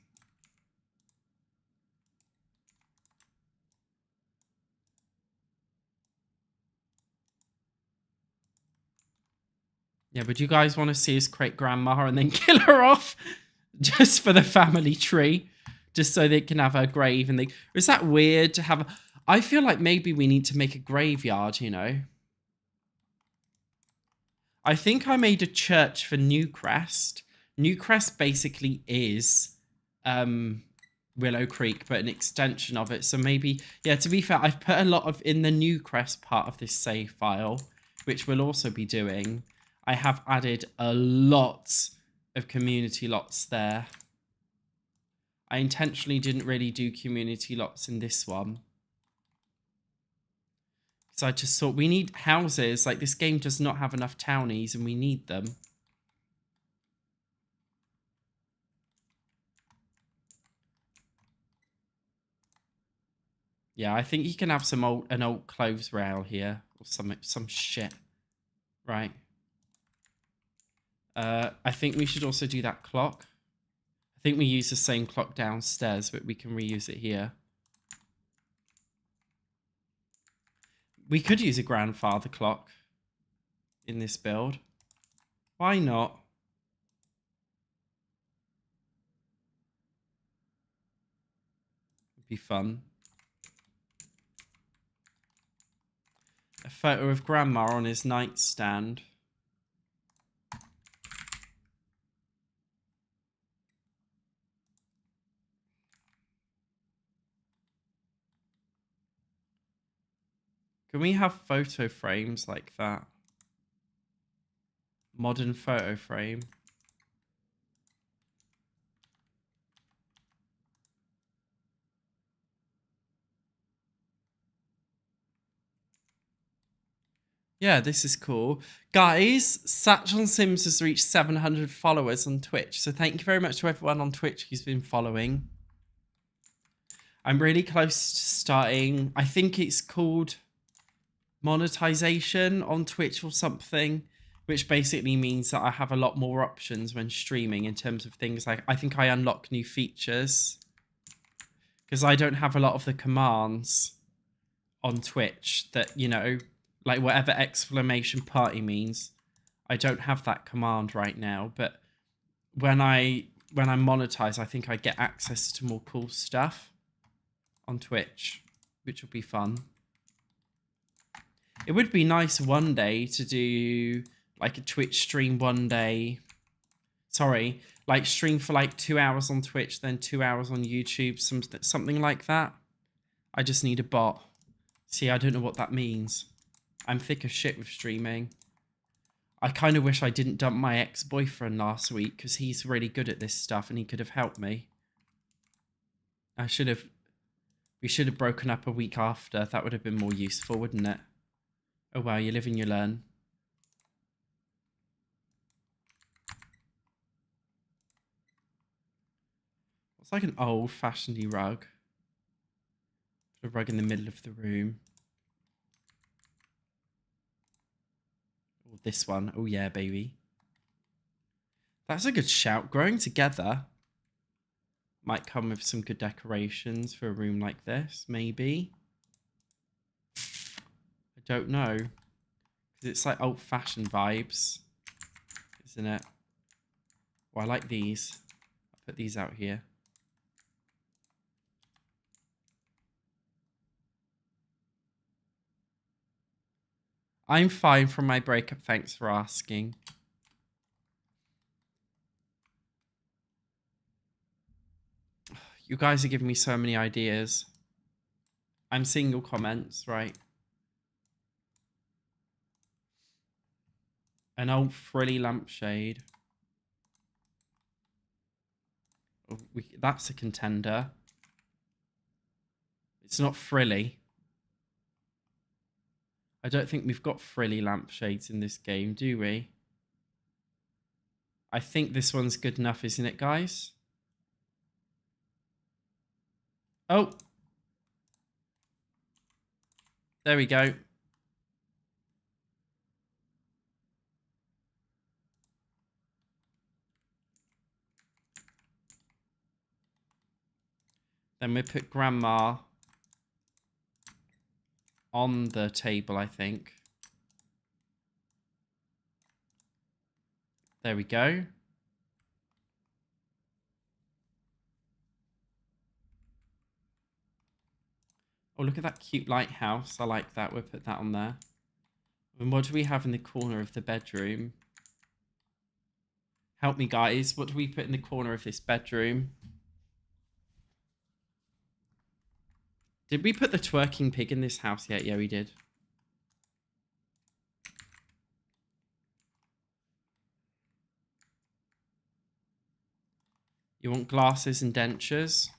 Yeah, but you guys want to see us create Grandma and then kill her off just for the family tree, just so they can have her grave and they. Is that weird to have? I feel like maybe we need to make a graveyard, you know. I think I made a church for Newcrest. Newcrest basically is Willow Creek, but an extension of it. So maybe, yeah, to be fair, I've put a lot of in the Newcrest part of this save file, which we'll also be doing. I have added a lot of community lots there. I intentionally didn't really do community lots in this one. So I just thought we need houses. Like, this game does not have enough townies and we need them. Yeah, I think you can have an old clothes rail here or some shit. Right. I think we should also do that clock. I think we use the same clock downstairs, but we can reuse it here. We could use a grandfather clock in this build. Why not? It'd be fun. A photo of Grandma on his nightstand. Can we have photo frames like that? Modern photo frame. Yeah, this is cool. Guys, SatchOnSims has reached 700 followers on Twitch. So thank you very much to everyone on Twitch who's been following. I'm really close to starting. I think it's called monetization on Twitch or something, which basically means that I have a lot more options when streaming in terms of things like, I think I unlock new features because I don't have a lot of the commands on Twitch that, you know, like whatever exclamation party means. I don't have that command right now, but when I monetize, I think I get access to more cool stuff on Twitch, which will be fun. It would be nice one day to do like a Twitch stream one day. Sorry, like stream for like 2 hours on Twitch, then 2 hours on YouTube, something like that. I just need a bot. See, I don't know what that means. I'm thick as shit with streaming. I kind of wish I didn't dump my ex-boyfriend last week because he's really good at this stuff and he could have helped me. We should have broken up a week after. That would have been more useful, wouldn't it? Oh well, you live and you learn. It's like an old-fashioned rug. Put a rug in the middle of the room. Oh, this one. Oh yeah, baby. That's a good shout. Growing together might come with some good decorations for a room like this, maybe. I don't know. Because it's like old-fashioned vibes, isn't it? Well, I like these. I'll put these out here. I'm fine from my breakup, thanks for asking. You guys are giving me so many ideas. I'm seeing your comments, right? An old frilly lampshade. Oh, that's a contender. It's not frilly. I don't think we've got frilly lampshades in this game, do we? I think this one's good enough, isn't it, guys? Oh. There we go. Then we put Grandma on the table, I think. There we go. Oh, look at that cute lighthouse. I like that. We'll put that on there. And what do we have in the corner of the bedroom? Help me, guys. What do we put in the corner of this bedroom? Did we put the twerking pig in this house yet? Yeah, we did. You want glasses and dentures?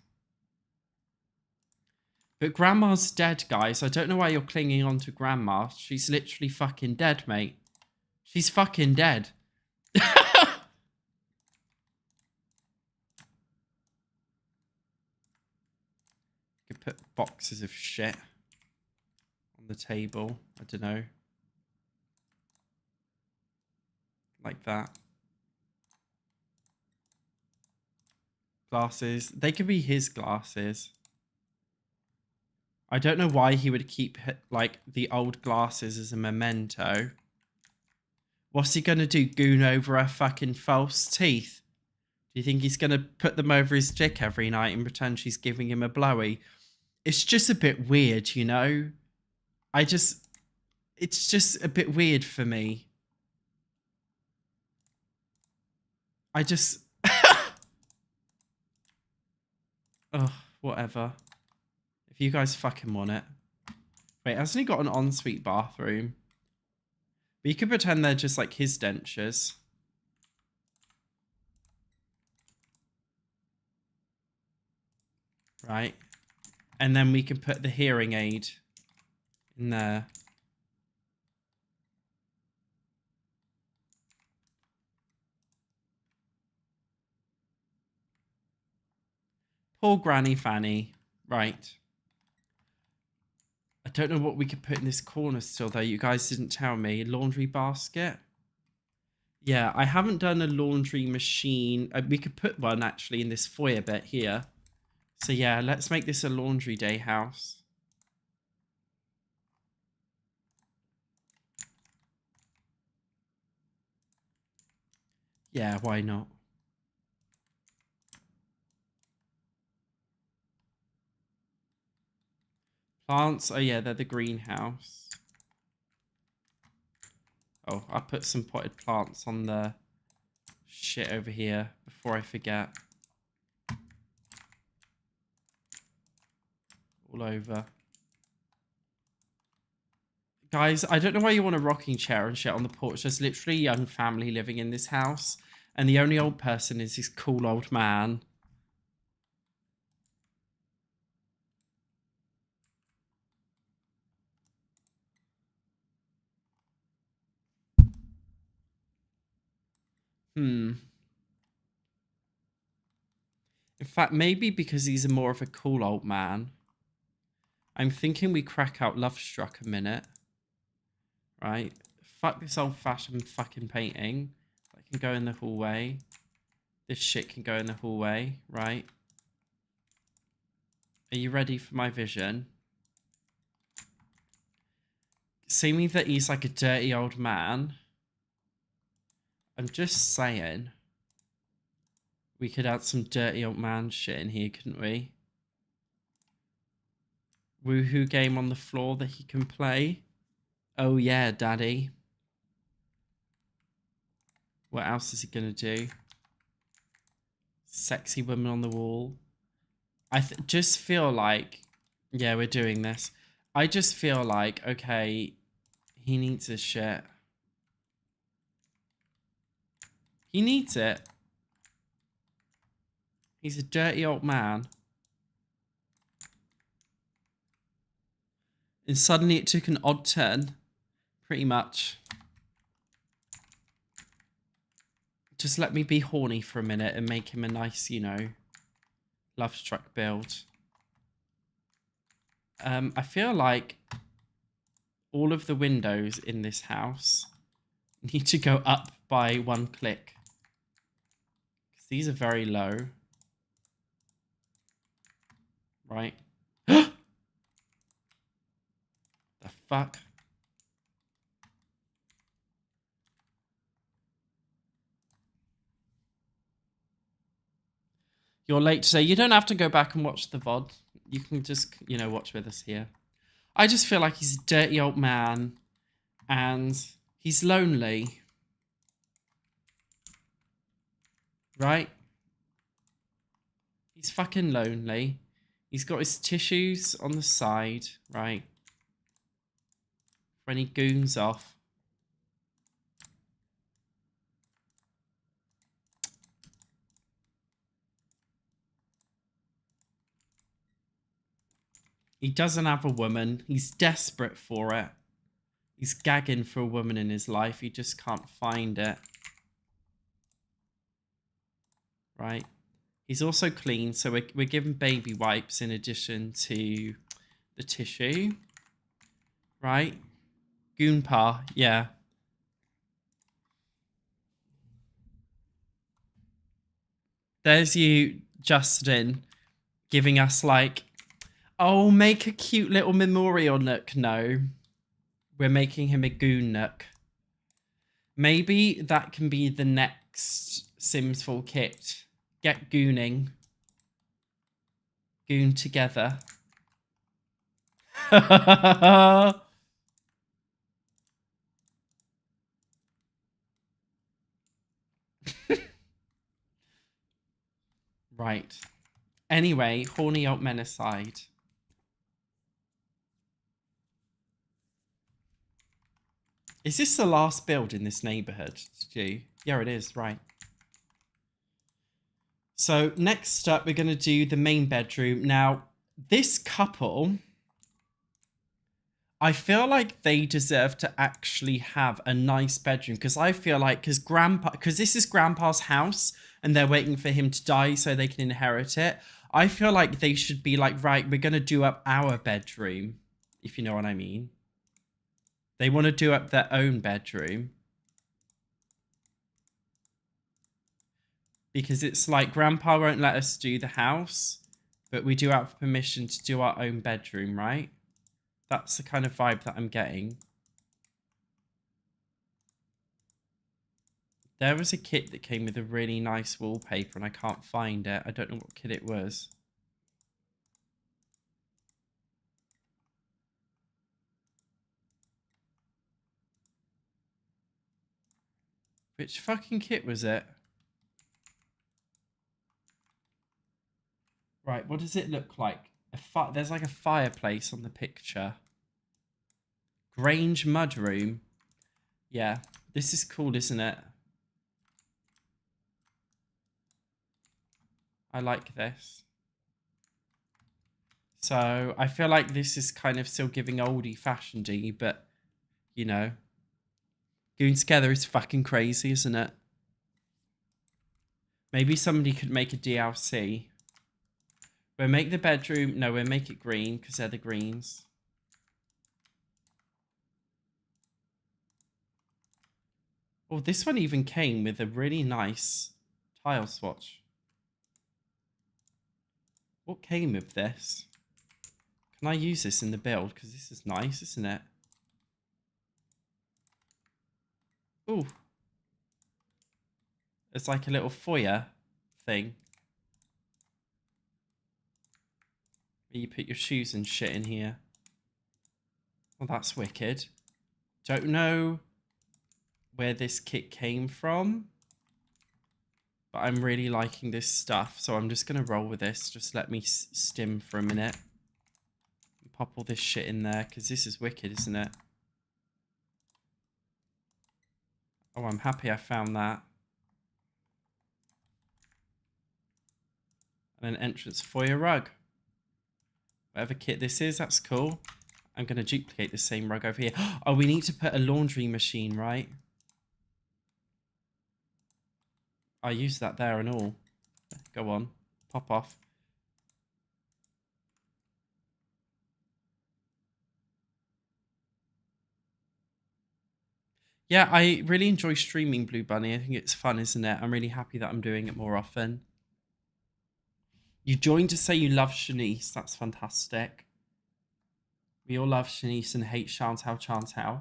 But Grandma's dead, guys. I don't know why you're clinging on to Grandma. She's literally fucking dead, mate. She's fucking dead. Could put boxes of shit on the table. I don't know. Like that. Glasses. They could be his glasses. I don't know why he would keep like the old glasses as a memento. What's he gonna do? Goon over her fucking false teeth? Do you think he's gonna put them over his dick every night and pretend she's giving him a blowy? It's just a bit weird, you know? It's just a bit weird for me. Oh, whatever. If you guys fucking want it. Wait, hasn't he got an ensuite bathroom? But you could pretend they're just like his dentures. Right. And then we can put the hearing aid in there. Poor Granny Fanny. Right. I don't know what we could put in this corner still, though. You guys didn't tell me. Laundry basket? Yeah, I haven't done a laundry machine. We could put one, actually, in this foyer bit here. So, yeah, let's make this a laundry day house. Yeah, why not? Plants, oh yeah, they're the greenhouse. Oh, I put some potted plants on the shit over here before I forget. All over. Guys, I don't know why you want a rocking chair and shit on the porch. There's literally a young family living in this house. And the only old person is this cool old man. In fact, maybe because he's more of a cool old man. I'm thinking we crack out Love Struck a minute. Right? Fuck this old-fashioned fucking painting. That can go in the hallway. This shit can go in the hallway, right? Are you ready for my vision? Seeming that he's like a dirty old man. I'm just saying. We could add some dirty old man shit in here, couldn't we? Woohoo game on the floor that he can play. Oh yeah, daddy. What else is he gonna do? Sexy woman on the wall. I just feel like, yeah, we're doing this. I just feel like, okay, he needs his shit. He needs it. He's a dirty old man. And suddenly it took an odd turn. Pretty much. Just let me be horny for a minute and make him a nice, you know, Love Struck build. I feel like all of the windows in this house need to go up by 1 click. Because these are very low. Right? The fuck? You're late today. You don't have to go back and watch the VOD. You can just, you know, watch with us here. I just feel like he's a dirty old man and he's lonely. Right? He's fucking lonely. He's got his tissues on the side, right? When he goons off. He doesn't have a woman. He's desperate for it. He's gagging for a woman in his life. He just can't find it. Right? He's also clean, so we're giving baby wipes in addition to the tissue. Right? Goonpa, yeah. There's you, Justin, giving us like, oh, make a cute little memorial nook. No, we're making him a goon nook. Maybe that can be the next Sims 4 kit. Get gooning. Goon together. Right. Anyway, horny old men aside. Is this the last build in this neighborhood, Stu? Yeah, it is, right. So next up, we're going to do the main bedroom. Now, this couple, I feel like they deserve to actually have a nice bedroom because I feel like, because this is Grandpa's house and they're waiting for him to die so they can inherit it. I feel like they should be like, right, we're going to do up our bedroom, if you know what I mean. They want to do up their own bedroom. Because it's like Grandpa won't let us do the house, but we do have permission to do our own bedroom, right? That's the kind of vibe that I'm getting. There was a kit that came with a really nice wallpaper and I can't find it. I don't know what kit it was. Which fucking kit was it? Right, what does it look like? There's like a fireplace on the picture. Grange mudroom. Yeah, this is cool, isn't it? I like this. So I feel like this is kind of still giving oldie fashionedy, but you know, going together is fucking crazy, isn't it? Maybe somebody could make a DLC. We'll make the bedroom. No, we'll make it green because they're the greens. Oh, this one even came with a really nice tile swatch. What came with this? Can I use this in the build? Because this is nice, isn't it? Ooh. It's like a little foyer thing. You put your shoes and shit in here. Well, that's wicked. Don't know where this kit came from, but I'm really liking this stuff, so I'm just going to roll with this. Just let me stim for a minute. Pop all this shit in there, because this is wicked, isn't it? Oh, I'm happy I found that. And an entrance foyer rug. Whatever kit this is, that's cool. I'm going to duplicate the same rug over here. Oh, we need to put a laundry machine, right? I use that there and all. Go on. Pop off. Yeah, I really enjoy streaming Blue Bunny. I think it's fun, isn't it? I'm really happy that I'm doing it more often. You joined to say you love Shanice. That's fantastic. We all love Shanice and hate Chantal.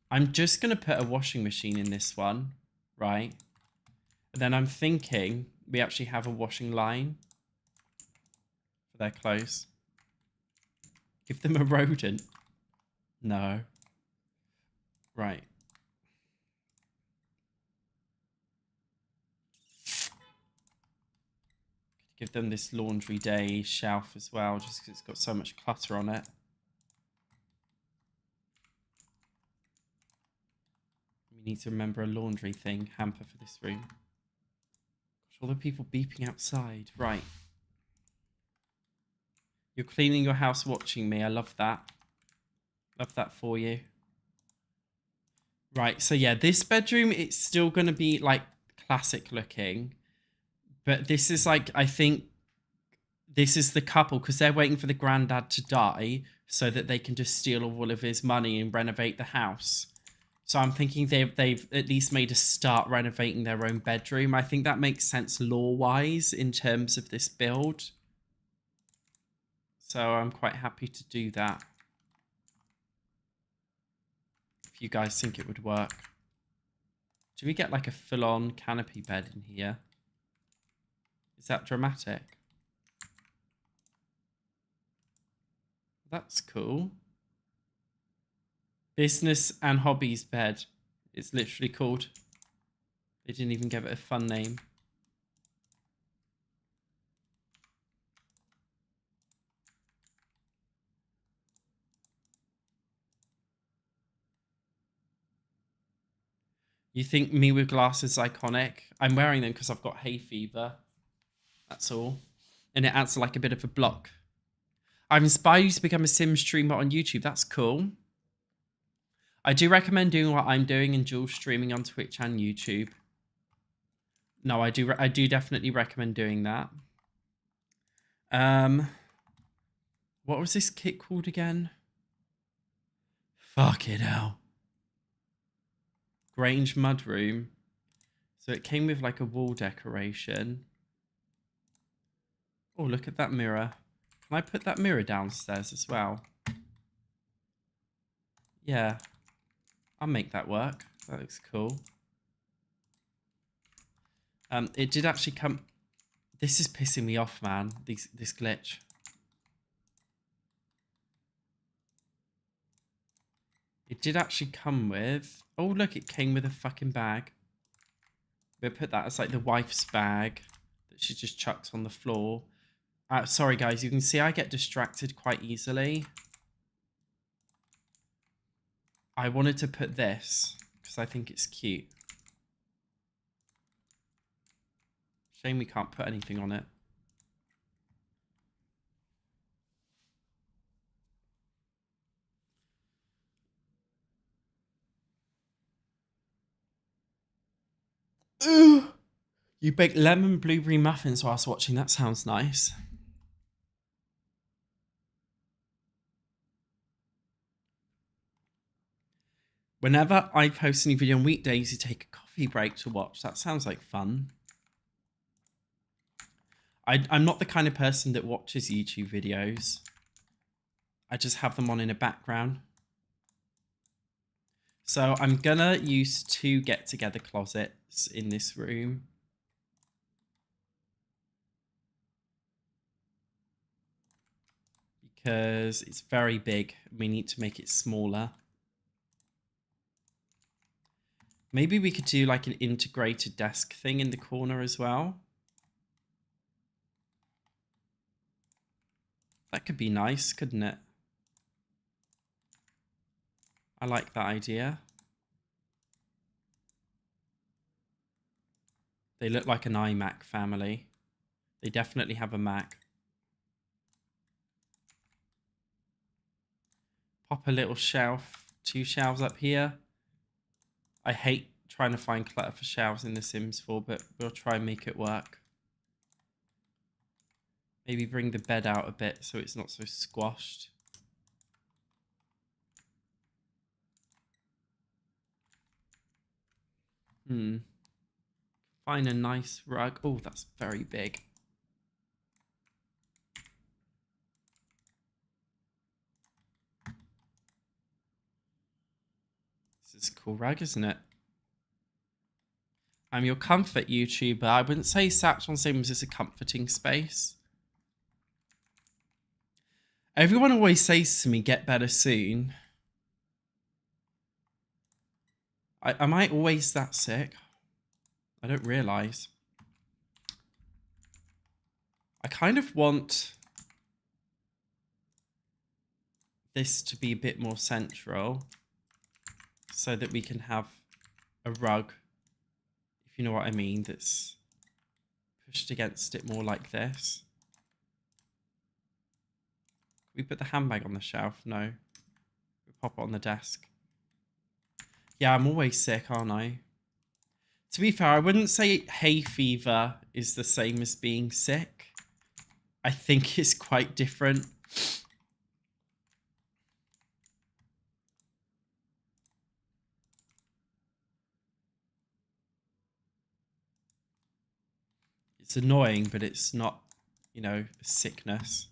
I'm just going to put a washing machine in this one, right? And then I'm thinking we actually have a washing line for their clothes. Give them a rodent. No. Right. Give them this laundry day shelf as well, just because it's got so much clutter on it. We need to remember a laundry thing, hamper for this room. Gosh, all the people beeping outside. Right. You're cleaning your house watching me. I love that. Love that for you. Right, so yeah, this bedroom, it's still going to be like classic looking. But this is like, I think this is the couple because they're waiting for the granddad to die so that they can just steal all of his money and renovate the house. So I'm thinking they've at least made a start renovating their own bedroom. I think that makes sense lore-wise in terms of this build. So I'm quite happy to do that. If you guys think it would work. Do we get like a full-on canopy bed in here? Is that dramatic? That's cool. Business and hobbies bed. It's literally called. They didn't even give it a fun name. You think me with glasses is iconic? I'm wearing them because I've got hay fever. That's all. And it adds like a bit of a block. I've inspired you to become a Sim streamer on YouTube. That's cool. I do recommend doing what I'm doing and dual streaming on Twitch and YouTube. No, I do definitely recommend doing that. What was this kit called again? Fuck it hell. Grange mudroom. So it came with like a wall decoration. Oh, look at that mirror. Can I put that mirror downstairs as well? Yeah. I'll make that work. That looks cool. It did actually come... This is pissing me off, man. This glitch. It did actually come with... Oh, look, it came with a fucking bag. We'll put that as like the wife's bag that she just chucks on the floor. Sorry, guys. You can see I get distracted quite easily. I wanted to put this because I think it's cute. Shame we can't put anything on it. Ooh. You baked lemon blueberry muffins whilst watching. That sounds nice. Whenever I post a new video on weekdays, you take a coffee break to watch. That sounds like fun. I'm not the kind of person that watches YouTube videos. I just have them on in a background. So I'm gonna use 2 get-together closets in this room. Because it's very big. We need to make it smaller. Maybe we could do like an integrated desk thing in the corner as well. That could be nice, couldn't it? I like that idea. They look like an iMac family. They definitely have a Mac. Pop a little shelf, 2 shelves up here. I hate trying to find clutter for shelves in The Sims 4, but we'll try and make it work. Maybe bring the bed out a bit so it's not so squashed. Find a nice rug. Oh, that's very big. This is a cool rug, isn't it? I'm your comfort YouTuber. I wouldn't say SatchOnSims is a comforting space. Everyone always says to me, get better soon. Am I always that sick? I don't realise. I kind of want this to be a bit more central so that we can have a rug, if you know what I mean, that's pushed against it more like this. Can we put the handbag on the shelf? No. We pop it on the desk. Yeah, I'm always sick, aren't I? To be fair, I wouldn't say hay fever is the same as being sick. I think it's quite different. It's annoying, but it's not, you know, a sickness.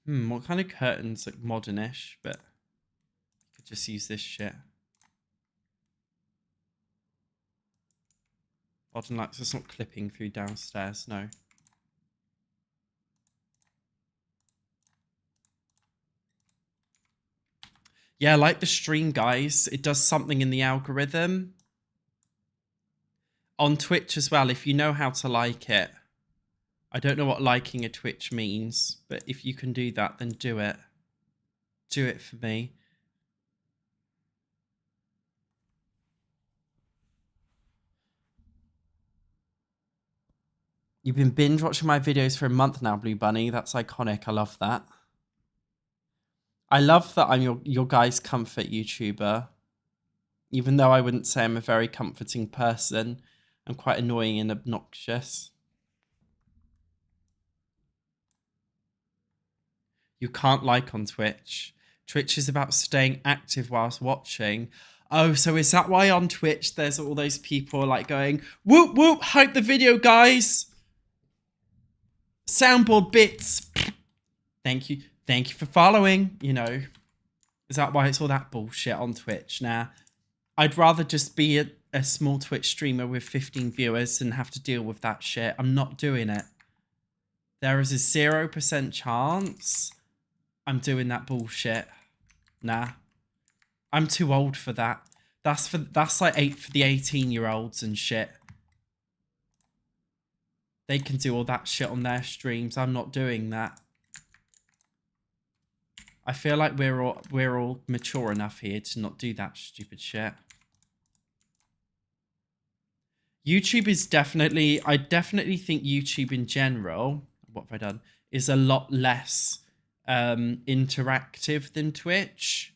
What kind of curtains? Like modernish, but I could just use this shit. Modern lights, it's not clipping through downstairs, no. Yeah, like the stream, guys. It does something in the algorithm. On Twitch as well, if you know how to like it. I don't know what liking a Twitch means, but if you can do that, then do it. Do it for me. You've been binge watching my videos for a month now, Blue Bunny. That's iconic. I love that. I love that I'm your guys' comfort YouTuber. Even though I wouldn't say I'm a very comforting person, I'm quite annoying and obnoxious. You can't like on Twitch. Twitch is about staying active whilst watching. Oh, so is that why on Twitch there's all those people like going, whoop, whoop, hype the video, guys. Soundboard bits. Thank you. Thank you for following, you know. Is that why it's all that bullshit on Twitch? Nah, I'd rather just be a small Twitch streamer with 15 viewers and have to deal with that shit. I'm not doing it. There is a 0% chance I'm doing that bullshit. Nah. I'm too old for that. That's like for the 18-year-olds and shit. They can do all that shit on their streams. I'm not doing that. I feel like we're all mature enough here to not do that stupid shit. YouTube is definitely, I definitely think YouTube in general, what have I done, is a lot less interactive than Twitch.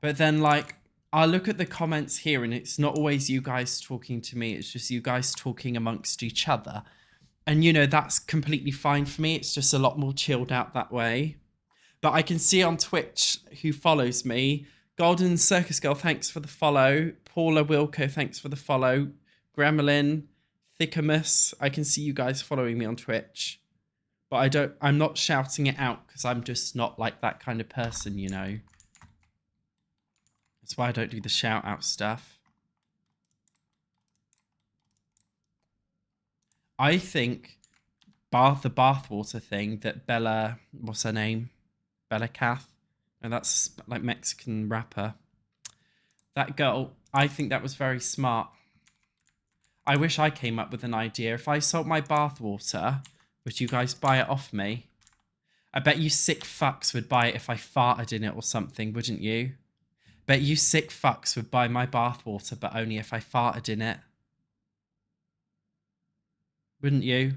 But then, like, I look at the comments here and it's not always you guys talking to me. It's just you guys talking amongst each other. And, you know, that's completely fine for me. It's just a lot more chilled out that way. But I can see on Twitch who follows me. Golden Circus Girl, thanks for the follow. Paula Wilco, thanks for the follow. Gremlin, Thickamus, I can see you guys following me on Twitch. But I'm not shouting it out because I'm just not like that kind of person, you know. That's why I don't do the shout out stuff. I think the bathwater thing that Bella, what's her name? Bella Cath. And that's like Mexican rapper. That girl, I think that was very smart. I wish I came up with an idea. If I sold my bathwater, would you guys buy it off me? I bet you sick fucks would buy it if I farted in it or something, wouldn't you? Bet you sick fucks would buy my bathwater, but only if I farted in it. Wouldn't you?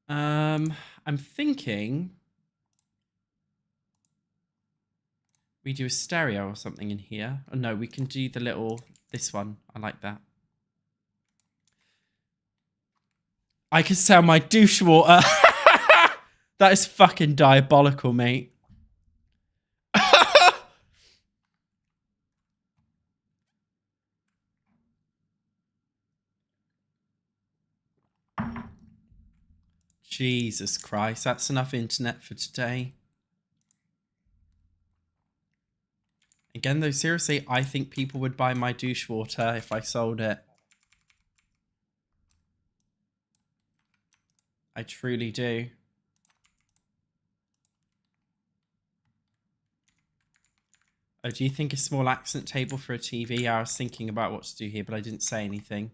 I'm thinking we do a stereo or something in here. Oh no, we can do the little, this one. I like that. I can sell my douche water. That is fucking diabolical, mate. Jesus Christ, that's enough internet for today. Again, though, seriously, I think people would buy my douche water if I sold it. I truly do. Oh, do you think a small accent table for a TV? Yeah, I was thinking about what to do here, but I didn't say anything.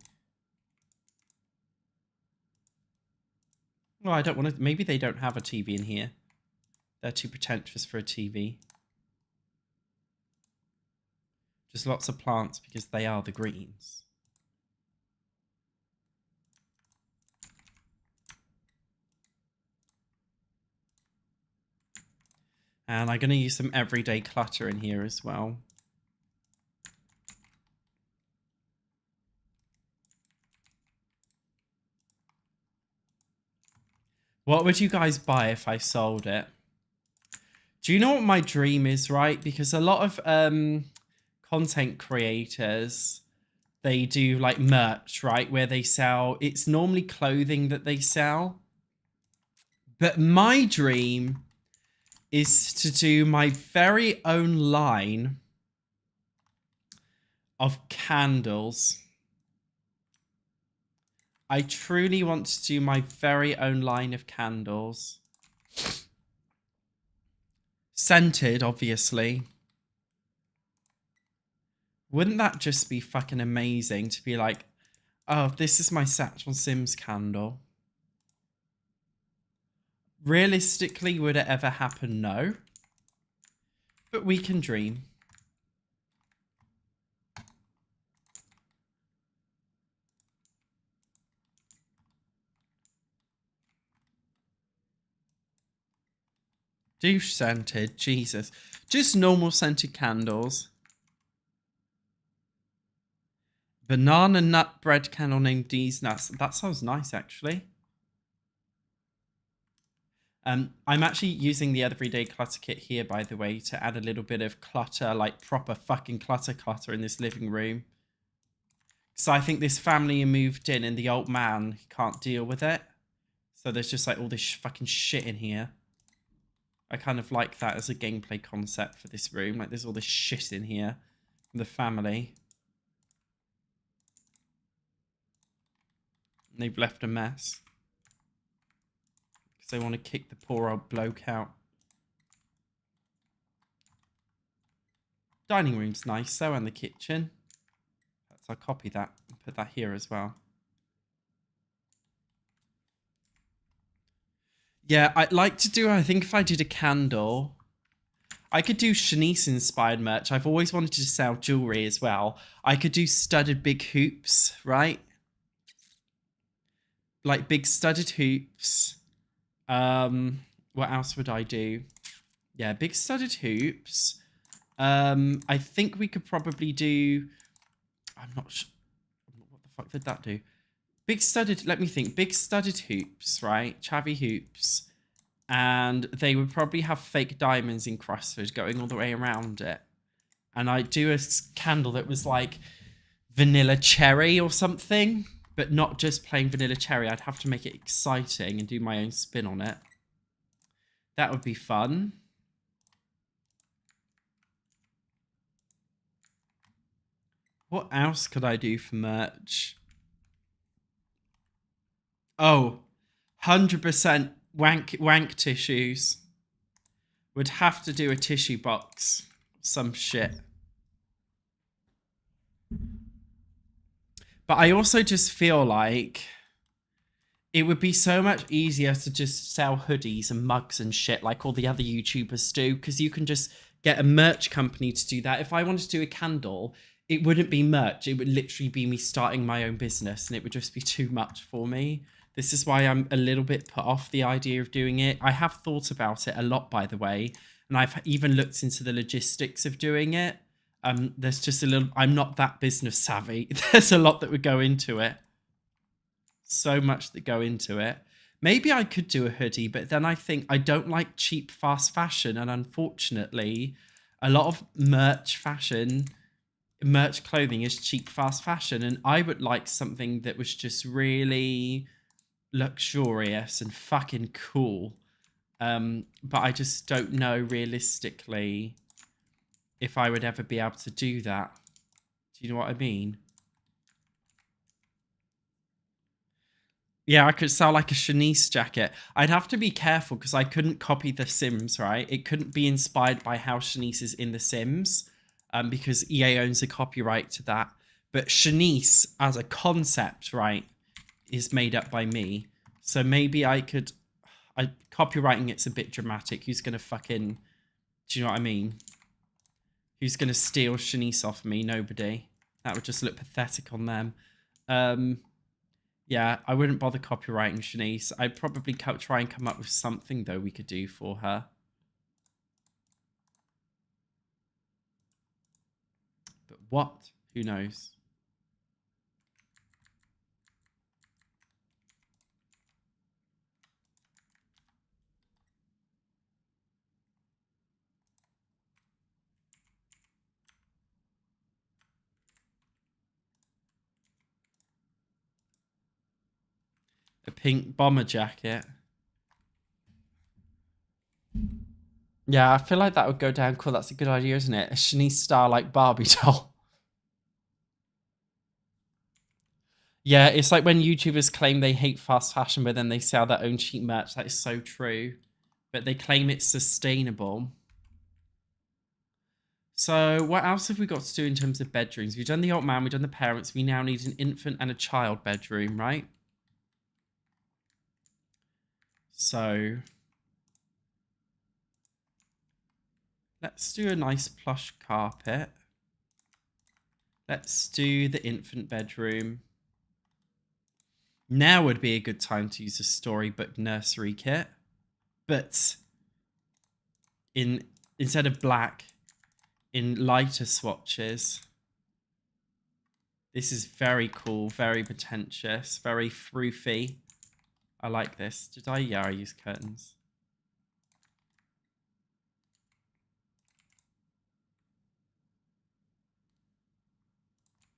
Well, I don't want to... Maybe they don't have a TV in here. They're too pretentious for a TV. Just lots of plants because they are the greens. And I'm going to use some everyday clutter in here as well. What would you guys buy if I sold it? Do you know what my dream is, right? Because a lot of content creators, they do like merch, right? Where they sell, it's normally clothing that they sell. But my dream is to do my very own line of candles. I truly want to do my very own line of candles. Scented, obviously. Wouldn't that just be fucking amazing to be like, oh, this is my SatchOnSims candle. Realistically, would it ever happen? No. But we can dream. Douche scented, Jesus. Just normal scented candles. Banana nut bread candle named D's Nuts. That sounds nice, actually. I'm actually using the everyday clutter kit here, by the way, to add a little bit of clutter, like proper fucking clutter in this living room. So I think this family moved in and the old man can't deal with it. So there's just like all this fucking shit in here. I kind of like that as a gameplay concept for this room. Like there's all this shit in here. the family. They've left a mess. Because they want to kick the poor old bloke out. Dining room's nice though, and the kitchen. I'll copy that and put that here as well. Yeah, I'd like to do, I think if I did a candle, I could do Shanice inspired merch. I've always wanted to sell jewelry as well. I could do studded big hoops, right? Like big studded hoops. What else would I do? Yeah, big studded hoops. I think we could probably do, I'm not sure. What the fuck did that do? Big studded, let me think. Big studded hoops, right? Chavvy hoops. And they would probably have fake diamonds encrusted going all the way around it. And I'd do a candle that was like vanilla cherry or something. But not just plain vanilla cherry. I'd have to make it exciting and do my own spin on it. That would be fun. What else could I do for merch? Oh, 100% wank tissues. Would have to do a tissue box. Some shit. But I also just feel like it would be so much easier to just sell hoodies and mugs and shit like all the other YouTubers do, because you can just get a merch company to do that. If I wanted to do a candle, it wouldn't be merch. It would literally be me starting my own business, and it would just be too much for me. This is why I'm a little bit put off the idea of doing it. I have thought about it a lot, by the way, and I've even looked into the logistics of doing it. There's just a little, I'm not that business savvy. There's a lot that would go into it. So much that go into it. Maybe I could do a hoodie, but then I think I don't like cheap fast fashion. And unfortunately, a lot of merch clothing is cheap fast fashion. And I would like something that was just really luxurious and fucking cool. But I just don't know realistically if I would ever be able to do that. Do you know what I mean? Yeah, I could sell like a Shanice jacket. I'd have to be careful because I couldn't copy the Sims, right? It couldn't be inspired by how Shanice is in the Sims, because EA owns a copyright to that. But Shanice as a concept, right, is made up by me. So maybe I could... copywriting it's a bit dramatic. Who's going to fucking... Do you know what I mean? Who's going to steal Shanice off me? Nobody. That would just look pathetic on them. Yeah, I wouldn't bother copywriting Shanice. I'd probably try and come up with something, though, we could do for her. But what? Who knows? A pink bomber jacket. Yeah, I feel like that would go down cool. That's a good idea, isn't it? A Shanice star like Barbie doll. Yeah, it's like when YouTubers claim they hate fast fashion, but then they sell their own cheap merch. That is so true. But they claim it's sustainable. So what else have we got to do in terms of bedrooms? We've done the old man, we've done the parents. We now need an infant and a child bedroom, right? So let's do a nice plush carpet. Let's do the infant bedroom. Now would be a good time to use a storybook nursery kit. But instead of black, in lighter swatches. This is very cool, very pretentious, very froofy. I like this. Did I? Yeah, I use curtains.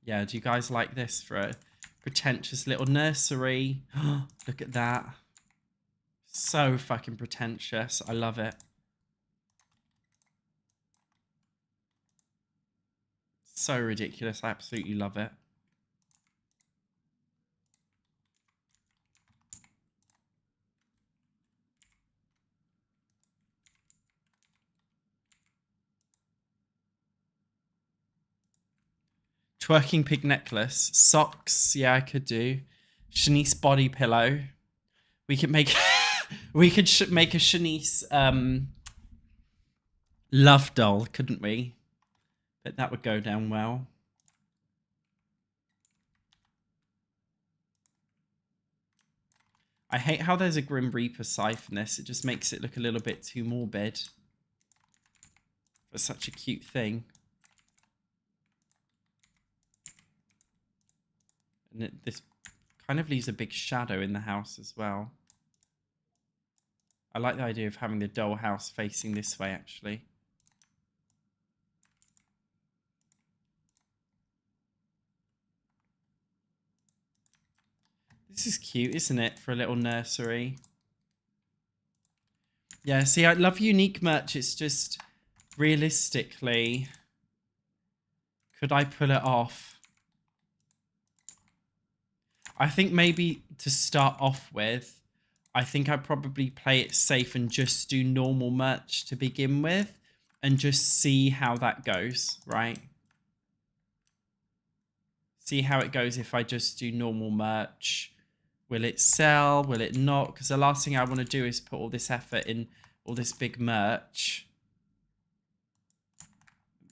Yeah, do you guys like this for a pretentious little nursery? Look at that. So fucking pretentious. I love it. so ridiculous. I absolutely love it. Twerking pig necklace. Socks. Yeah, I could do. Shanice body pillow. We could make we could make a Shanice love doll, couldn't we? But that would go down well. I hate how there's a Grim Reaper scythe in this. It just makes it look a little bit too morbid for such a cute thing. And this kind of leaves a big shadow in the house as well. I like the idea of having the doll house facing this way, actually. This is cute, isn't it, for a little nursery? Yeah, see, I love unique merch. It's just, realistically, could I pull it off? I think maybe to start off with, I think I'd probably play it safe and just do normal merch to begin with and just see how that goes, right? See how it goes if I just do normal merch. Will it sell? Will it not? Because the last thing I want to do is put all this effort in all this big merch.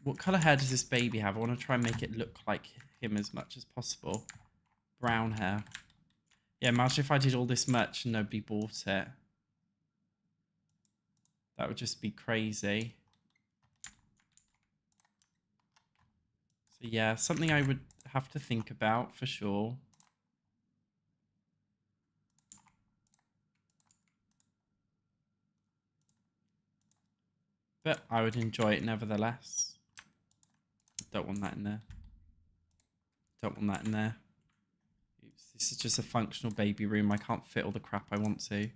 What colour hair does this baby have? I want to try and make it look like him as much as possible. Brown hair. Yeah, imagine if I did all this merch and nobody bought it. That would just be crazy. So yeah, something I would have to think about for sure. But I would enjoy it nevertheless. Don't want that in there. Don't want that in there. Oops, this is just a functional baby room. I can't fit all the crap I want to.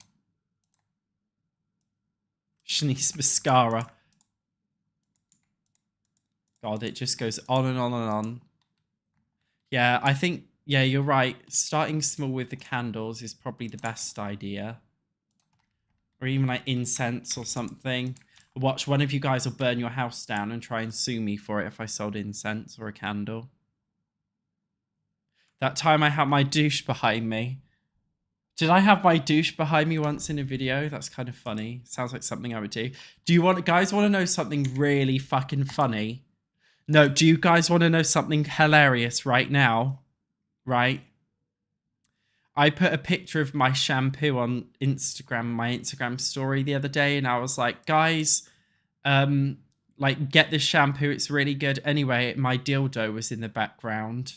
Shanice mascara. God, it just goes on and on and on. Yeah, I think, yeah, you're right. Starting small with the candles is probably the best idea. Or even like incense or something. Watch, one of you guys will burn your house down and try and sue me for it if I sold incense or a candle. That time I had my douche behind me. Did I have my douche behind me once in a video? That's kind of funny. Sounds like something I would do. Do you guys want to know something really fucking funny? No, do you guys want to know something hilarious right now? Right? I put a picture of my shampoo on Instagram, my Instagram story the other day, and I was like, guys, like, get this shampoo, it's really good. Anyway, my dildo was in the background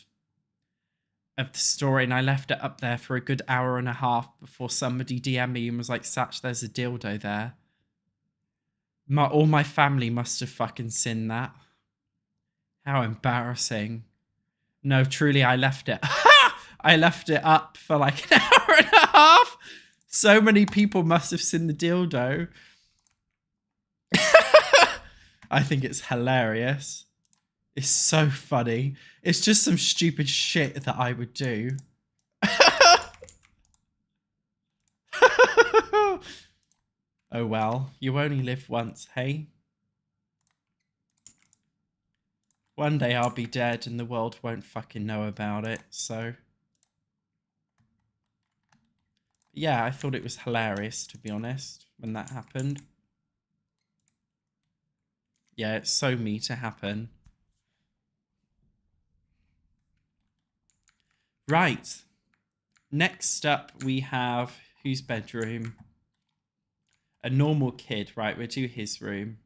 of the story, and I left it up there for a good hour and a half before somebody DM'd me and was like, Satch, there's a dildo there. All my family must have fucking seen that. How embarrassing. No, truly, I left it. I left it up for like an hour and a half. So many people must have seen the dildo. I think it's hilarious. It's so funny. It's just some stupid shit that I would do. Oh well, you only live once, hey? One day I'll be dead and the world won't fucking know about it, so... Yeah, I thought it was hilarious, to be honest, when that happened. Yeah, it's so me to happen. Right. Next up, we have... Whose bedroom? A normal kid. Right, we'll do his room.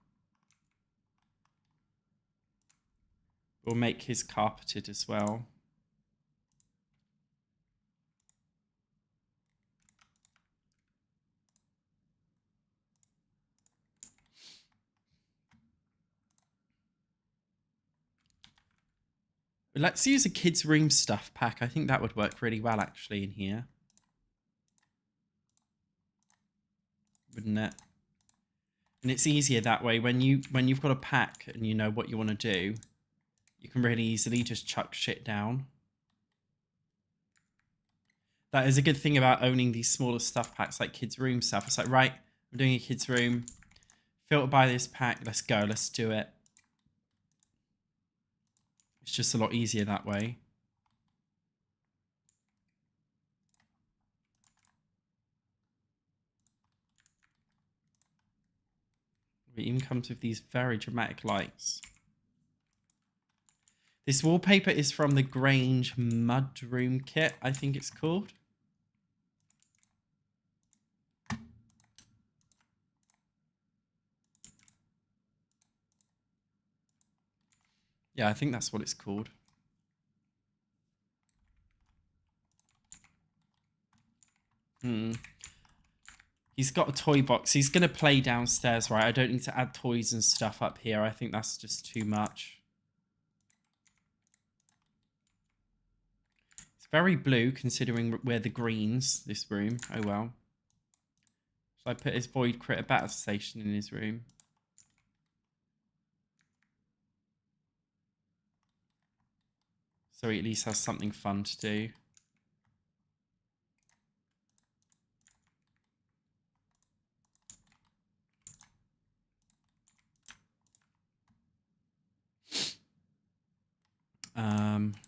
We'll make his carpeted as well. Let's use a kid's room stuff pack. I think that would work really well, actually, in here. Wouldn't it? And it's easier that way when you've got a pack and you know what you want to do. you can really easily just chuck shit down. That is a good thing about owning these smaller stuff packs, like kids' room stuff. It's like, right, I'm doing a kids' room. Filter by this pack. Let's go. Let's do it. It's just a lot easier that way. It even comes with these very dramatic lights. This wallpaper is from the Grange Mudroom kit, I think it's called. Yeah, I think that's what it's called. He's got a toy box. He's going to play downstairs, right? I don't need to add toys and stuff up here. I think that's just too much. It's very blue, considering where the greens, this room. Oh, well. Shall I put his Void Critter battle station in his room? So he at least has something fun to do.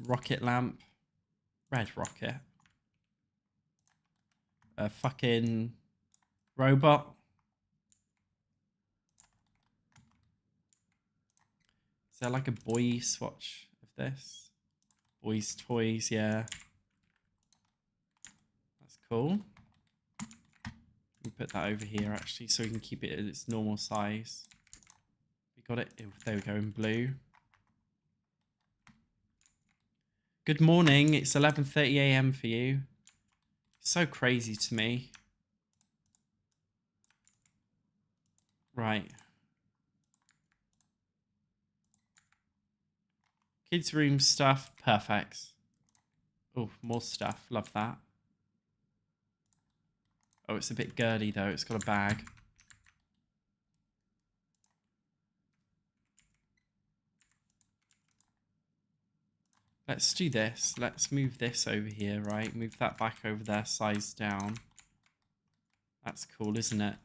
Rocket lamp. Red rocket. A fucking robot. Is there like a boy swatch of this? Boys' toys, yeah. That's cool. We put that over here actually so we can keep it at its normal size. We got it. There we go, in blue. Good morning. It's 11:30 a.m. for you. So crazy to me. Right. Kids' room stuff. Perfect. Oh, more stuff. Love that. Oh, it's a bit girly though. It's got a bag. Let's do this. Let's move this over here, right? Move that back over there, size down. That's cool, isn't it?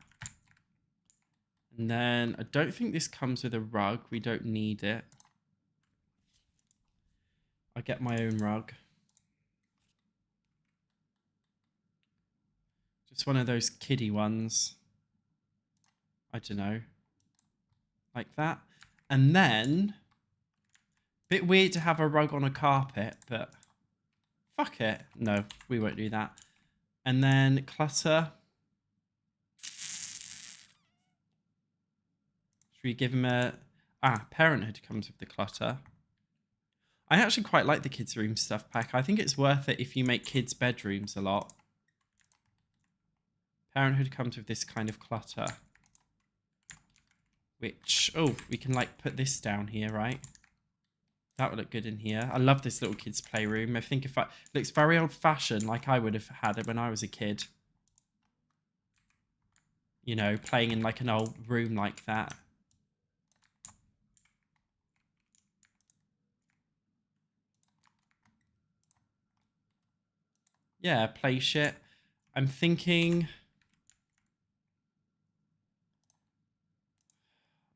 And then I don't think this comes with a rug. We don't need it. I'll get my own rug. Just one of those kiddie ones. I don't know. Like that. And then... bit weird to have a rug on a carpet, but... fuck it. No, we won't do that. And then Clutter. Should we give him a... Parenthood comes with the Clutter. I actually quite like the kids' room stuff pack. I think it's worth it if you make kids' bedrooms a lot. Parenthood comes with this kind of Clutter. Which, oh, we can like put this down here, right? That would look good in here. I love this little kids' playroom. I think if it looks very old-fashioned, like I would have had it when I was a kid. You know, playing in like an old room like that. Yeah, play shit. I'm thinking...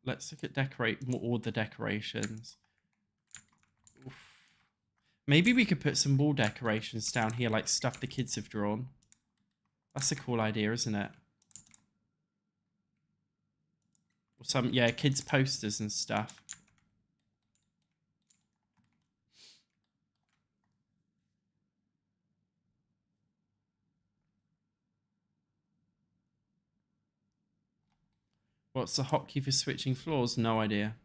let's look at all the decorations. Oof. Maybe we could put some wall decorations down here, like stuff the kids have drawn. That's a cool idea, isn't it? Or some, yeah, kids' posters and stuff. What's the hotkey for switching floors? No idea.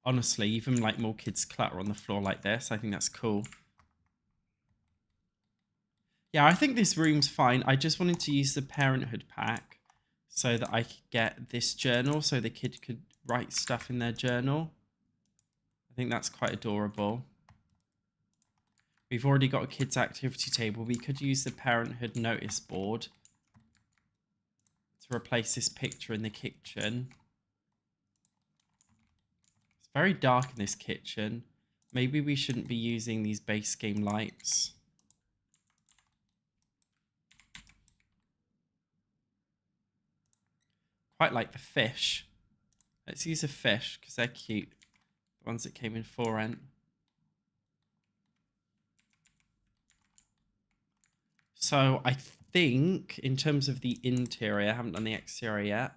Honestly, even like more kids clutter on the floor like this, I think that's cool. Yeah, I think this room's fine. I just wanted to use the Parenthood pack so that I could get this journal so the kid could write stuff in their journal. I think that's quite adorable. We've already got a kids' activity table. We could use the Parenthood notice board to replace this picture in the kitchen. very dark in this kitchen. Maybe we shouldn't be using these base game lights. Quite like the fish. Let's use a fish because they're cute. The ones that came in for rent. So I think in terms of the interior, I haven't done the exterior yet.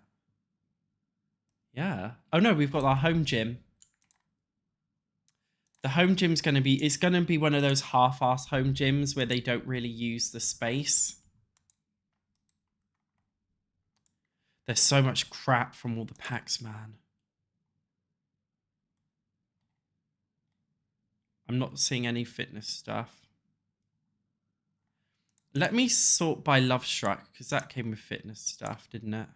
Yeah. Oh no, we've got our home gym. The home gym's going to be, it's going to be one of those half-assed home gyms where they don't really use the space. There's so much crap from all the packs, man. I'm not seeing any fitness stuff. Let me sort by Love Struck, because that came with fitness stuff, didn't it?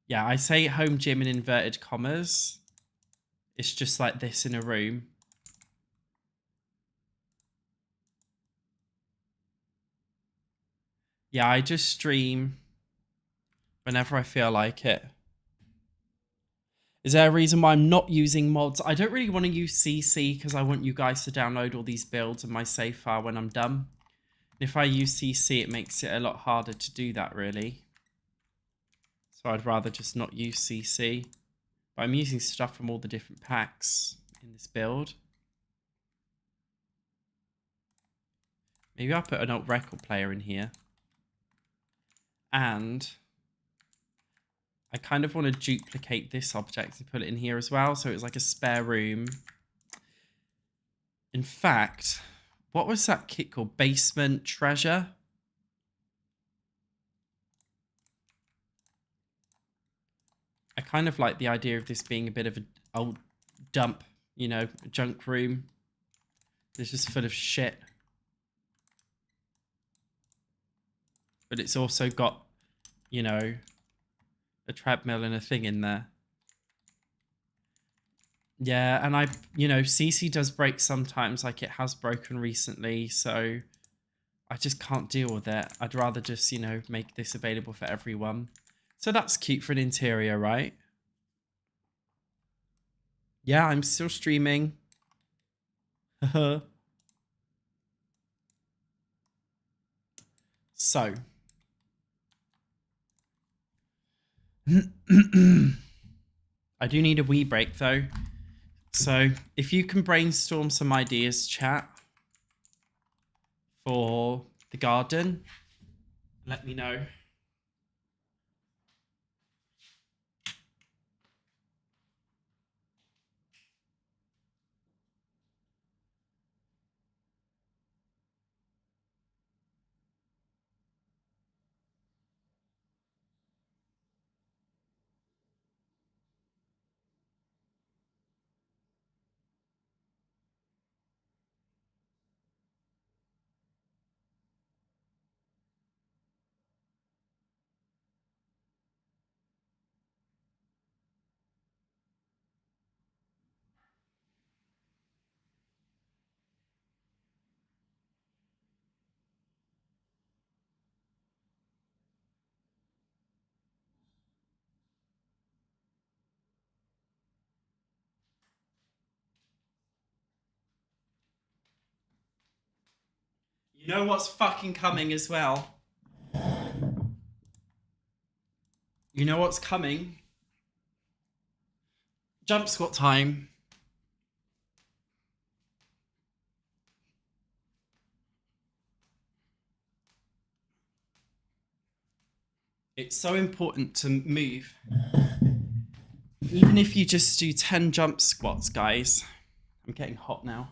Yeah, I say home gym in inverted commas. It's just like this in a room. Yeah, I just stream whenever I feel like it. Is there a reason why I'm not using mods? I don't really want to use CC because I want you guys to download all these builds in my save file when I'm done. If I use CC, it makes it a lot harder to do that, really. So I'd rather just not use CC. But I'm using stuff from all the different packs in this build. Maybe I'll put an alt record player in here. And I kind of want to duplicate this object and put it in here as well. So it's like a spare room. In fact, what was that kit called? Basement Treasure? I kind of like the idea of this being a bit of an old dump, you know, a junk room. It's just full of shit. But it's also got, you know, a treadmill and a thing in there. Yeah, and I, you know, CC does break sometimes, like it has broken recently, so I just can't deal with it. I'd rather just, you know, make this available for everyone. So that's cute for an interior, right? Yeah, I'm still streaming. So. I do need a wee break, though. So, if you can brainstorm some ideas, chat, for the garden, let me know. You know what's fucking coming as well? You know what's coming? Jump squat time. It's so important to move. Even if you just do 10 jump squats, guys. I'm getting hot now.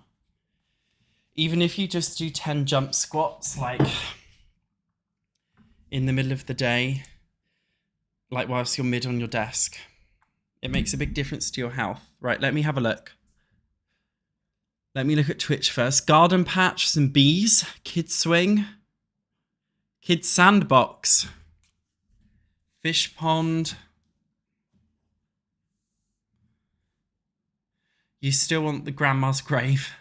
Even if you just do 10 jump squats, like in the middle of the day, like whilst you're mid on your desk, it makes a big difference to your health. Right, let me have a look. Let me look at Twitch first. Garden patch, some bees, kids swing, kids sandbox, fish pond. You still want the grandma's grave?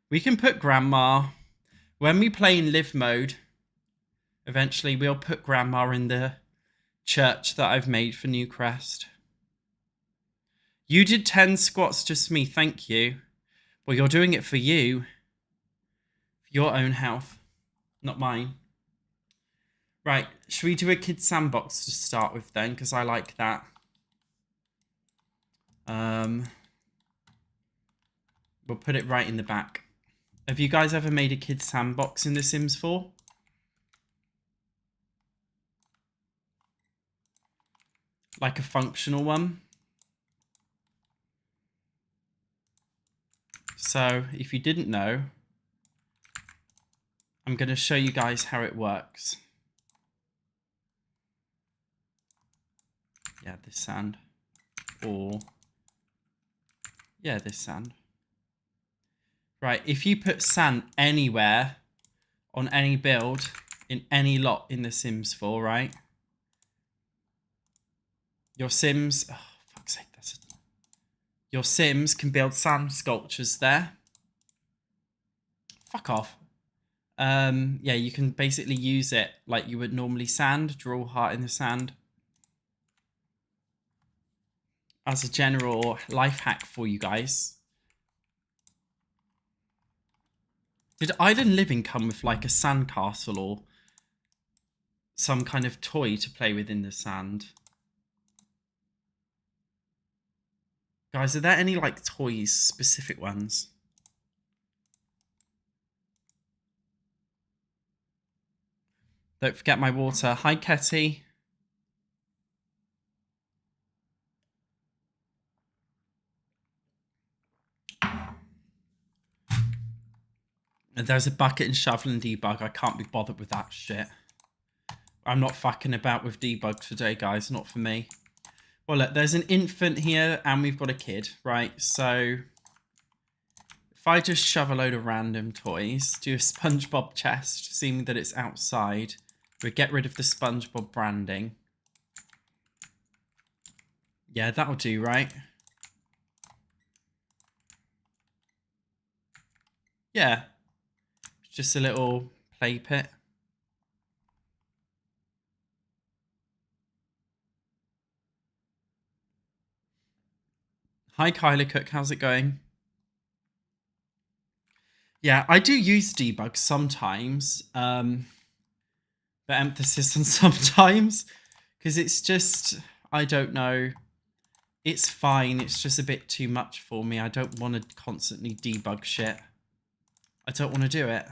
We can put grandma, when we play in live mode, eventually we'll put grandma in the church that I've made for Newcrest. You did 10 squats, just me, thank you. Well, you're doing it for you. For your own health, not mine. Right, should we do a kid's sandbox to start with then? Because I like that. We'll put it right in the back. Have you guys ever made a kid's sandbox in The Sims 4? Like a functional one? So, if you didn't know, I'm going to show you guys how it works. Yeah, this sand. Or, yeah, this sand. Right, if you put sand anywhere on any build in any lot in The Sims 4, right? Your Sims, oh, fuck's sake, your Sims can build sand sculptures there. Fuck off. Yeah, you can basically use it like you would normally sand, draw a heart in the sand. As a general life hack for you guys. Did Island Living come with like a sandcastle or some kind of toy to play with in the sand? Guys, are there any like toys, specific ones? Don't forget my water. Hi, Ketty. There's a bucket and shovel and debug. I can't be bothered with that shit. I'm not fucking about with debug today, guys. Not for me. Well, look, there's an infant here and we've got a kid, right? So if I just shove a load of random toys, do a SpongeBob chest, seeing that it's outside, we get rid of the SpongeBob branding. Yeah, that'll do, right? Yeah. Just a little play pit. Hi, Kyla Cook. How's it going? Yeah, I do use debug sometimes. But emphasis on sometimes. Because it's just, I don't know. It's fine. It's just a bit too much for me. I don't want to constantly debug shit. I don't want to do it.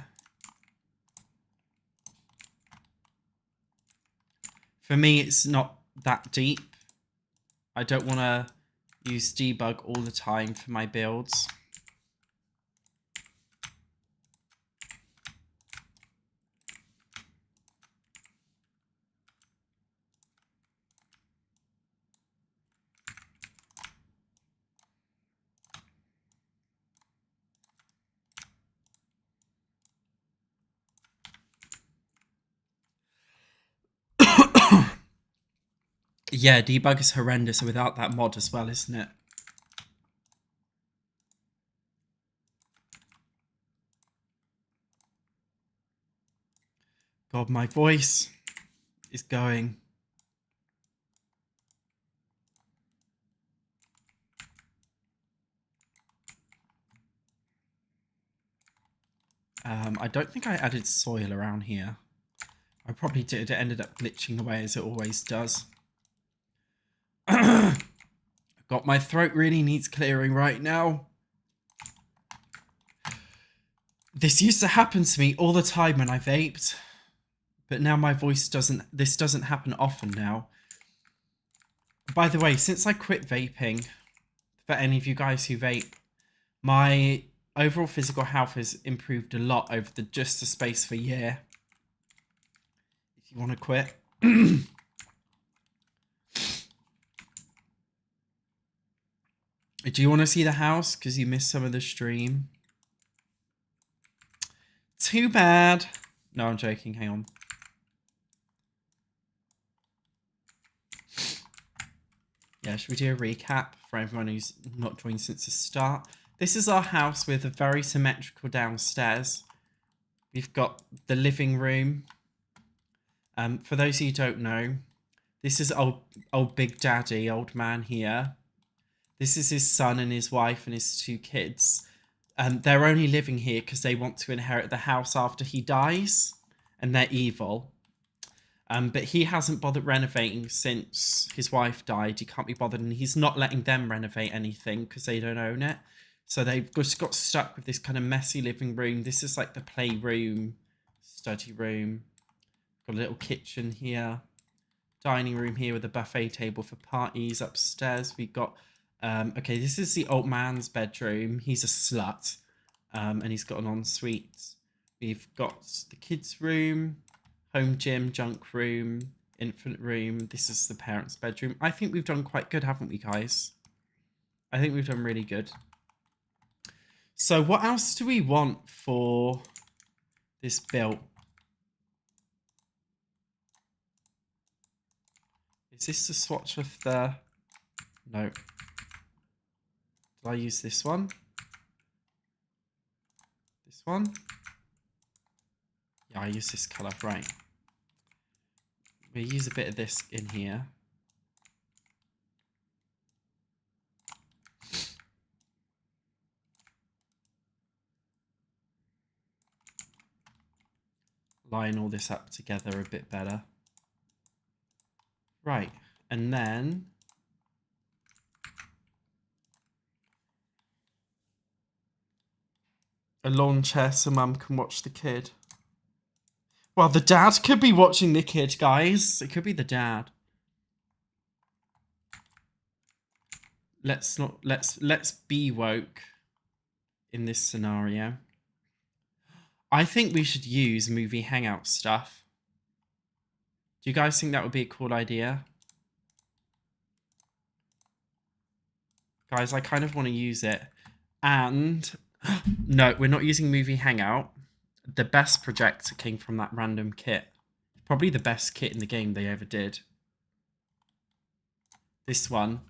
For me, it's not that deep. I don't want to use debug all the time for my builds. Yeah, debug is horrendous without that mod as well, isn't it? God, my voice is going. I don't think I added soil around here. I probably did. It ended up glitching away as it always does. God, my throat really needs clearing right now. This used to happen to me all the time when I vaped. But now my voice doesn't... This doesn't happen often now. By the way, since I quit vaping, for any of you guys who vape, my overall physical health has improved a lot over just the space of a year. If you want to quit. Do you want to see the house? Because you missed some of the stream. Too bad. No, I'm joking. Hang on. Yeah, should we do a recap for everyone who's not joined since the start? This is our house with a very symmetrical downstairs. We've got the living room. For those of you who don't know, This is old Big Daddy, old man here. This is his son and his wife and his 2 kids. They're only living here because they want to inherit the house after he dies. And they're evil. But he hasn't bothered renovating since his wife died. He can't be bothered, and he's not letting them renovate anything because they don't own it. So they've just got stuck with this kind of messy living room. This is like the playroom, study room. Got a little kitchen here. Dining room here with a buffet table for parties. Upstairs we got... okay, this is the old man's bedroom. He's a slut. And he's got an ensuite. We've got the kids' room. Home gym, junk room, infant room. This is the parents' bedroom. I think we've done quite good, haven't we, guys? I think we've done really good. So what else do we want for this build? Is this the swatch of the... No. Did I use this one? This one? Yeah, I use this colour, right. We'll use a bit of this in here. Line all this up together a bit better. Right, and then... a lawn chair so Mum can watch the kid. Well, the dad could be watching the kid, guys. It could be the dad. Let's be woke in this scenario. I think we should use movie hangout stuff. Do you guys think that would be a cool idea? Guys, I kind of want to use it. And no, we're not using movie hangout. The best projector came from that random kit. Probably the best kit in the game they ever did. This one.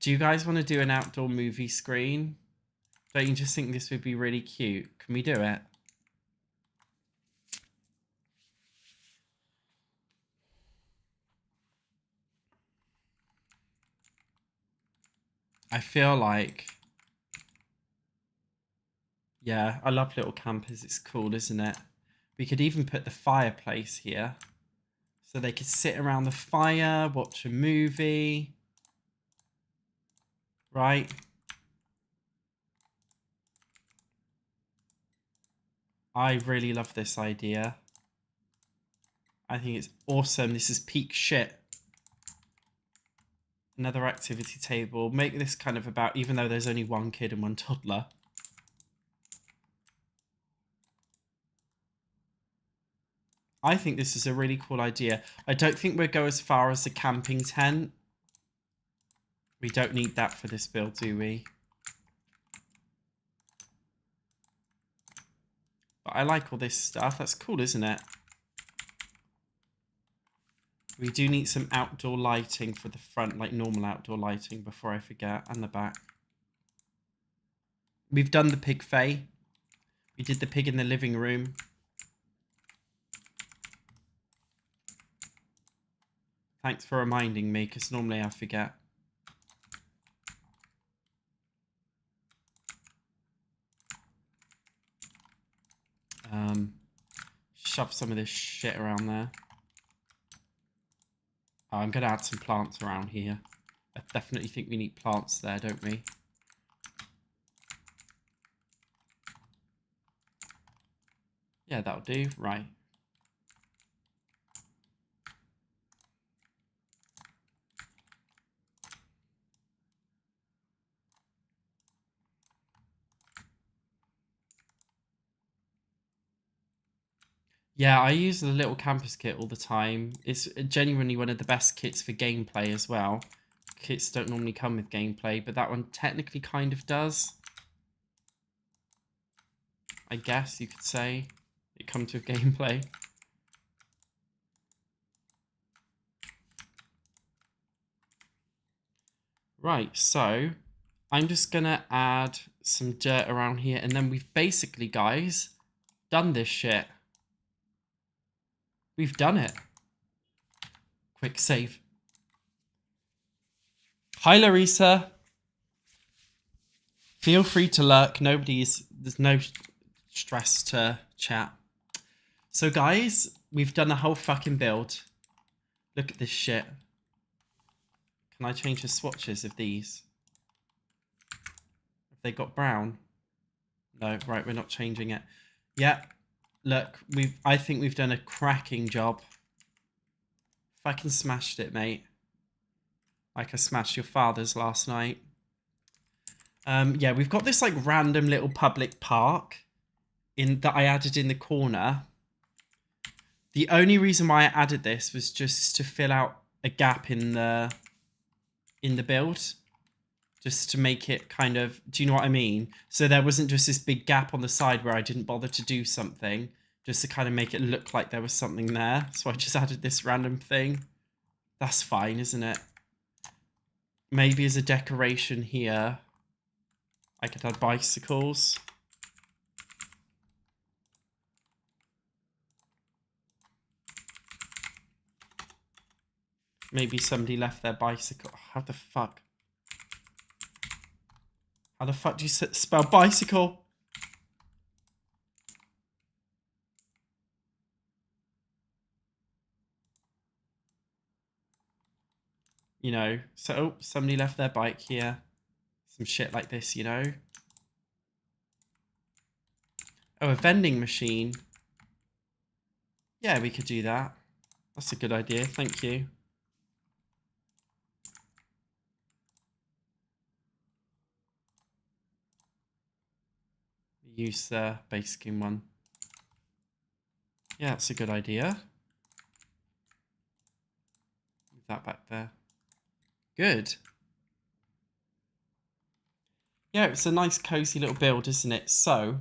Do you guys want to do an outdoor movie screen? Don't you just think this would be really cute? Can we do it? I feel like... yeah, I love little campers. It's cool, isn't it? We could even put the fireplace here. So they could sit around the fire, watch a movie. Right? I really love this idea. I think it's awesome. This is peak shit. Another activity table. Make this kind of about, even though there's only 1 kid and 1 toddler. I think this is a really cool idea. I don't think we'll go as far as the camping tent. We don't need that for this build, do we? But I like all this stuff. That's cool, isn't it? We do need some outdoor lighting for the front, like normal outdoor lighting, before I forget, and the back. We've done the pig fay. We did the pig in the living room. Thanks for reminding me, because normally I forget. Shove some of this shit around there. Oh, I'm going to add some plants around here. I definitely think we need plants there, don't we? Yeah, that'll do. Right. Yeah, I use the little campus kit all the time. It's genuinely one of the best kits for gameplay as well. Kits don't normally come with gameplay, but that one technically kind of does. I guess you could say it comes with gameplay. Right, so I'm just gonna add some dirt around here, and then we've basically, guys, done this shit. We've done it. Quick save. Hi, Larissa. Feel free to lurk. There's no stress to chat. So, guys, we've done a whole fucking build. Look at this shit. Can I change the swatches of these? Have they got brown? No, right, we're not changing it. Yeah, look, I think we've done a cracking job. Fucking smashed it, mate. Like I smashed your father's last night. Yeah, we've got this like random little public park that I added in the corner. The only reason why I added this was just to fill out a gap in the build. Just to make it kind of, do you know what I mean? So there wasn't just this big gap on the side where I didn't bother to do something. Just to kind of make it look like there was something there. So I just added this random thing. That's fine, isn't it? Maybe as a decoration here, I could add bicycles. Maybe somebody left their bicycle. How the fuck? How the fuck do you spell bicycle? You know, so oh, somebody left their bike here. Some shit like this, you know. Oh, a vending machine. Yeah, we could do that. That's a good idea. Thank you. Use the basking one. Yeah, that's a good idea. Move that back there. Good. Yeah, it's a nice cozy little build, isn't it? So,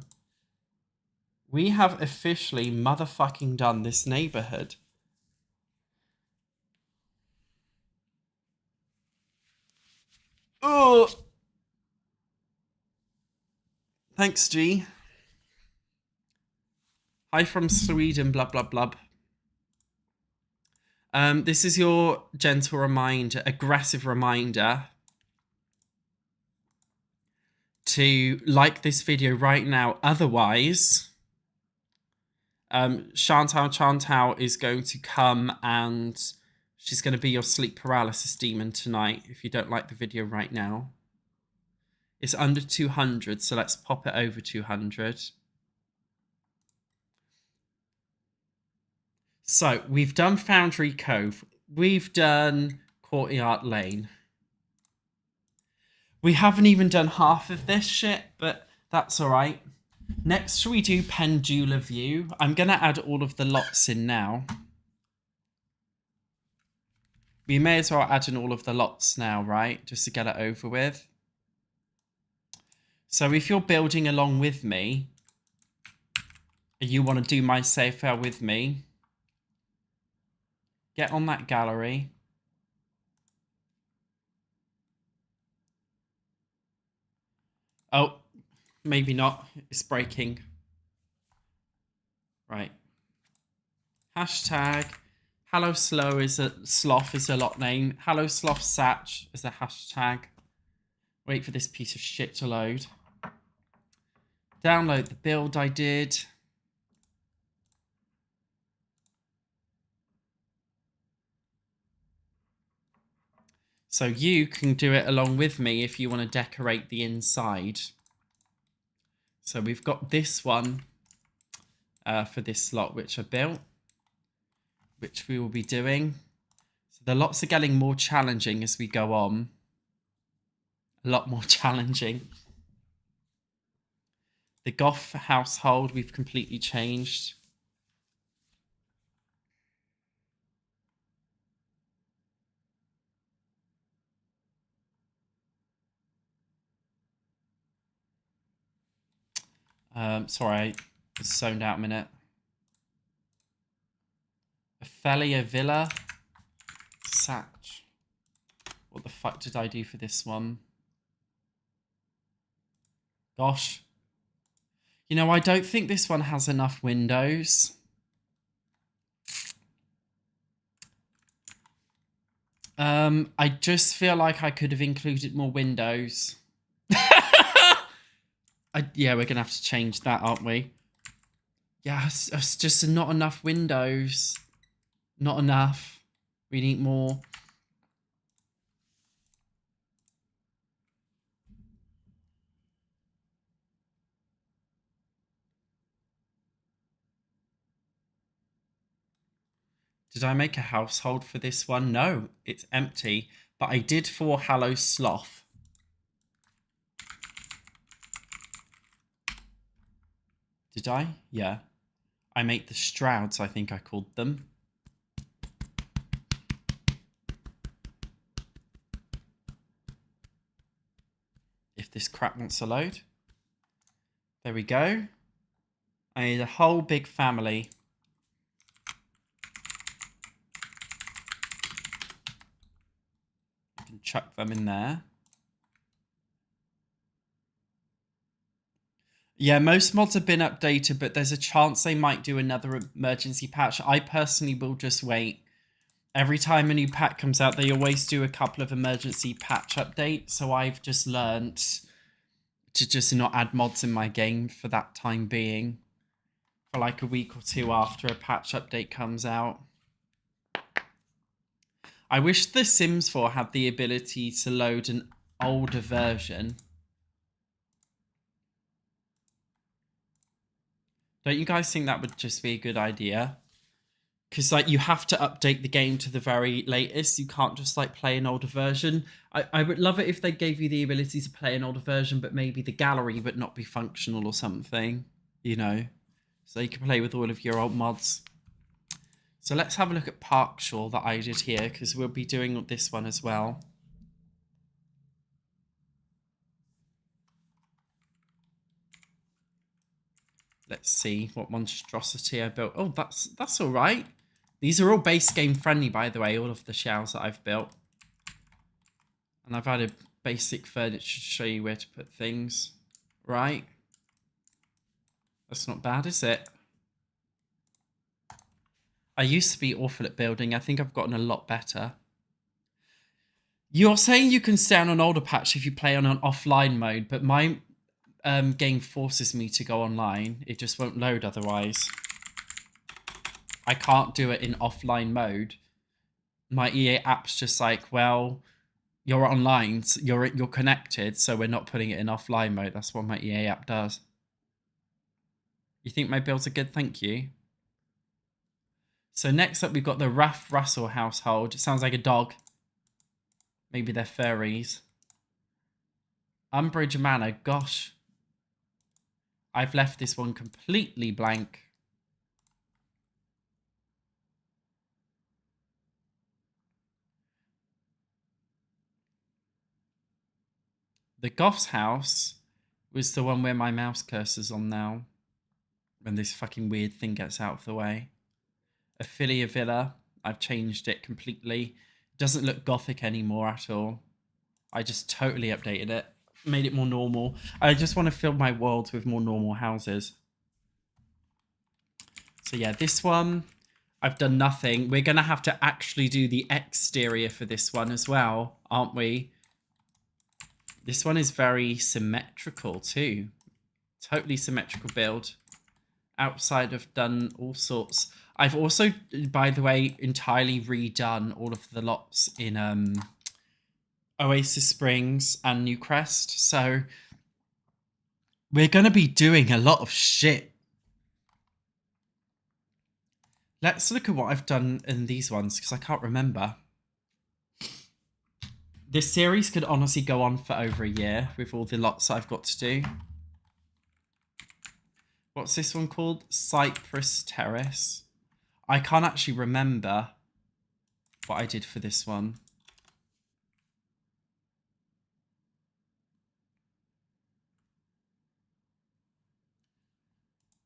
we have officially motherfucking done this neighborhood. Oh! Thanks, G. Hi from Sweden, blah, blah, blah. This is your gentle reminder, aggressive reminder to like this video right now. Otherwise, Chantal is going to come and she's going to be your sleep paralysis demon tonight if you don't like the video right now. It's under 200, so let's pop it over 200. So, we've done Foundry Cove. We've done Courtyard Lane. We haven't even done half of this shit, but that's all right. Next, shall we do Pendula View? I'm going to add all of the lots in now. We may as well add in all of the lots now, right? Just to get it over with. So if you're building along with me, and you want to do my safe fair with me, get on that gallery. Oh, maybe not. It's breaking. Right. Hashtag Hello Slow is a sloth is a lot name. Hello Sloth Satch is a hashtag. Wait for this piece of shit to load. Download the build I did. So you can do it along with me if you want to decorate the inside. So we've got this one for this slot which I built, which we will be doing. So the lots are getting more challenging as we go on. A lot more challenging. The Goth household we've completely changed. Sorry, I was zoned out a minute. Ophelia Villa. Satch. What the fuck did I do for this one? Gosh. You know, I don't think this one has enough windows. I just feel like I could have included more windows. Yeah, we're going to have to change that, aren't we? Yeah, it's just not enough windows. Not enough. We need more. Did I make a household for this one? No, it's empty. But I did for Hallow Sloth. Did I? Yeah. I made the Strouds, I think I called them. If this crap wants to load. There we go. I need a whole big family. I can chuck them in there. Yeah, most mods have been updated, but there's a chance they might do another emergency patch. I personally will just wait. Every time a new pack comes out, they always do a couple of emergency patch updates. So I've just learned to just not add mods in my game for that time being. For like a week or two after a patch update comes out. I wish The Sims 4 had the ability to load an older version. Don't you guys think that would just be a good idea? Because like you have to update the game to the very latest. You can't just like play an older version. I would love it if they gave you the ability to play an older version, but maybe the gallery would not be functional or something, you know. So you can play with all of your old mods. So let's have a look at Parkshaw that I did here, because we'll be doing this one as well. Let's see what monstrosity I built. Oh, that's all right. These are all base game friendly, by the way, all of the shells that I've built. And I've added basic furniture to show you where to put things. Right. That's not bad, is it? I used to be awful at building. I think I've gotten a lot better. You're saying you can stay on an older patch if you play on an offline mode, but my game forces me to go online. It just won't load otherwise. I can't do it in offline mode. My EA app's just like, well, you're online, you're connected, so we're not putting it in offline mode. That's what my EA app does. You think my builds are good? Thank you. So next up, we've got the Raff Russell household. It sounds like a dog. Maybe they're furries. Umbridge Manor. Gosh. I've left this one completely blank. The Goth's house was the one where my mouse cursor's on now. When this fucking weird thing gets out of the way. Ophelia Villa. I've changed it completely. It doesn't look gothic anymore at all. I just totally updated it. Made it more normal. I just want to fill my world with more normal houses. So yeah, this one, I've done nothing. We're going to have to actually do the exterior for this one as well, aren't we? This one is very symmetrical too. Totally symmetrical build. Outside, I've done all sorts. I've also, by the way, entirely redone all of the lots in Oasis Springs and Newcrest. So we're going to be doing a lot of shit. Let's look at what I've done in these ones, because I can't remember. This series could honestly go on for over a year with all the lots I've got to do. What's this one called? Cypress Terrace. I can't actually remember what I did for this one.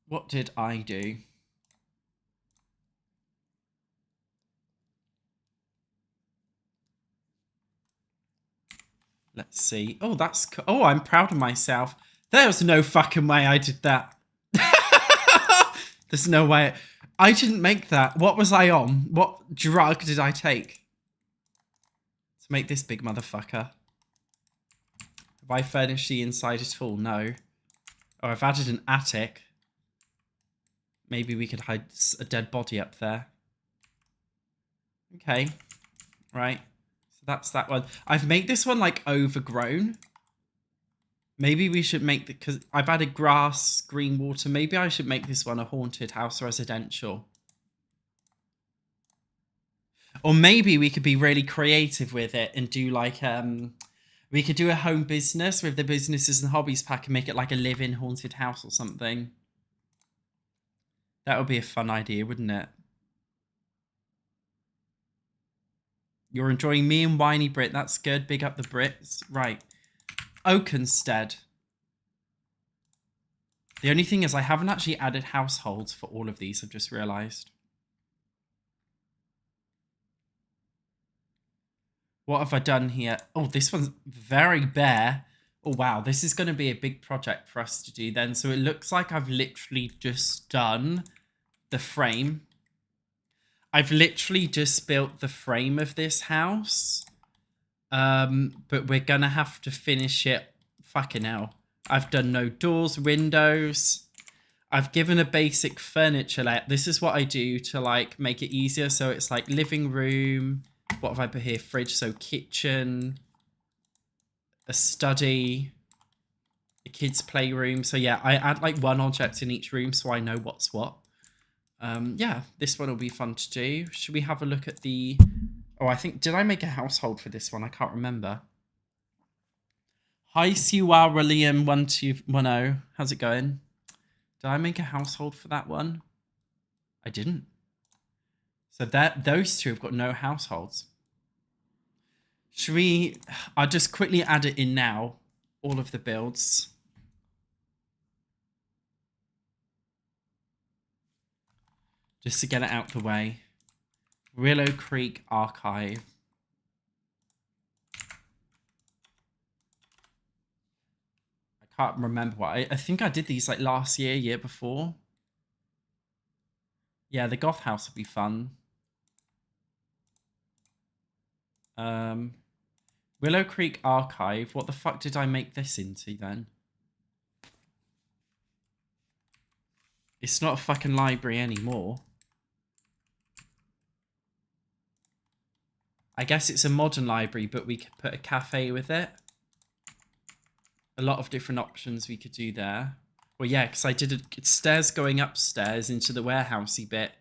What did I do? Let's see. Oh, that's... Oh, I'm proud of myself. There was no fucking way I did that. There's no way. I didn't make that. What was I on? What drug did I take? Let's make this big motherfucker. Have I furnished the inside at all? No. Oh, I've added an attic. Maybe we could hide a dead body up there. Okay. Right. So that's that one. I've made this one like overgrown. Maybe we should make the, because I've added grass, green water. Maybe I should make this one a haunted house residential. Or maybe we could be really creative with it and do like, we could do a home business with the businesses and hobbies pack and make it like a live-in haunted house or something. That would be a fun idea, wouldn't it? You're enjoying me and Whiny Brit. That's good. Big up the Brits. Right. Oakenstead. The only thing is I haven't actually added households for all of these. I've just realised. What have I done here? Oh, this one's very bare. Oh, wow. This is going to be a big project for us to do then. So it looks like I've literally just done the frame. I've literally just built the frame of this house. But we're going to have to finish it. Fucking hell. I've done no doors, windows. I've given a basic furniture layout. This is what I do to like make it easier. So it's like living room. What have I put here? Fridge. So kitchen, a study, a kid's playroom. So yeah, I add like one object in each room so I know what's what. Yeah, this one will be fun to do. Should we have a look at the... Oh, I think... Did I make a household for this one? I can't remember. Hi, Siwa William 1210. How's it going? Did I make a household for that one? I didn't. So those two have got no households. Should we... I'll just quickly add it in now. All of the builds. Just to get it out the way. Willow Creek Archive. I can't remember what. I think I did these like last year, year before. Yeah, the goth house would be fun. Willow Creek Archive. What the fuck did I make this into then? It's not a fucking library anymore. I guess it's a modern library, but we could put a cafe with it. A lot of different options we could do there. Well, yeah, because I did stairs going upstairs into the warehousey bit,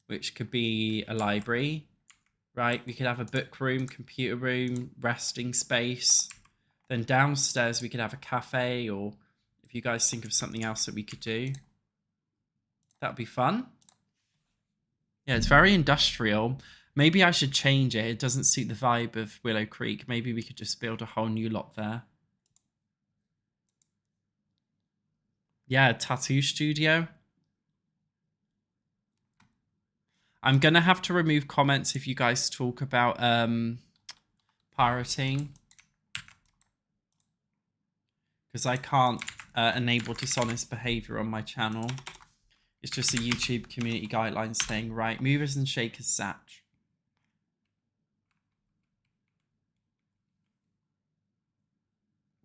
which could be a library, right? We could have a book room, computer room, resting space. Then downstairs we could have a cafe, or if you guys think of something else that we could do. That'd be fun. Yeah, it's very industrial. Maybe I should change it. It doesn't suit the vibe of Willow Creek. Maybe we could just build a whole new lot there. Yeah, tattoo studio. I'm going to have to remove comments if you guys talk about pirating. Because I can't enable dishonest behavior on my channel. It's just a YouTube community guideline saying, right, movers and shakers, Satch.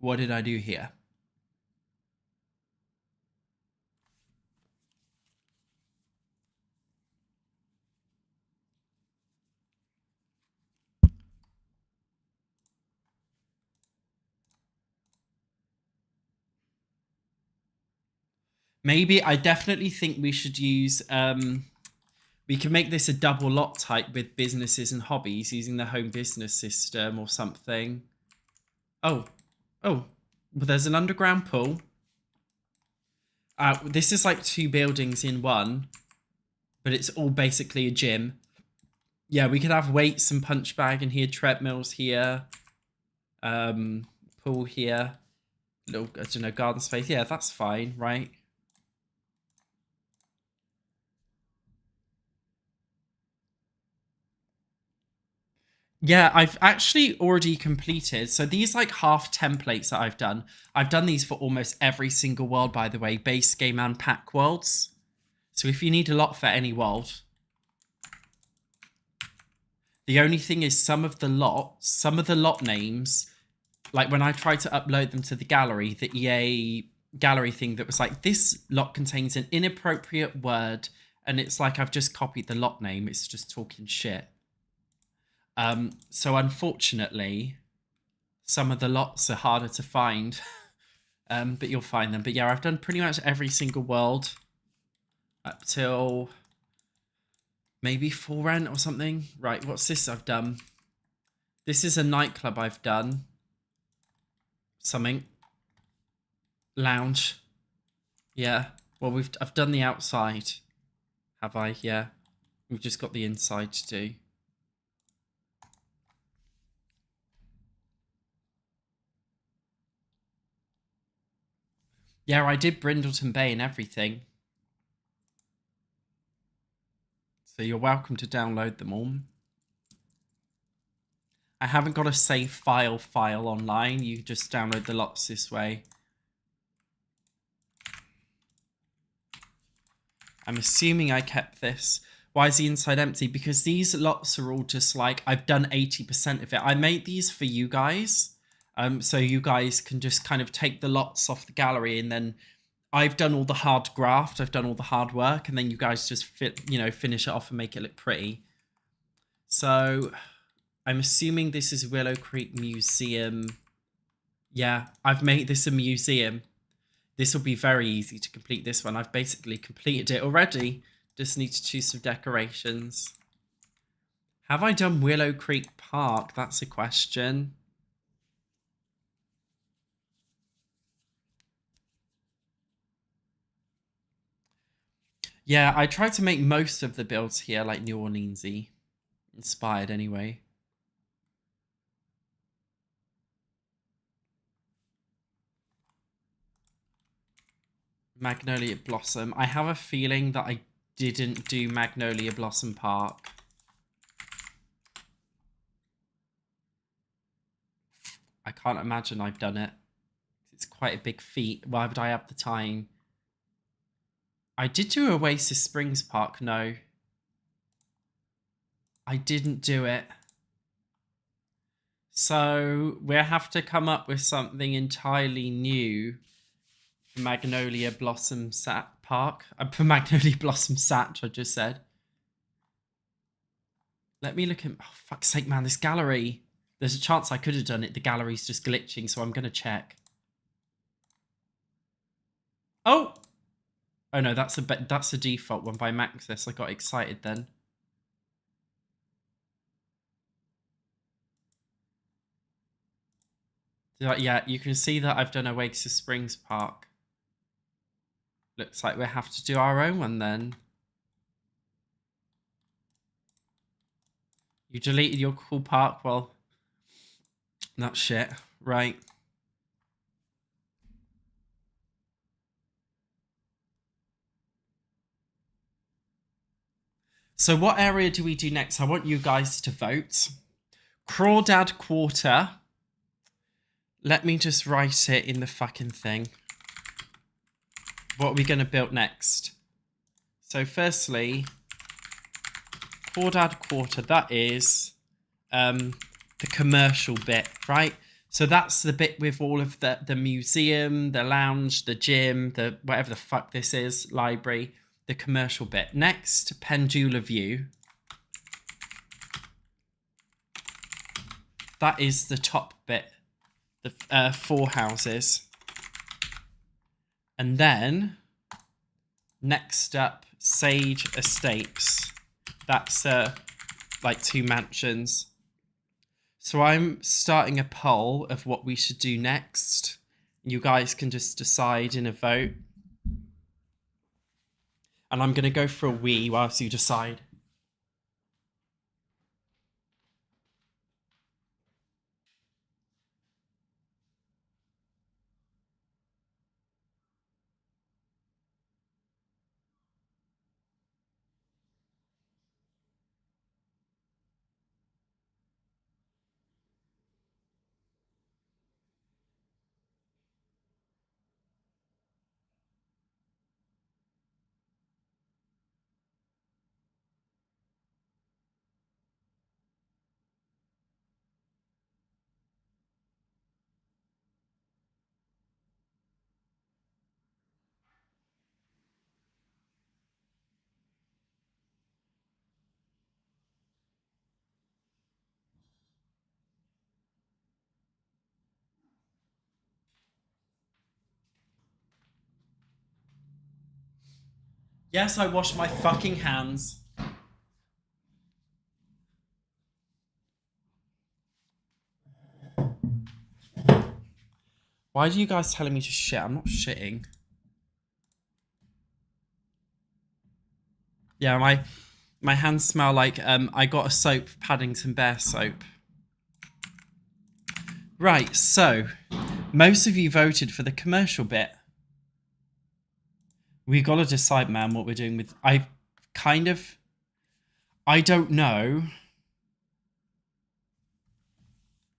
What did I do here? Maybe I definitely think we should use, we can make this a double lot type with businesses and hobbies using the home business system or something. Oh, well, there's an underground pool. This is like 2 buildings in one, but it's all basically a gym. Yeah, we could have weights and punch bag in here, treadmills here, pool here, little, I don't know, garden space. Yeah, that's fine, right? Yeah, I've actually already completed. So these like half templates that I've done these for almost every single world, by the way, base game and pack worlds. So if you need a lot for any world, The only thing is some of the lot names, like when I tried to upload them to the gallery, the EA gallery thing that was like, this lot contains an inappropriate word, and it's like I've just copied the lot name. It's just talking shit. So unfortunately, some of the lots are harder to find, but you'll find them. But yeah, I've done pretty much every single world up till maybe For Rent or something. Right, what's this I've done? This is a nightclub I've done. Something. Lounge. Yeah. Well, I've done the outside. Have I? Yeah. We've just got the inside to do. Yeah, I did Brindleton Bay and everything. So you're welcome to download them all. I haven't got a save file online. You just download the lots this way. I'm assuming I kept this. Why is the inside empty? Because these lots are all just like, I've done 80% of it. I made these for you guys. So you guys can just kind of take the lots off the gallery, and then I've done all the hard graft. I've done all the hard work, and then you guys just finish it off and make it look pretty. So I'm assuming this is Willow Creek Museum. Yeah, I've made this a museum. This will be very easy to complete this one. I've basically completed it already. Just need to choose some decorations. Have I done Willow Creek Park? That's a question. Yeah, I tried to make most of the builds here like New Orleans-y. Inspired anyway. Magnolia Blossom. I have a feeling that I didn't do Magnolia Blossom Park. I can't imagine I've done it. It's quite a big feat. Why would I have the time? I did do Oasis Springs Park. No. I didn't do it. So we'll have to come up with something entirely new for Magnolia Blossom Park. For Magnolia Blossom Satch, I just said. Let me look at... Oh, fuck's sake, man, this gallery. There's a chance I could have done it. The gallery's just glitching, so I'm going to check. Oh! Oh, no, that's a default one by Maxis. I got excited then. Yeah, you can see that I've done Oasis Springs Park. Looks like we'll have to do our own one then. You deleted your cool park? Well, that's shit. Right. So what area do we do next? I want you guys to vote. Crawdad Quarter. Let me just write it in the fucking thing. What are we going to build next? So firstly, Crawdad Quarter, that is the commercial bit, right? So that's the bit with all of the museum, the lounge, the gym, the whatever the fuck this is, library, the commercial bit. Next, Pendula View. That is the top bit, the 4 houses. And then, next up, Sage Estates. That's like 2 mansions. So I'm starting a poll of what we should do next. You guys can just decide in a vote. And I'm going to go for a wee whilst you decide. Yes, I washed my fucking hands. Why are you guys telling me to shit? I'm not shitting. Yeah, my hands smell like I got a soap, Paddington Bear soap. Right, so most of you voted for the commercial bit. We've got to decide, man, what we're doing with. I don't know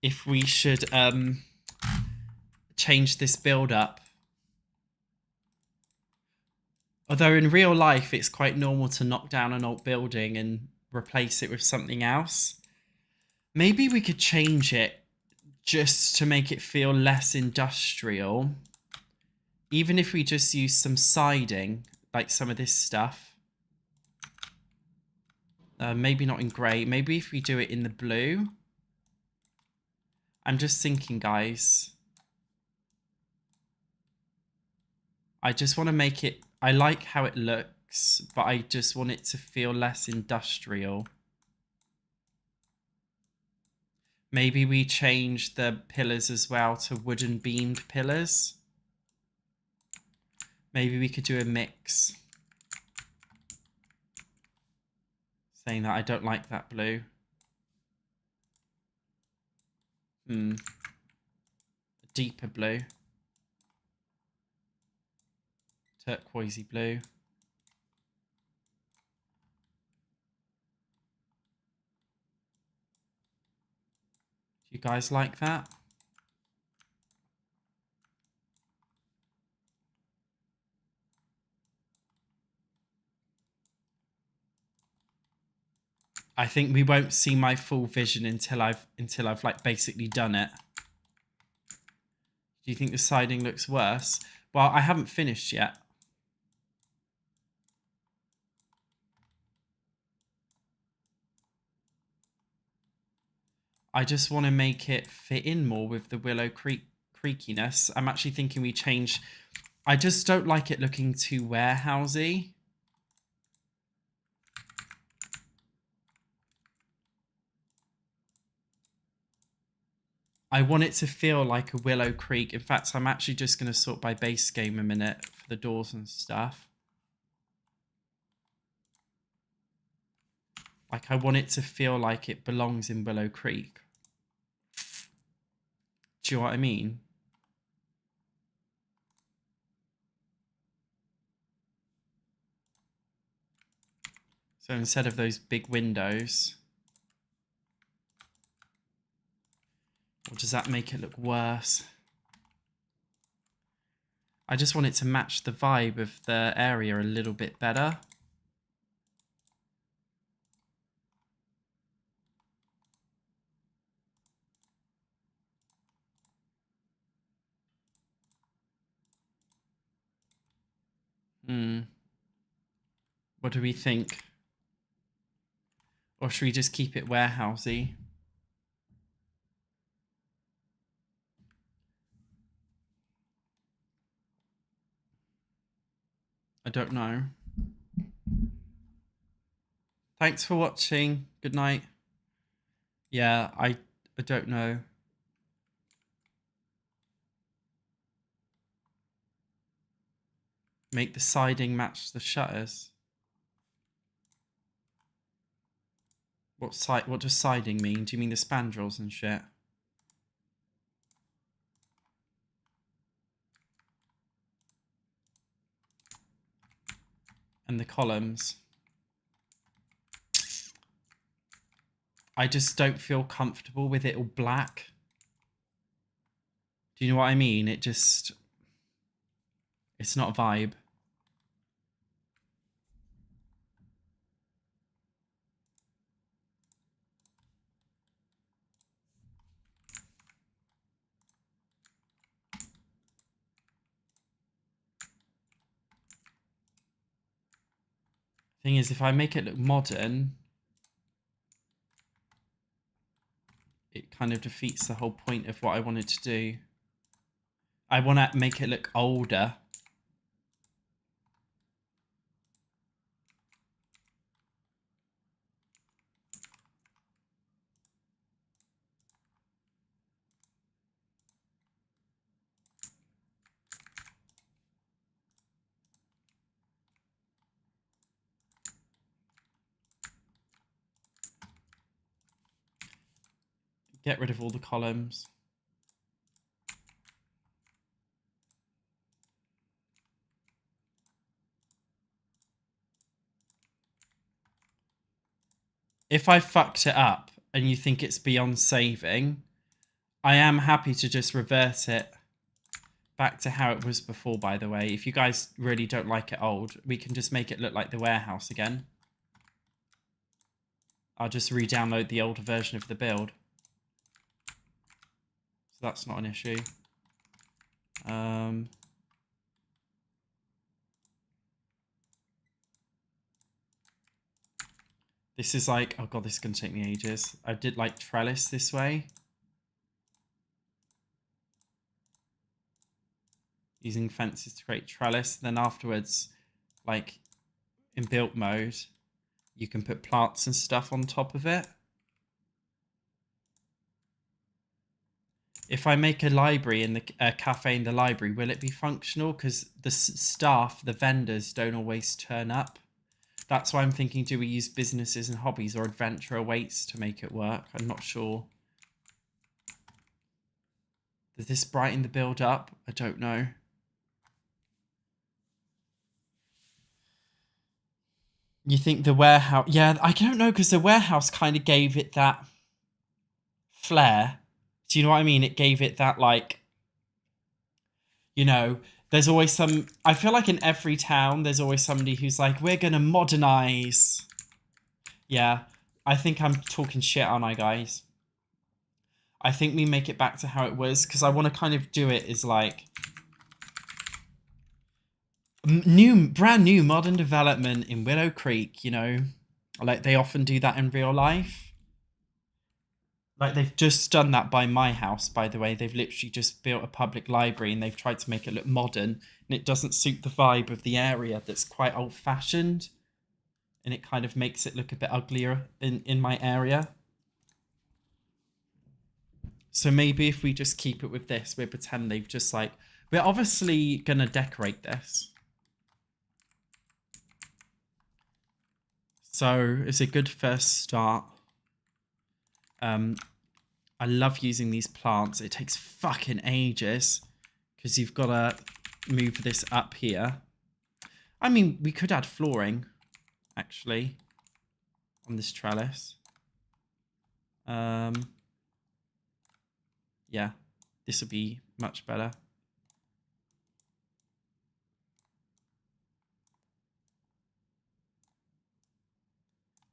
if we should change this build up. Although in real life, it's quite normal to knock down an old building and replace it with something else. Maybe we could change it just to make it feel less industrial. Even if we just use some siding, like some of this stuff. Maybe not in grey. Maybe if we do it in the blue. I'm just thinking, guys. I just want to make it... I like how it looks, but I just want it to feel less industrial. Maybe we change the pillars as well to wooden beamed pillars. Maybe we could do a mix. Saying that I don't like that blue. A deeper blue. Turquoisey blue. Do you guys like that? I think we won't see my full vision until I've like basically done it. Do you think the siding looks worse? Well, I haven't finished yet. I just want to make it fit in more with the Willow Creek creakiness. I'm actually thinking we change... I just don't like it looking too warehousey. I want it to feel like a Willow Creek. In fact, I'm actually just going to sort by base game a minute for the doors and stuff. Like, I want it to feel like it belongs in Willow Creek. Do you know what I mean? So instead of those big windows... Or does that make it look worse? I just want it to match the vibe of the area a little bit better. What do we think? Or should we just keep it warehousey? I don't know. Thanks for watching. Good night. Yeah, I don't know. Make the siding match the shutters. What does siding mean? Do you mean the spandrels and shit? And the columns. I just don't feel comfortable with it all black. Do you know what I mean? It's not a vibe. Thing is, if I make it look modern, it kind of defeats the whole point of what I wanted to do. I want to make it look older. Get rid of all the columns. If I fucked it up and you think it's beyond saving, I am happy to just revert it back to how it was before, by the way. If you guys really don't like it old, we can just make it look like the warehouse again. I'll just re-download the older version of the build. So that's not an issue. This is like, oh god, this is going to take me ages. I did like trellis this way. Using fences to create trellis. Then afterwards, like in built mode, you can put plants and stuff on top of it. If I make a library in the cafe in the library, will it be functional? Because the staff, the vendors, don't always turn up. That's why I'm thinking, do we use businesses and hobbies or adventure awaits to make it work? I'm not sure. Does this brighten the build up? I don't know. You think the warehouse... Yeah, I don't know, because the warehouse kind of gave it that flair. Do you know what I mean? It gave it that, like... You know, there's always some... I feel like in every town, there's always somebody who's like, we're going to modernize. Yeah, I think I'm talking shit, aren't I, guys? I think we make it back to how it was, because I want to kind of do it as, like... brand new modern development in Willow Creek, you know, like they often do that in real life. Like they've just done that by my house, by the way. They've literally just built a public library and they've tried to make it look modern, and it doesn't suit the vibe of the area that's quite old-fashioned, and it kind of makes it look a bit uglier in my area. So maybe if we just keep it with this, we pretend they've just like... We're obviously gonna decorate this. So it's a good first start. I love using these plants. It takes fucking ages because you've got to move this up here. I mean, we could add flooring, actually, on this trellis. Yeah, this will be much better.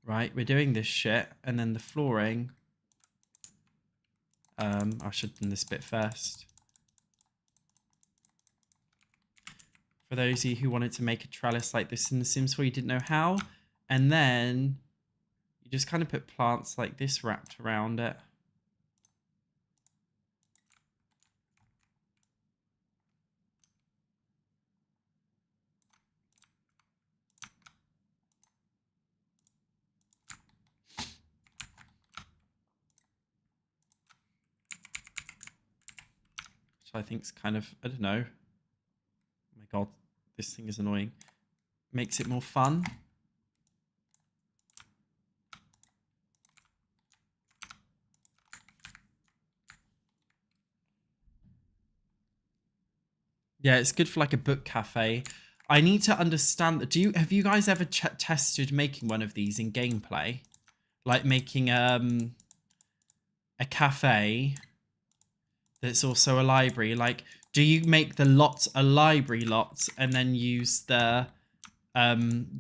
Right, we're doing this shit, and then the flooring. I should have done this bit first. For those of you who wanted to make a trellis like this in The Sims 4, you didn't know how. And then you just kind of put plants like this wrapped around it. I think it's kind of, I don't know. Oh my god, this thing is annoying. Makes it more fun. Yeah, it's good for like a book cafe. I need to understand that. Have you guys ever tested making one of these in gameplay? Like making a cafe that's also a library. Like, do you make the lot a library lot and then use the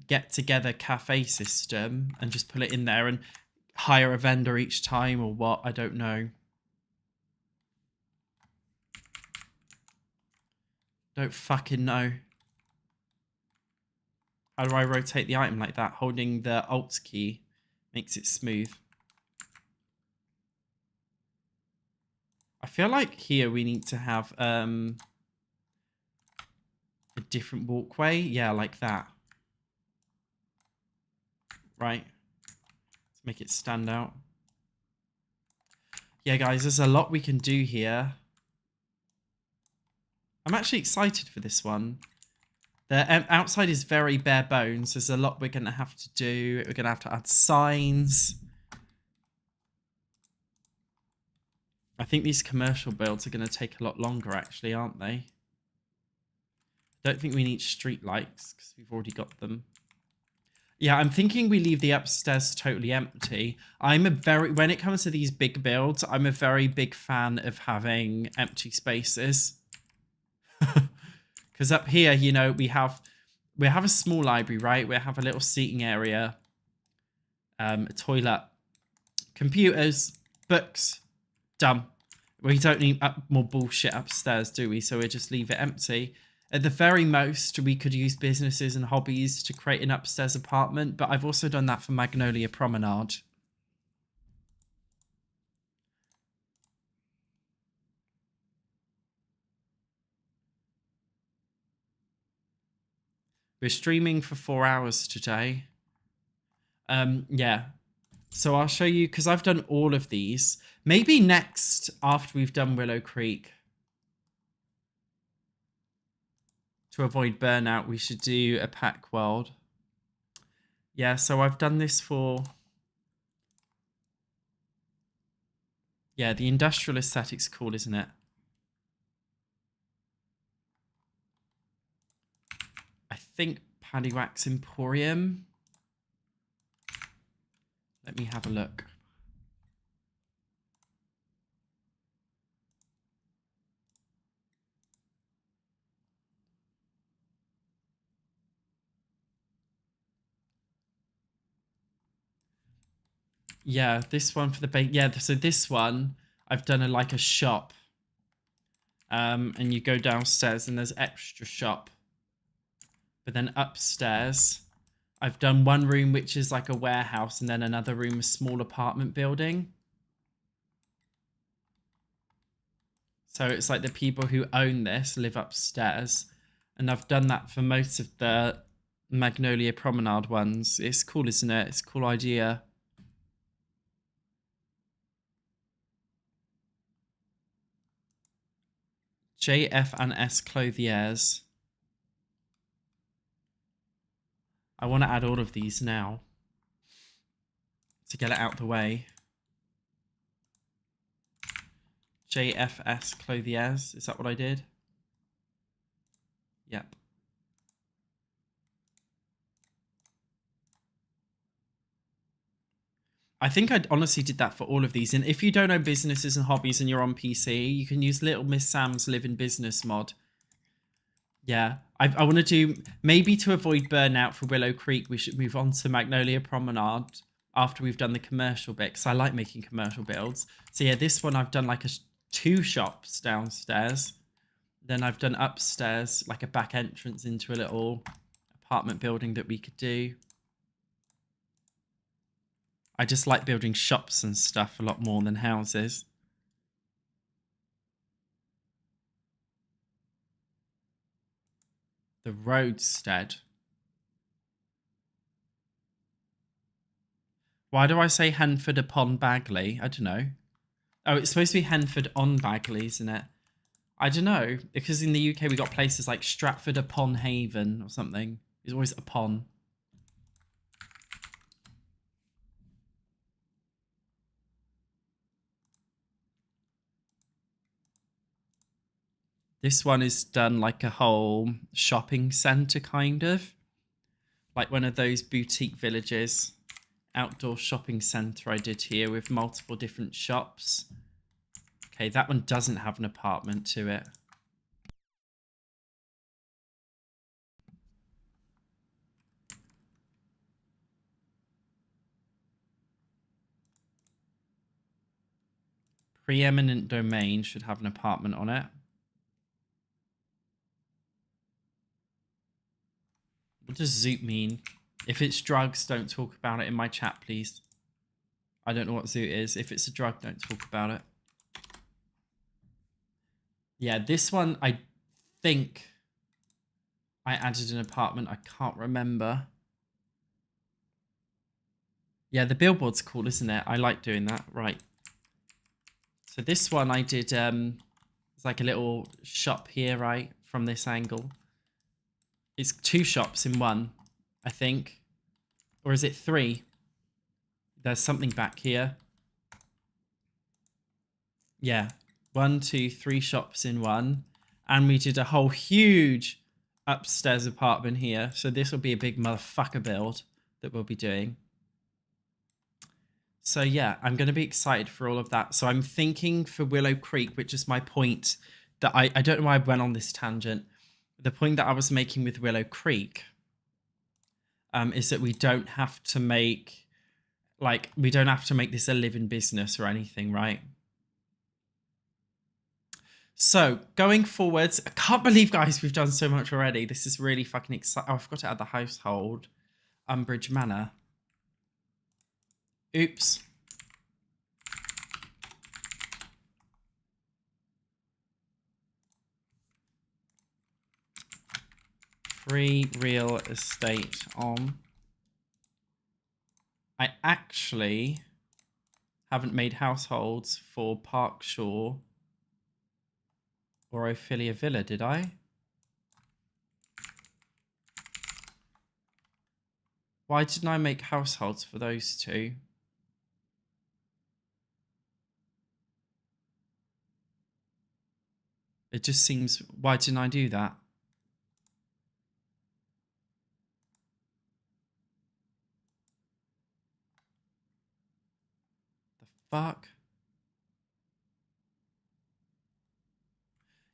get together cafe system and just put it in there and hire a vendor each time, or what? I don't know. Don't fucking know. How do I rotate the item like that? Holding the Alt key makes it smooth. I feel like here we need to have a different walkway. Yeah, like that. Right. Let's make it stand out. Yeah, guys, there's a lot we can do here. I'm actually excited for this one. The outside is very bare bones. There's a lot we're going to have to do. We're going to have to add signs. I think these commercial builds are going to take a lot longer, actually, aren't they? Don't think we need street lights because we've already got them. Yeah, I'm thinking we leave the upstairs totally empty. When it comes to these big builds, I'm a very big fan of having empty spaces. Because up here, you know, we have a small library, right? We have a little seating area, a toilet, computers, books, done. We don't need more bullshit upstairs, do we? So we just leave it empty. At the very most, we could use businesses and hobbies to create an upstairs apartment, but I've also done that for Magnolia Promenade. We're streaming for 4 hours today. Yeah. So I'll show you, because I've done all of these. Maybe next, after we've done Willow Creek, to avoid burnout, we should do a pack world. Yeah, so I've done this for... Yeah, the industrial aesthetic's cool, isn't it? I think Paddywax Emporium. Let me have a look. Yeah, this one for the yeah, so this one I've done like a shop. And you go downstairs and there's extra shop. But then upstairs, I've done one room which is like a warehouse, and then another room, a small apartment building. So it's like the people who own this live upstairs. And I've done that for most of the Magnolia Promenade ones. It's cool, isn't it? It's a cool idea. JF and S Clothiers. I want to add all of these now to get it out the way. JFS Clothiers. Is that what I did? Yep. I think I honestly did that for all of these. And if you don't know businesses and hobbies and you're on PC, you can use Little Miss Sam's Live in Business mod. Yeah, I want to do, maybe to avoid burnout for Willow Creek, we should move on to Magnolia Promenade after we've done the commercial bit, because I like making commercial builds. So yeah, this one I've done like 2 shops downstairs. Then I've done upstairs like a back entrance into a little apartment building that we could do. I just like building shops and stuff a lot more than houses. The roadstead. Why do I say Henford upon Bagley? I don't know. Oh, it's supposed to be Henford on Bagley, isn't it? I don't know. Because in the UK we got places like Stratford upon Haven or something. It's always upon. This one is done like a whole shopping centre, kind of. Like one of those boutique villages. Outdoor shopping centre I did here with multiple different shops. Okay, that one doesn't have an apartment to it. Preeminent domain should have an apartment on it. What does Zoot mean? If it's drugs, don't talk about it in my chat, please. I don't know what Zoot is. If it's a drug, don't talk about it. Yeah, this one, I think I added an apartment. I can't remember. Yeah, the billboard's cool, isn't it? I like doing that. Right. So this one I did, it's like a little shop here, right? From this angle. It's 2 shops in one, I think. Or is it 3? There's something back here. Yeah, 1, 2, 3 shops in one. And we did a whole huge upstairs apartment here. So this will be a big motherfucker build that we'll be doing. So yeah, I'm going to be excited for all of that. So I'm thinking for Willow Creek, which is my point that I don't know why I went on this tangent. The point that I was making with Willow Creek is that we don't have to make, like, we don't have to make this a living business or anything, right? So going forwards, I can't believe, guys, we've done so much already. This is really fucking exciting. Oh, I forgot to add the household. Umbridge Manor. Oops. Free real estate on. I actually haven't made households for Parkshaw or Ophelia Villa, did I? Why didn't I make households for those two? It just seems, why didn't I do that? The fuck?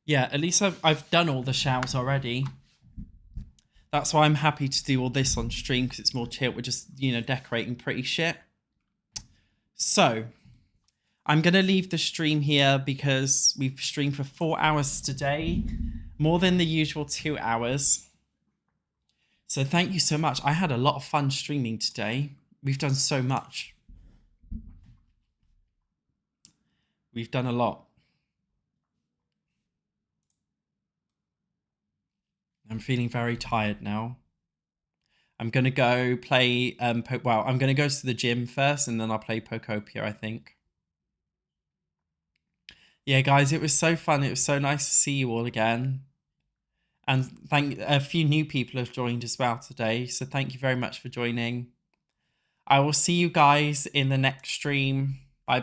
Yeah, at least I've done all the showers already. That's why I'm happy to do all this on stream, because it's more chill. We're just, you know, decorating pretty shit. So I'm going to leave the stream here because we've streamed for 4 hours today, more than the usual 2 hours. So thank you so much. I had a lot of fun streaming today. We've done so much. We've done a lot. I'm feeling very tired now. I'm going to go play, I'm going to go to the gym first and then I'll play Pokopia, I think. Yeah, guys, it was so fun. It was so nice to see you all again. And a few new people have joined as well today. So thank you very much for joining. I will see you guys in the next stream. Bye.